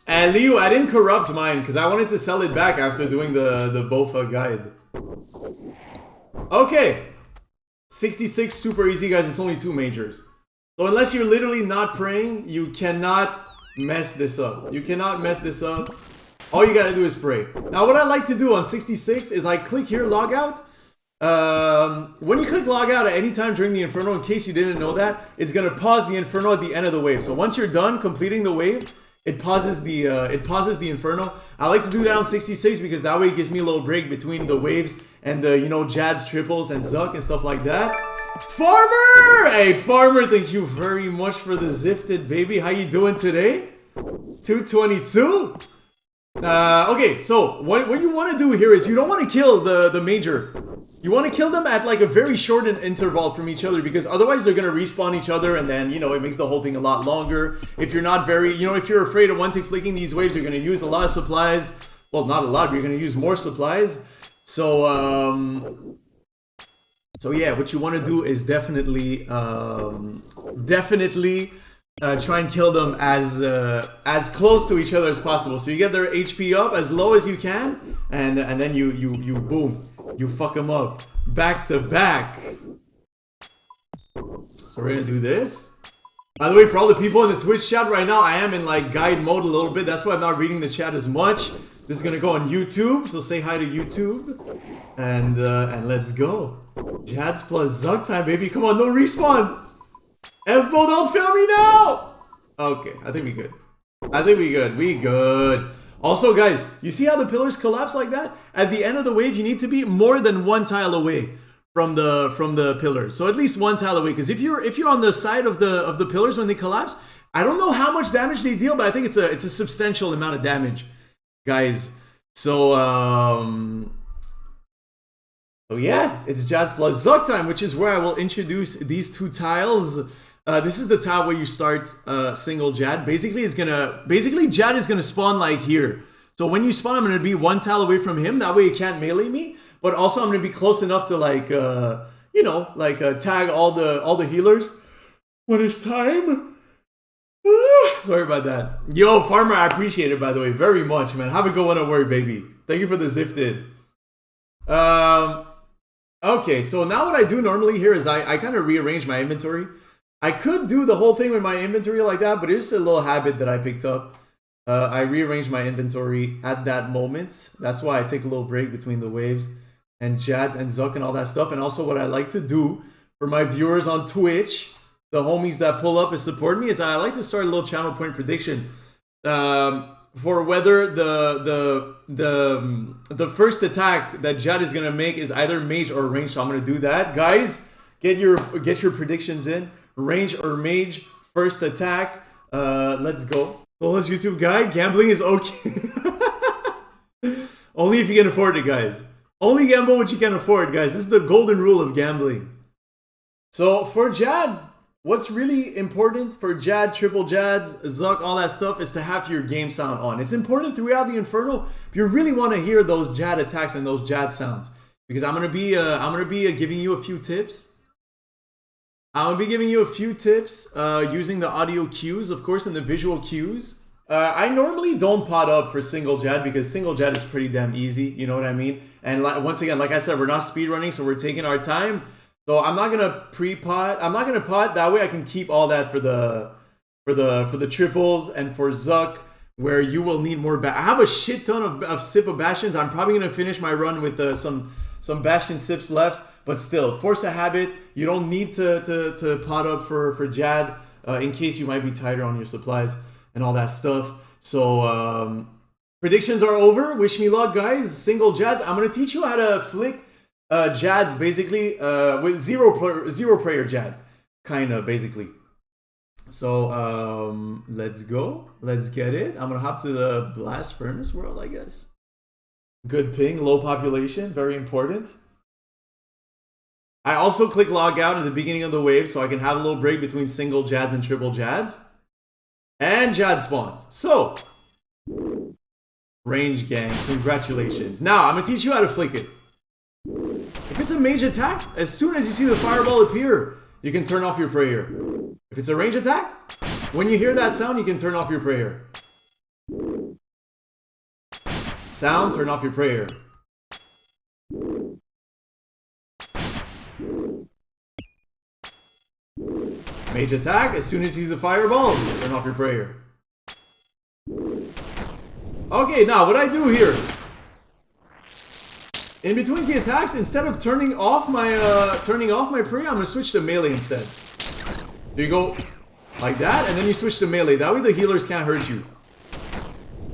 And Leo, I didn't corrupt mine because I wanted to sell it back after doing the BoFa guide. Okay. 66, super easy, guys. It's only 2 majors. So unless you're literally not praying, you cannot mess this up. You cannot mess this up. All you gotta do is pray. Now, what I like to do on 66 is I click here, log out. When you click log out at any time during the Inferno, in case you didn't know that, it's gonna pause the Inferno at the end of the wave. So once you're done completing the wave, it pauses the Inferno. I like to do that on 66 because that way it gives me a little break between the waves and the, you know, Jad's triples and Zuck and stuff like that. Farmer! Hey, Farmer, thank you very much for the Zifted, baby. How you doing today? 222? Okay, so what you want to do here is you don't want to kill the major. You want to kill them at like a very short interval from each other because otherwise they're going to respawn each other and then, you know, it makes the whole thing a lot longer. If you're not very, you know, if you're afraid of one-tick flicking these waves, you're going to use a lot of supplies. Well, not a lot, but you're going to use more supplies. So, so yeah, what you want to do is definitely try and kill them as close to each other as possible. So you get their HP up as low as you can, and then you boom, you fuck them up back to back. So we're gonna do this. By the way, for all the people in the Twitch chat right now, I am in like guide mode a little bit. That's why I'm not reading the chat as much. This is gonna go on YouTube, so say hi to YouTube, and let's go. Jads plus Zuck time, baby. Come on, no respawn. FBow, don't fail me now! Okay, I think we good. I think we good. We good. Also, guys, you see how the pillars collapse like that? At the end of the wave, you need to be more than 1 tile away from the pillars. So at least 1 tile away. Because if you're on the side of the pillars when they collapse, I don't know how much damage they deal, but I think it's a substantial amount of damage, guys. So so yeah, it's Jads plus Zuck time, which is where I will introduce these 2 tiles. This is the tile where you start single Jad. Basically, Jad is gonna spawn like here. So when you spawn, I'm gonna be 1 tile away from him. That way he can't melee me. But also I'm gonna be close enough to like, you know, like tag all the healers when it's time. Sorry about that. Yo, Farmer, I appreciate it, by the way, very much, man. Have a good one at work, baby. Thank you for the Zifted. Okay, so now what I do normally here is I kind of rearrange my inventory. I could do the whole thing with my inventory like that, but it's just a little habit that I picked up. I rearrange my inventory at that moment. That's why I take a little break between the waves and Jads and Zuck and all that stuff. And also what I like to do for my viewers on Twitch, the homies that pull up and support me, is I like to start a little channel point prediction for whether the first attack that Jad is gonna make is either mage or range. So I'm gonna do that, guys. Get your predictions in. Range or mage, first attack. Let's go. Lola's YouTube guide, gambling is okay. Only if you can afford it, guys. Only gamble what you can afford, guys. This is the golden rule of gambling. So for Jad, what's really important for Jad, triple Jads, Zuck, all that stuff is to have your game sound on. It's important throughout the Inferno. You really want to hear those Jad attacks and those Jad sounds, because I'm gonna be giving you a few tips. I'm gonna be giving you a few tips using the audio cues, of course, and the visual cues. I normally don't pot up for single Jad because single Jad is pretty damn easy. You know what I mean? And once again, like I said, we're not speed running, so we're taking our time. So I'm not gonna pre-pot. I'm not gonna pot. That way I can keep all that for the triples and for Zuck, where you will need more. I have a shit ton of sip of Bastions. I'm probably gonna finish my run with some Bastion sips left. But still, force a habit. You don't need to pot up for Jad in case you might be tighter on your supplies and all that stuff. So predictions are over. Wish me luck, guys. Single Jads. I'm gonna teach you how to flick Jads basically with zero prayer Jad, kind of basically. So let's go. Let's get it. I'm gonna hop to the Blast Furnace world, I guess. Good ping, low population, very important. I also click log out at the beginning of the wave so I can have a little break between single Jads and triple Jads. And Jad spawns. So, range gang, congratulations. Now, I'm going to teach you how to flick it. If it's a mage attack, as soon as you see the fireball appear, you can turn off your prayer. If it's a range attack, when you hear that sound, you can turn off your prayer. Sound, turn off your prayer. Mage attack, as soon as you see the fireball, turn off your prayer. Okay, now what I do here, in between the attacks, instead of turning off my prayer, I'm gonna switch to melee instead. So you go like that, and then you switch to melee. That way the healers can't hurt you.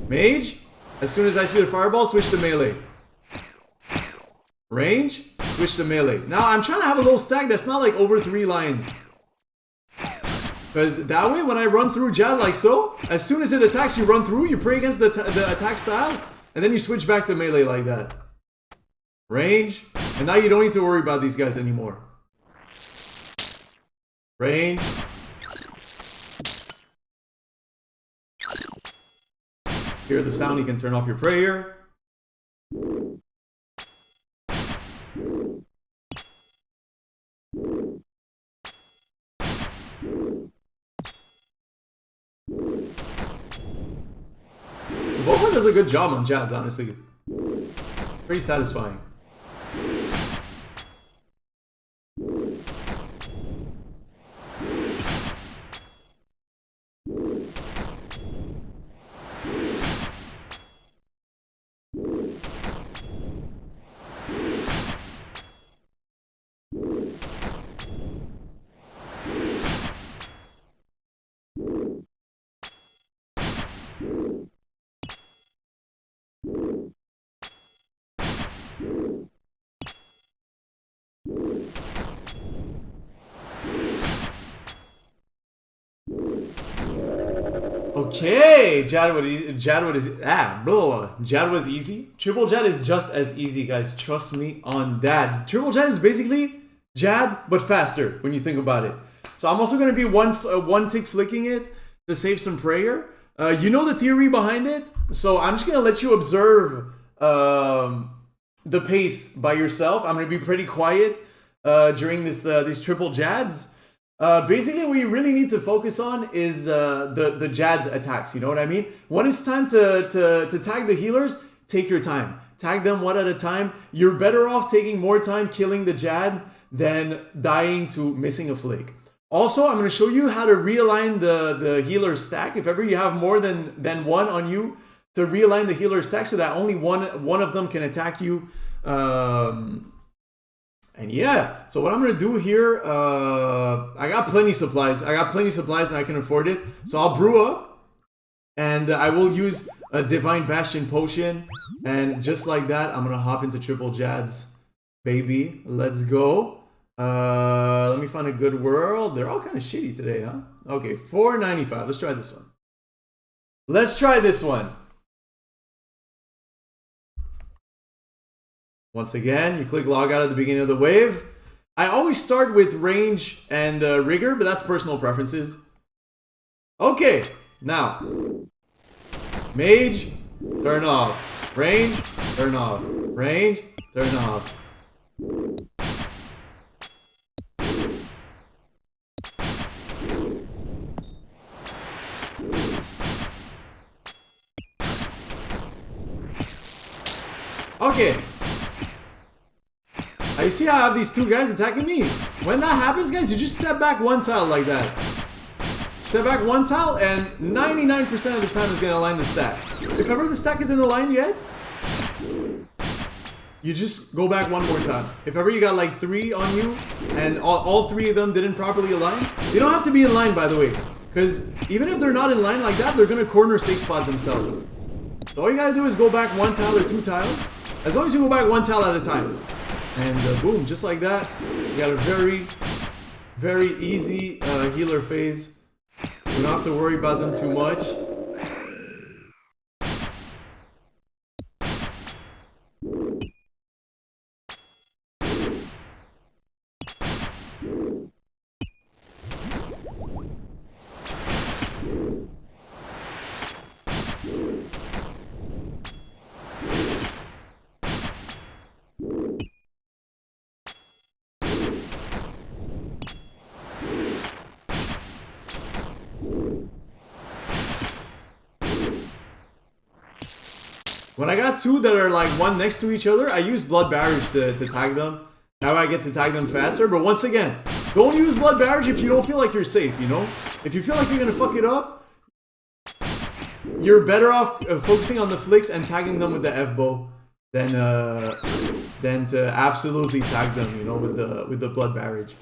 Mage, as soon as I see the fireball, switch to melee. Range, switch to melee. Now I'm trying to have a little stack that's not like over 3 lines. Because that way, when I run through Jad like so, as soon as it attacks, you run through, you pray against the attack style, and then you switch back to melee like that. Range, and now you don't need to worry about these guys anymore. Range. Hear the sound, you can turn off your prayer. BoFa does a good job on Jads, honestly. Pretty satisfying. Okay, Jad was easy. Triple Jad is just as easy, guys. Trust me on that. Triple Jad is basically Jad, but faster when you think about it. So I'm also going to be one tick flicking it to save some prayer. You know the theory behind it, so I'm just going to let you observe the pace by yourself. I'm going to be pretty quiet during these triple Jads. Basically, what you really need to focus on is the Jad's attacks. You know what I mean? When it's time to tag the healers, take your time. Tag them one at a time. You're better off taking more time killing the Jad than dying to missing a flick. Also, I'm going to show you how to realign the healer stack. If ever you have more than one on you, to realign the healer stack so that only one of them can attack you. And yeah, so what I'm going to do here, I got plenty of supplies. And I can afford it. So I'll brew up. And I will use a Divine Bastion potion. And just like that, I'm going to hop into triple Jads. Baby, let's go. Let me find a good world. They're all kind of shitty today, huh? Okay, 495. Let's try this one. Let's try this one. Once again, you click log out at the beginning of the wave. I always start with range and rigor, but that's personal preferences. Okay, now. Mage, turn off. Range, turn off. Range, turn off. Okay. Now you see how I have these two guys attacking me? When that happens, guys, you just step back one tile like that. Step back one tile, and 99% of the time is going to align the stack. If ever the stack isn't aligned yet, you just go back one more time. If ever you got like 3 on you, and all 3 of them didn't properly align, you don't have to be in line, by the way. Because even if they're not in line like that, they're going to corner safe spot themselves. So all you got to do is go back 1 tile or 2 tiles. As long as you go back 1 tile at a time. And boom, just like that, you got a very, very easy healer phase. You don't have to worry about them too much. When I got 2 that are like one next to each other, I use blood barrage to tag them. Now I get to tag them faster, but once again, don't use blood barrage if you don't feel like you're safe, you know? If you feel like you're gonna fuck it up, you're better off focusing on the flicks and tagging them with the FBow than to absolutely tag them, you know, with the blood barrage.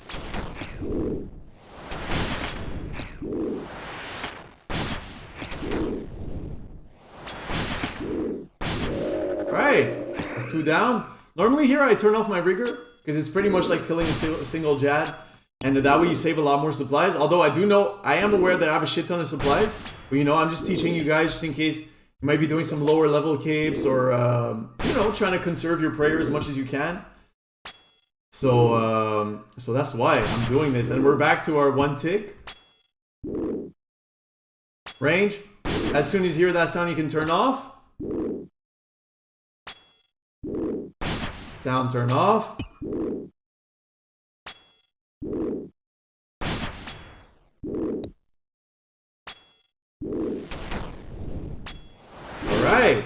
Alright, that's 2 down. Normally here I turn off my rigor, because it's pretty much like killing a single Jad. And that way you save a lot more supplies. Although I do know, I am aware that I have a shit ton of supplies. But you know, I'm just teaching you guys just in case you might be doing some lower level capes or, you know, trying to conserve your prayer as much as you can. So, so that's why I'm doing this. And we're back to our 1 tick. Range. As soon as you hear that sound, you can turn off. Sound turn off. Alright.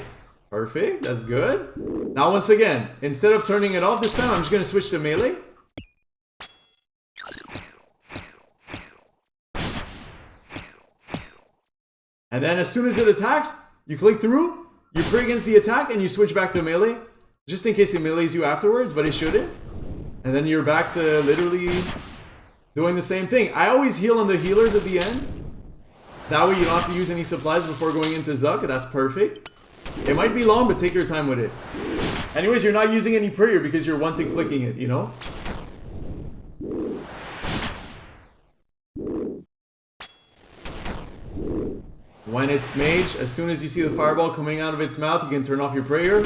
Perfect. That's good. Now once again, instead of turning it off this time, I'm just going to switch to melee. And then as soon as it attacks, you click through, you pray against the attack, and you switch back to melee. Just in case it melees you afterwards, but it shouldn't. And then you're back to literally doing the same thing. I always heal on the healers at the end. That way you don't have to use any supplies before going into Zuck. That's perfect. It might be long, but take your time with it. Anyways, you're not using any prayer because you're 1 tick flicking it, you know? When it's mage, as soon as you see the fireball coming out of its mouth, you can turn off your prayer.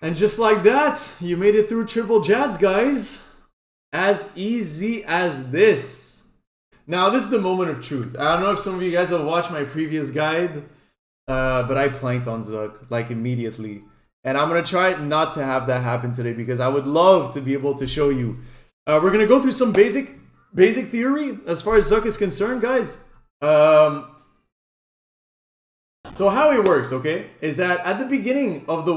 And just like that, you made it through triple Jads, guys. As easy as this. Now, this is the moment of truth. I don't know if some of you guys have watched my previous guide, but I planked on Zuck, like, immediately. And I'm going to try not to have that happen today because I would love to be able to show you. We're going to go through some basic theory as far as Zuck is concerned, guys. So how it works, okay, is that at the beginning of the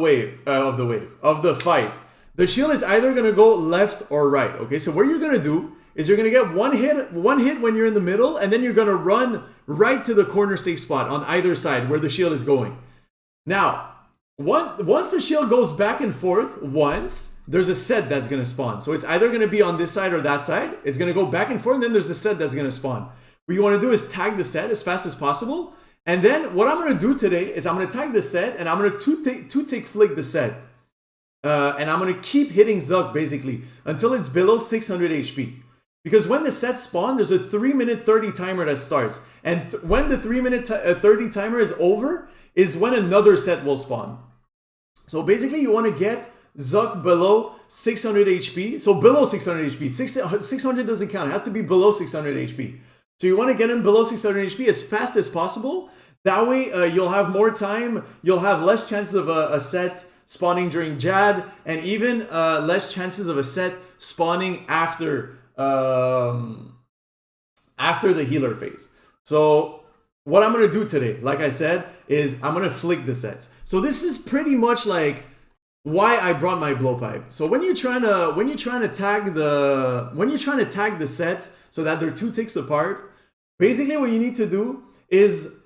fight, the shield is either gonna go left or right. Okay, so what you're gonna do is you're gonna get one hit when you're in the middle, and then you're gonna run right to the corner safe spot on either side where the shield is going. Now, once the shield goes back and forth once, there's a set that's gonna spawn. So it's either gonna be on this side or that side. It's gonna go back and forth, and then there's a set that's gonna spawn. What you want to do is tag the set as fast as possible. And then what I'm going to do today is I'm going to tag the set and I'm going to two-tick flick the set. And I'm going to keep hitting Zuk basically until it's below 600 HP. Because when the sets spawn, there's a 3-minute 30 timer that starts. And when the 3-minute 30 timer is over, is when another set will spawn. So basically you want to get Zuk below 600 HP. So below 600 HP. 600 doesn't count. It has to be below 600 HP. So you want to get him below 600 HP as fast as possible. That way you'll have more time. You'll have less chances of a set spawning during Jad. And even less chances of a set spawning after the healer phase. So what I'm going to do today, like I said, is I'm going to flick the sets. So this is pretty much like why I brought my blowpipe. So when you're trying to tag the sets so that they're 2 ticks apart, basically what you need to do is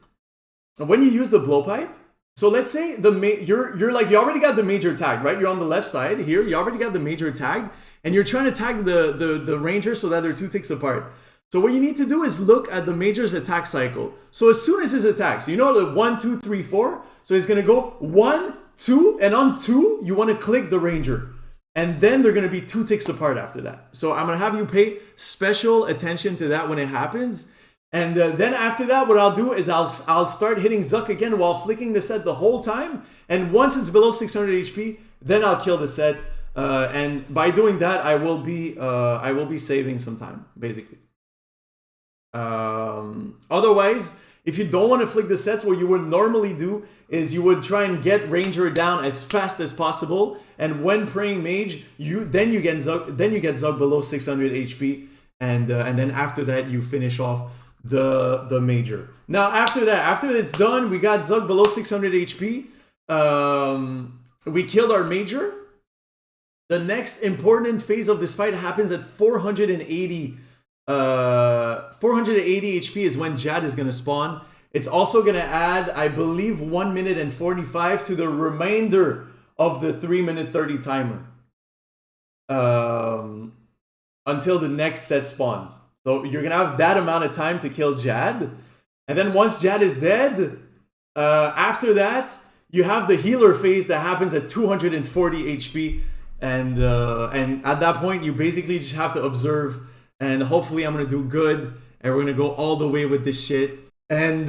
when you use the blowpipe, so let's say you already got the major tagged, right? You're on the left side here, you already got the major tagged, and you're trying to tag the ranger so that they're 2 ticks apart. So what you need to do is look at the major's attack cycle. So as soon as his attack, so you know the 1, 2, 3, 4. So he's gonna go 1, 2, and on 2, you want to click the ranger. And then they're gonna be 2 ticks apart after that. So I'm gonna have you pay special attention to that when it happens. And then after that, what I'll do is I'll start hitting Zuk again while flicking the set the whole time. And once it's below 600 HP, then I'll kill the set. And by doing that, I will be saving some time, basically. Otherwise, if you don't want to flick the sets, what you would normally do is you would try and get Ranger down as fast as possible. And when praying Mage, you get Zuk below 600 HP. And then after that, you finish off the Major. Now after that, after it's done, we got Zuk below 600 HP. We killed our Major. The next important phase of this fight happens at 480 HP is when Jad is going to spawn. It's also going to add, I believe, 1 minute and 45 to the remainder of the 3-minute 30 timer. Until the next set spawns. So you're going to have that amount of time to kill Jad. And then once Jad is dead, after that, you have the healer phase that happens at 240 HP. And at that point, you basically just have to observe. And hopefully I'm going to do good. And we're going to go all the way with this shit. And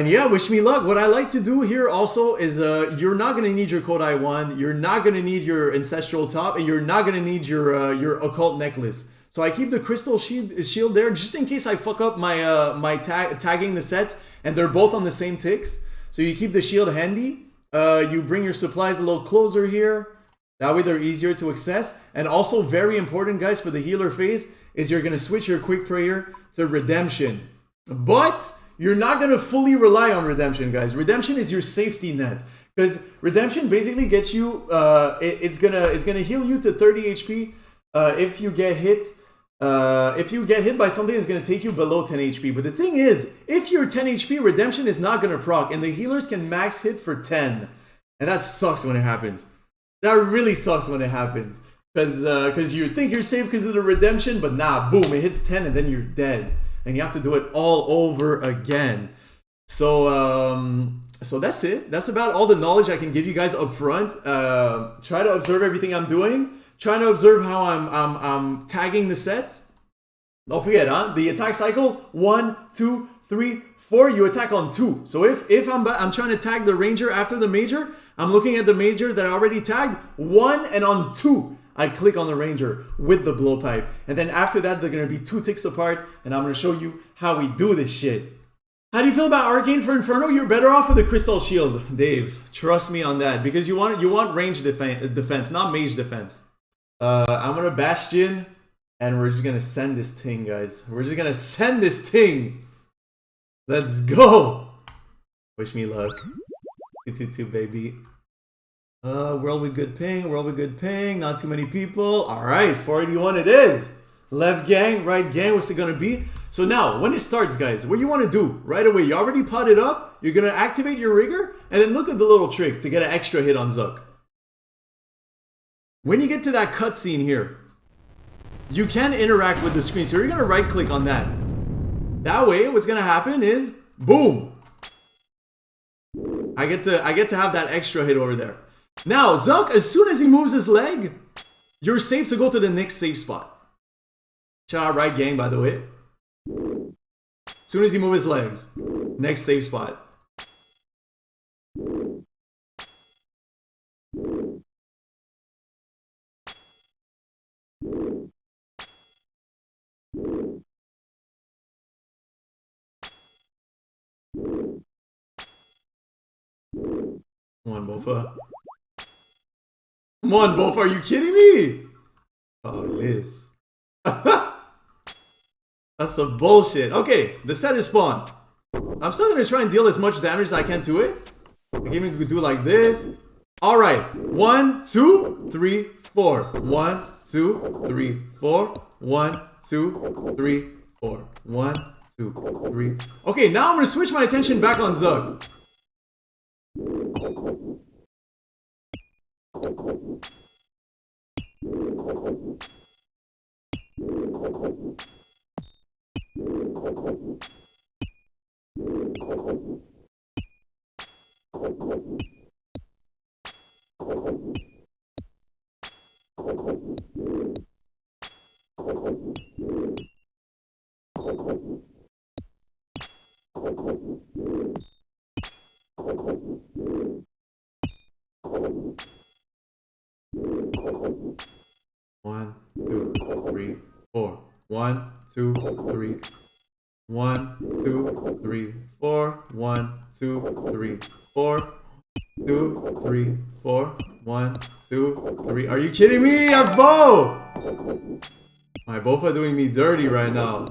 yeah, wish me luck. What I like to do here also is you're not going to need your Kodai 1. You're not going to need your Ancestral Top. And you're not going to need your Occult Necklace. So I keep the Crystal Shield there just in case I fuck up my tagging the sets. And they're both on the same ticks. So you keep the shield handy. You bring your supplies a little closer here. That way they're easier to access. And also very important, guys, for the healer phase is you're going to switch your Quick Prayer to Redemption. But you're not going to fully rely on Redemption, guys. Redemption is your safety net. Because Redemption basically gets you, it's gonna heal you to 30 HP if you get hit. If you get hit by something, it's going to take you below 10 HP. But the thing is, if you're 10 HP, Redemption is not going to proc. And the healers can max hit for 10. And that sucks when it happens. That really sucks when it happens. Because you think you're safe because of the Redemption, but nah, boom, it hits 10 and then you're dead. And you have to do it all over again. So that's it. That's about all the knowledge I can give you guys up front. Try to observe everything I'm doing. Trying to observe how I'm tagging the sets. Don't forget, the attack cycle, 1, 2, 3, 4. You attack on 2. So if I'm trying to tag the Ranger after the Major, I'm looking at the Major that I already tagged, 1, and on 2. I click on the Ranger with the blowpipe. And then after that, they're going to be 2 ticks apart. And I'm going to show you how we do this shit. How do you feel about Arcane for Inferno? You're better off with a Crystal Shield, Dave. Trust me on that. Because you want range defense, not mage defense. I'm going to Bastion. And we're just going to send this thing, guys. We're just going to send this thing. Let's go. Wish me luck. 222, baby. World with good ping, not too many people. Alright, 481 it is. Left gang, right gang, what's it gonna be? So now, when it starts, guys, what you want to do right away, you already potted up, you're gonna activate your rigger, and then look at the little trick to get an extra hit on Zuk. When you get to that cutscene here, you can interact with the screen, so you're gonna right click on that. That way, what's gonna happen is, boom! I get to have that extra hit over there. Now, Zuck, as soon as he moves his leg, you're safe to go to the next safe spot. Shout out Right Gang, by the way. As soon as he moves his legs, next safe spot. Come on, BoFa. Come on, BoFa, are you kidding me? Oh, Liz. That's some bullshit. Okay, the set is spawned. I'm still gonna try and deal as much damage as I can to it. I can even do like this. Alright. 1, 2, 3, 4. 1, 2, 3, 4. 1, 2, 3, 4. 1, 2, 3. Okay, now I'm gonna switch my attention back on Zug. One, two, three, four. 1, 2, 3. 1, 2, 3, 4. 1, 2, 3, 4. 2, 3, 4. 1, 2, 3. Are you kidding me? FBow! My BoFa doing me dirty right now.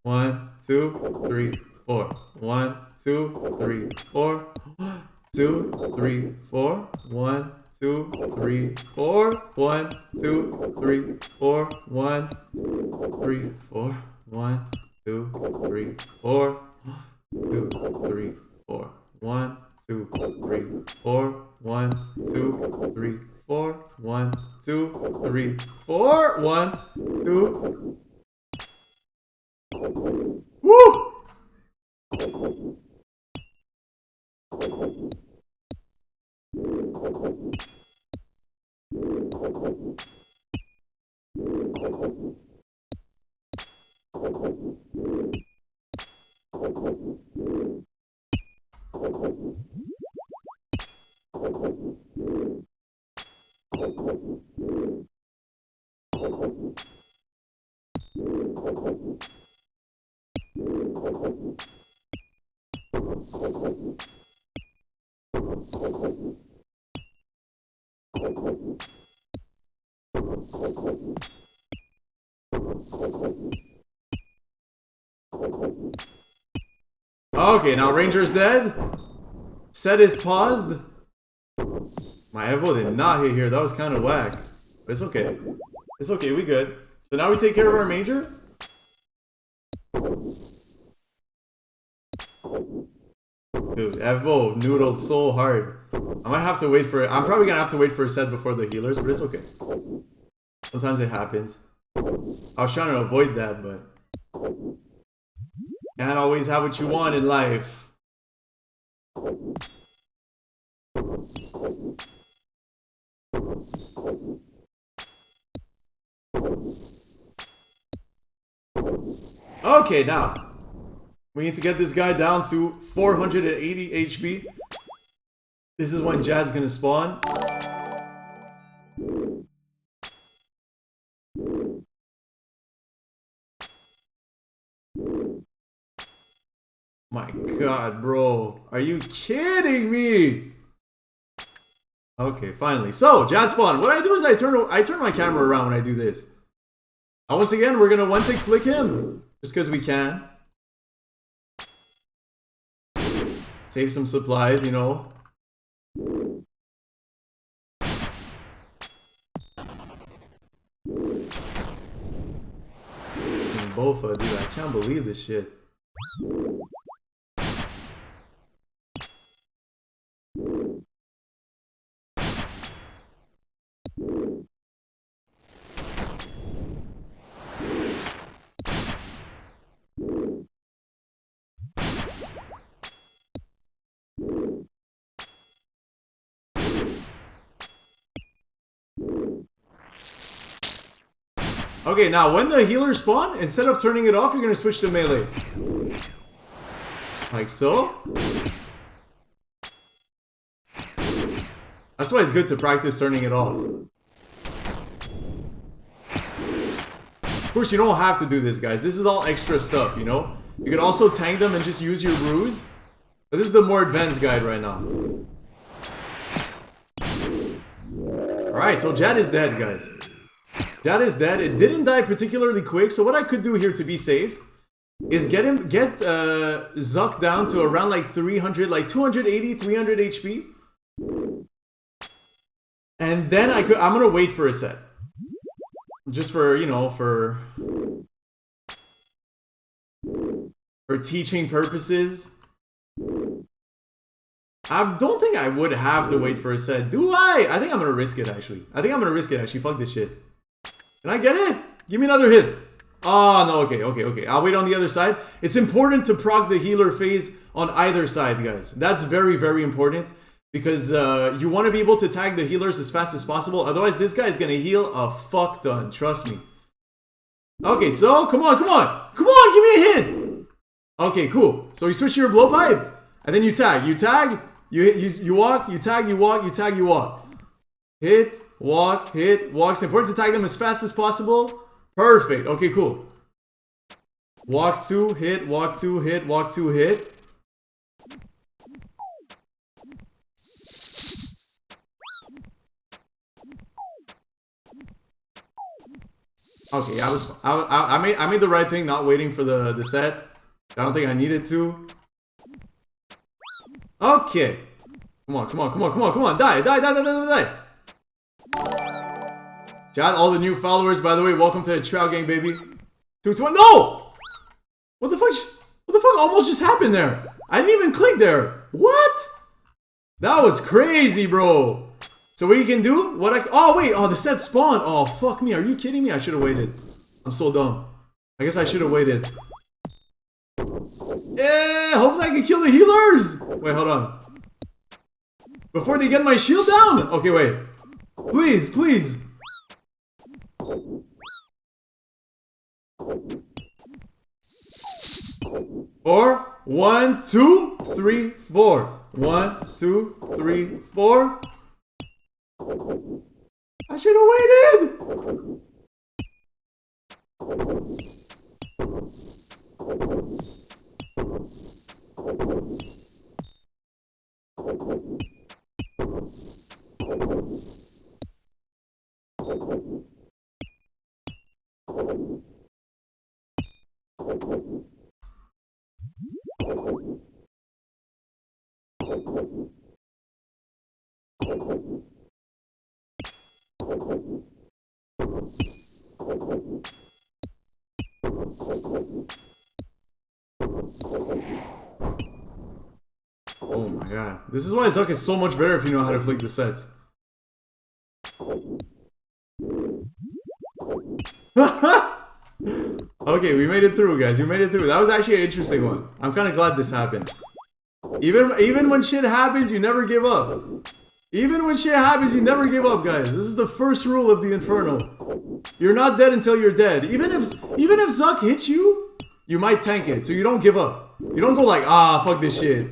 1, 2, 3, 4. 1, 2, 3, 4. 2, 3, 4. 1, 2, 3, 4. 1, 2, 3, 4. 1, 3, 4. 1, 2, 3, 4. 2, 3, 4. 1, 2, 3, 4. 1, 2, 3, 4. 1, 2, 3, 4. 1, 2. Woo! Okay, now Ranger is dead. Set is paused. My Evo did not hit here. That was kind of whack. But it's okay. It's okay. We good. So now we take care of our Major. Dude, FBow noodled so hard. I might have to wait for it. I'm probably gonna have to wait for a set before the healers, but it's okay. Sometimes it happens. I was trying to avoid that, but can't always have what you want in life. Okay, now we need to get this guy down to 480 HP. This is when Jad's gonna spawn. My god, bro. Are you kidding me? Okay, finally. So, Jad spawn. What I do is I turn my camera around when I do this. And once again, we're gonna one-tick flick him. Just because we can. Save some supplies, you know. BoFa, dude, I can't believe this shit. Okay, now when the healers spawn, instead of turning it off, you're gonna switch to melee. Like so. That's why it's good to practice turning it off. Of course, you don't have to do this, guys. This is all extra stuff, you know? You could also tank them and just use your brews. But this is the more advanced guide right now. Alright, so Jad is dead, guys. Jad is dead. It didn't die particularly quick, so what I could do here to be safe is get Zuck down to around like 300, like 280, 300 HP. And then I'm gonna wait for a set. Just for, you know, for teaching purposes. I don't think I would have to wait for a set. Do I? I think I'm gonna risk it, actually. Fuck this shit. Can I get it? Give me another hit. Oh, no, okay. I'll wait on the other side. It's important to proc the healer phase on either side, guys. That's very, very important. Because you want to be able to tag the healers as fast as possible. Otherwise, this guy is going to heal a fuck ton. Trust me. Okay, so, come on. Come on, give me a hint. Okay, cool. So you switch to your blowpipe. And then you tag. You tag. You walk. You tag. You walk. You tag. You walk. Hit. Walk. Hit. Walk. It's important to tag them as fast as possible. Perfect. Okay, cool. Walk 2. Hit. Walk 2. Hit. Walk 2. Hit. Okay, I made the right thing not waiting for the set. I don't think I needed to. Okay. Come on. Die. Jad, all the new followers, by the way, welcome to the TROUTGANG, baby. 220. No! What the fuck almost just happened there? I didn't even click there. What? That was crazy, bro. So what you can do, oh wait, the set spawned. Oh fuck me, are you kidding me? I should have waited. I'm so dumb. I guess I should have waited. Yeah, hopefully I can kill the healers. Wait, hold on. Before they get my shield down. Okay, wait. Please. Or 1, 2, 3, 4. 1, 2, 3, 4. I should have waited! Oh my god. This is why Zuck is so much better if you know how to flick the sets. Okay, we made it through, guys. We made it through. That was actually an interesting one. I'm kind of glad this happened. Even when shit happens, you never give up. Even when shit happens, you never give up, guys. This is the first rule of the Inferno. You're not dead until you're dead. Even if Zuck hits you, you might tank it, so you don't give up. You don't go like, fuck this shit.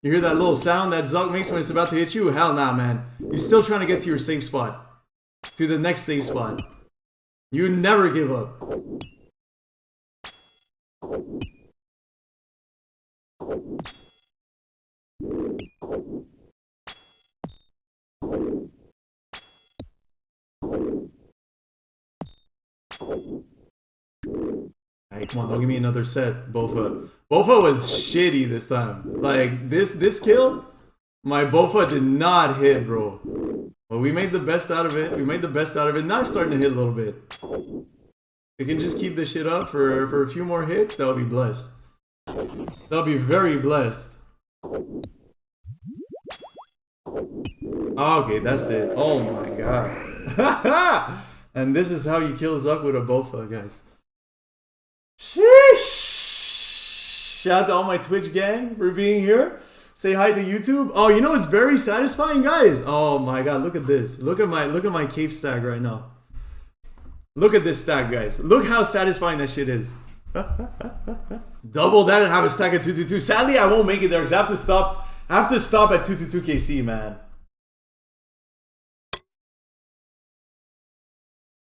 You hear that little sound that Zuck makes when it's about to hit you? Hell nah, man. You're still trying to get to your safe spot. To the next safe spot. You never give up. Hey, come on, don't give me another set, BoFa. BoFa was shitty this time. Like, this kill, my BoFa did not hit, bro. But we made the best out of it. Now it's starting to hit a little bit. We can just keep this shit up for a few more hits. That would be blessed. That would be very blessed. Okay, that's it. Oh my god. And this is how you kill Zuck with a BoFa, guys. Sheesh! Shout out to all my Twitch gang for being here. Say hi to YouTube. Oh, you know it's very satisfying, guys. Oh my god, look at this. Look at my cape stack right now. Look at this stack, guys. Look how satisfying that shit is. Double that and have a stack at 222. Sadly, I won't make it there because I have to stop at 222 KC, man.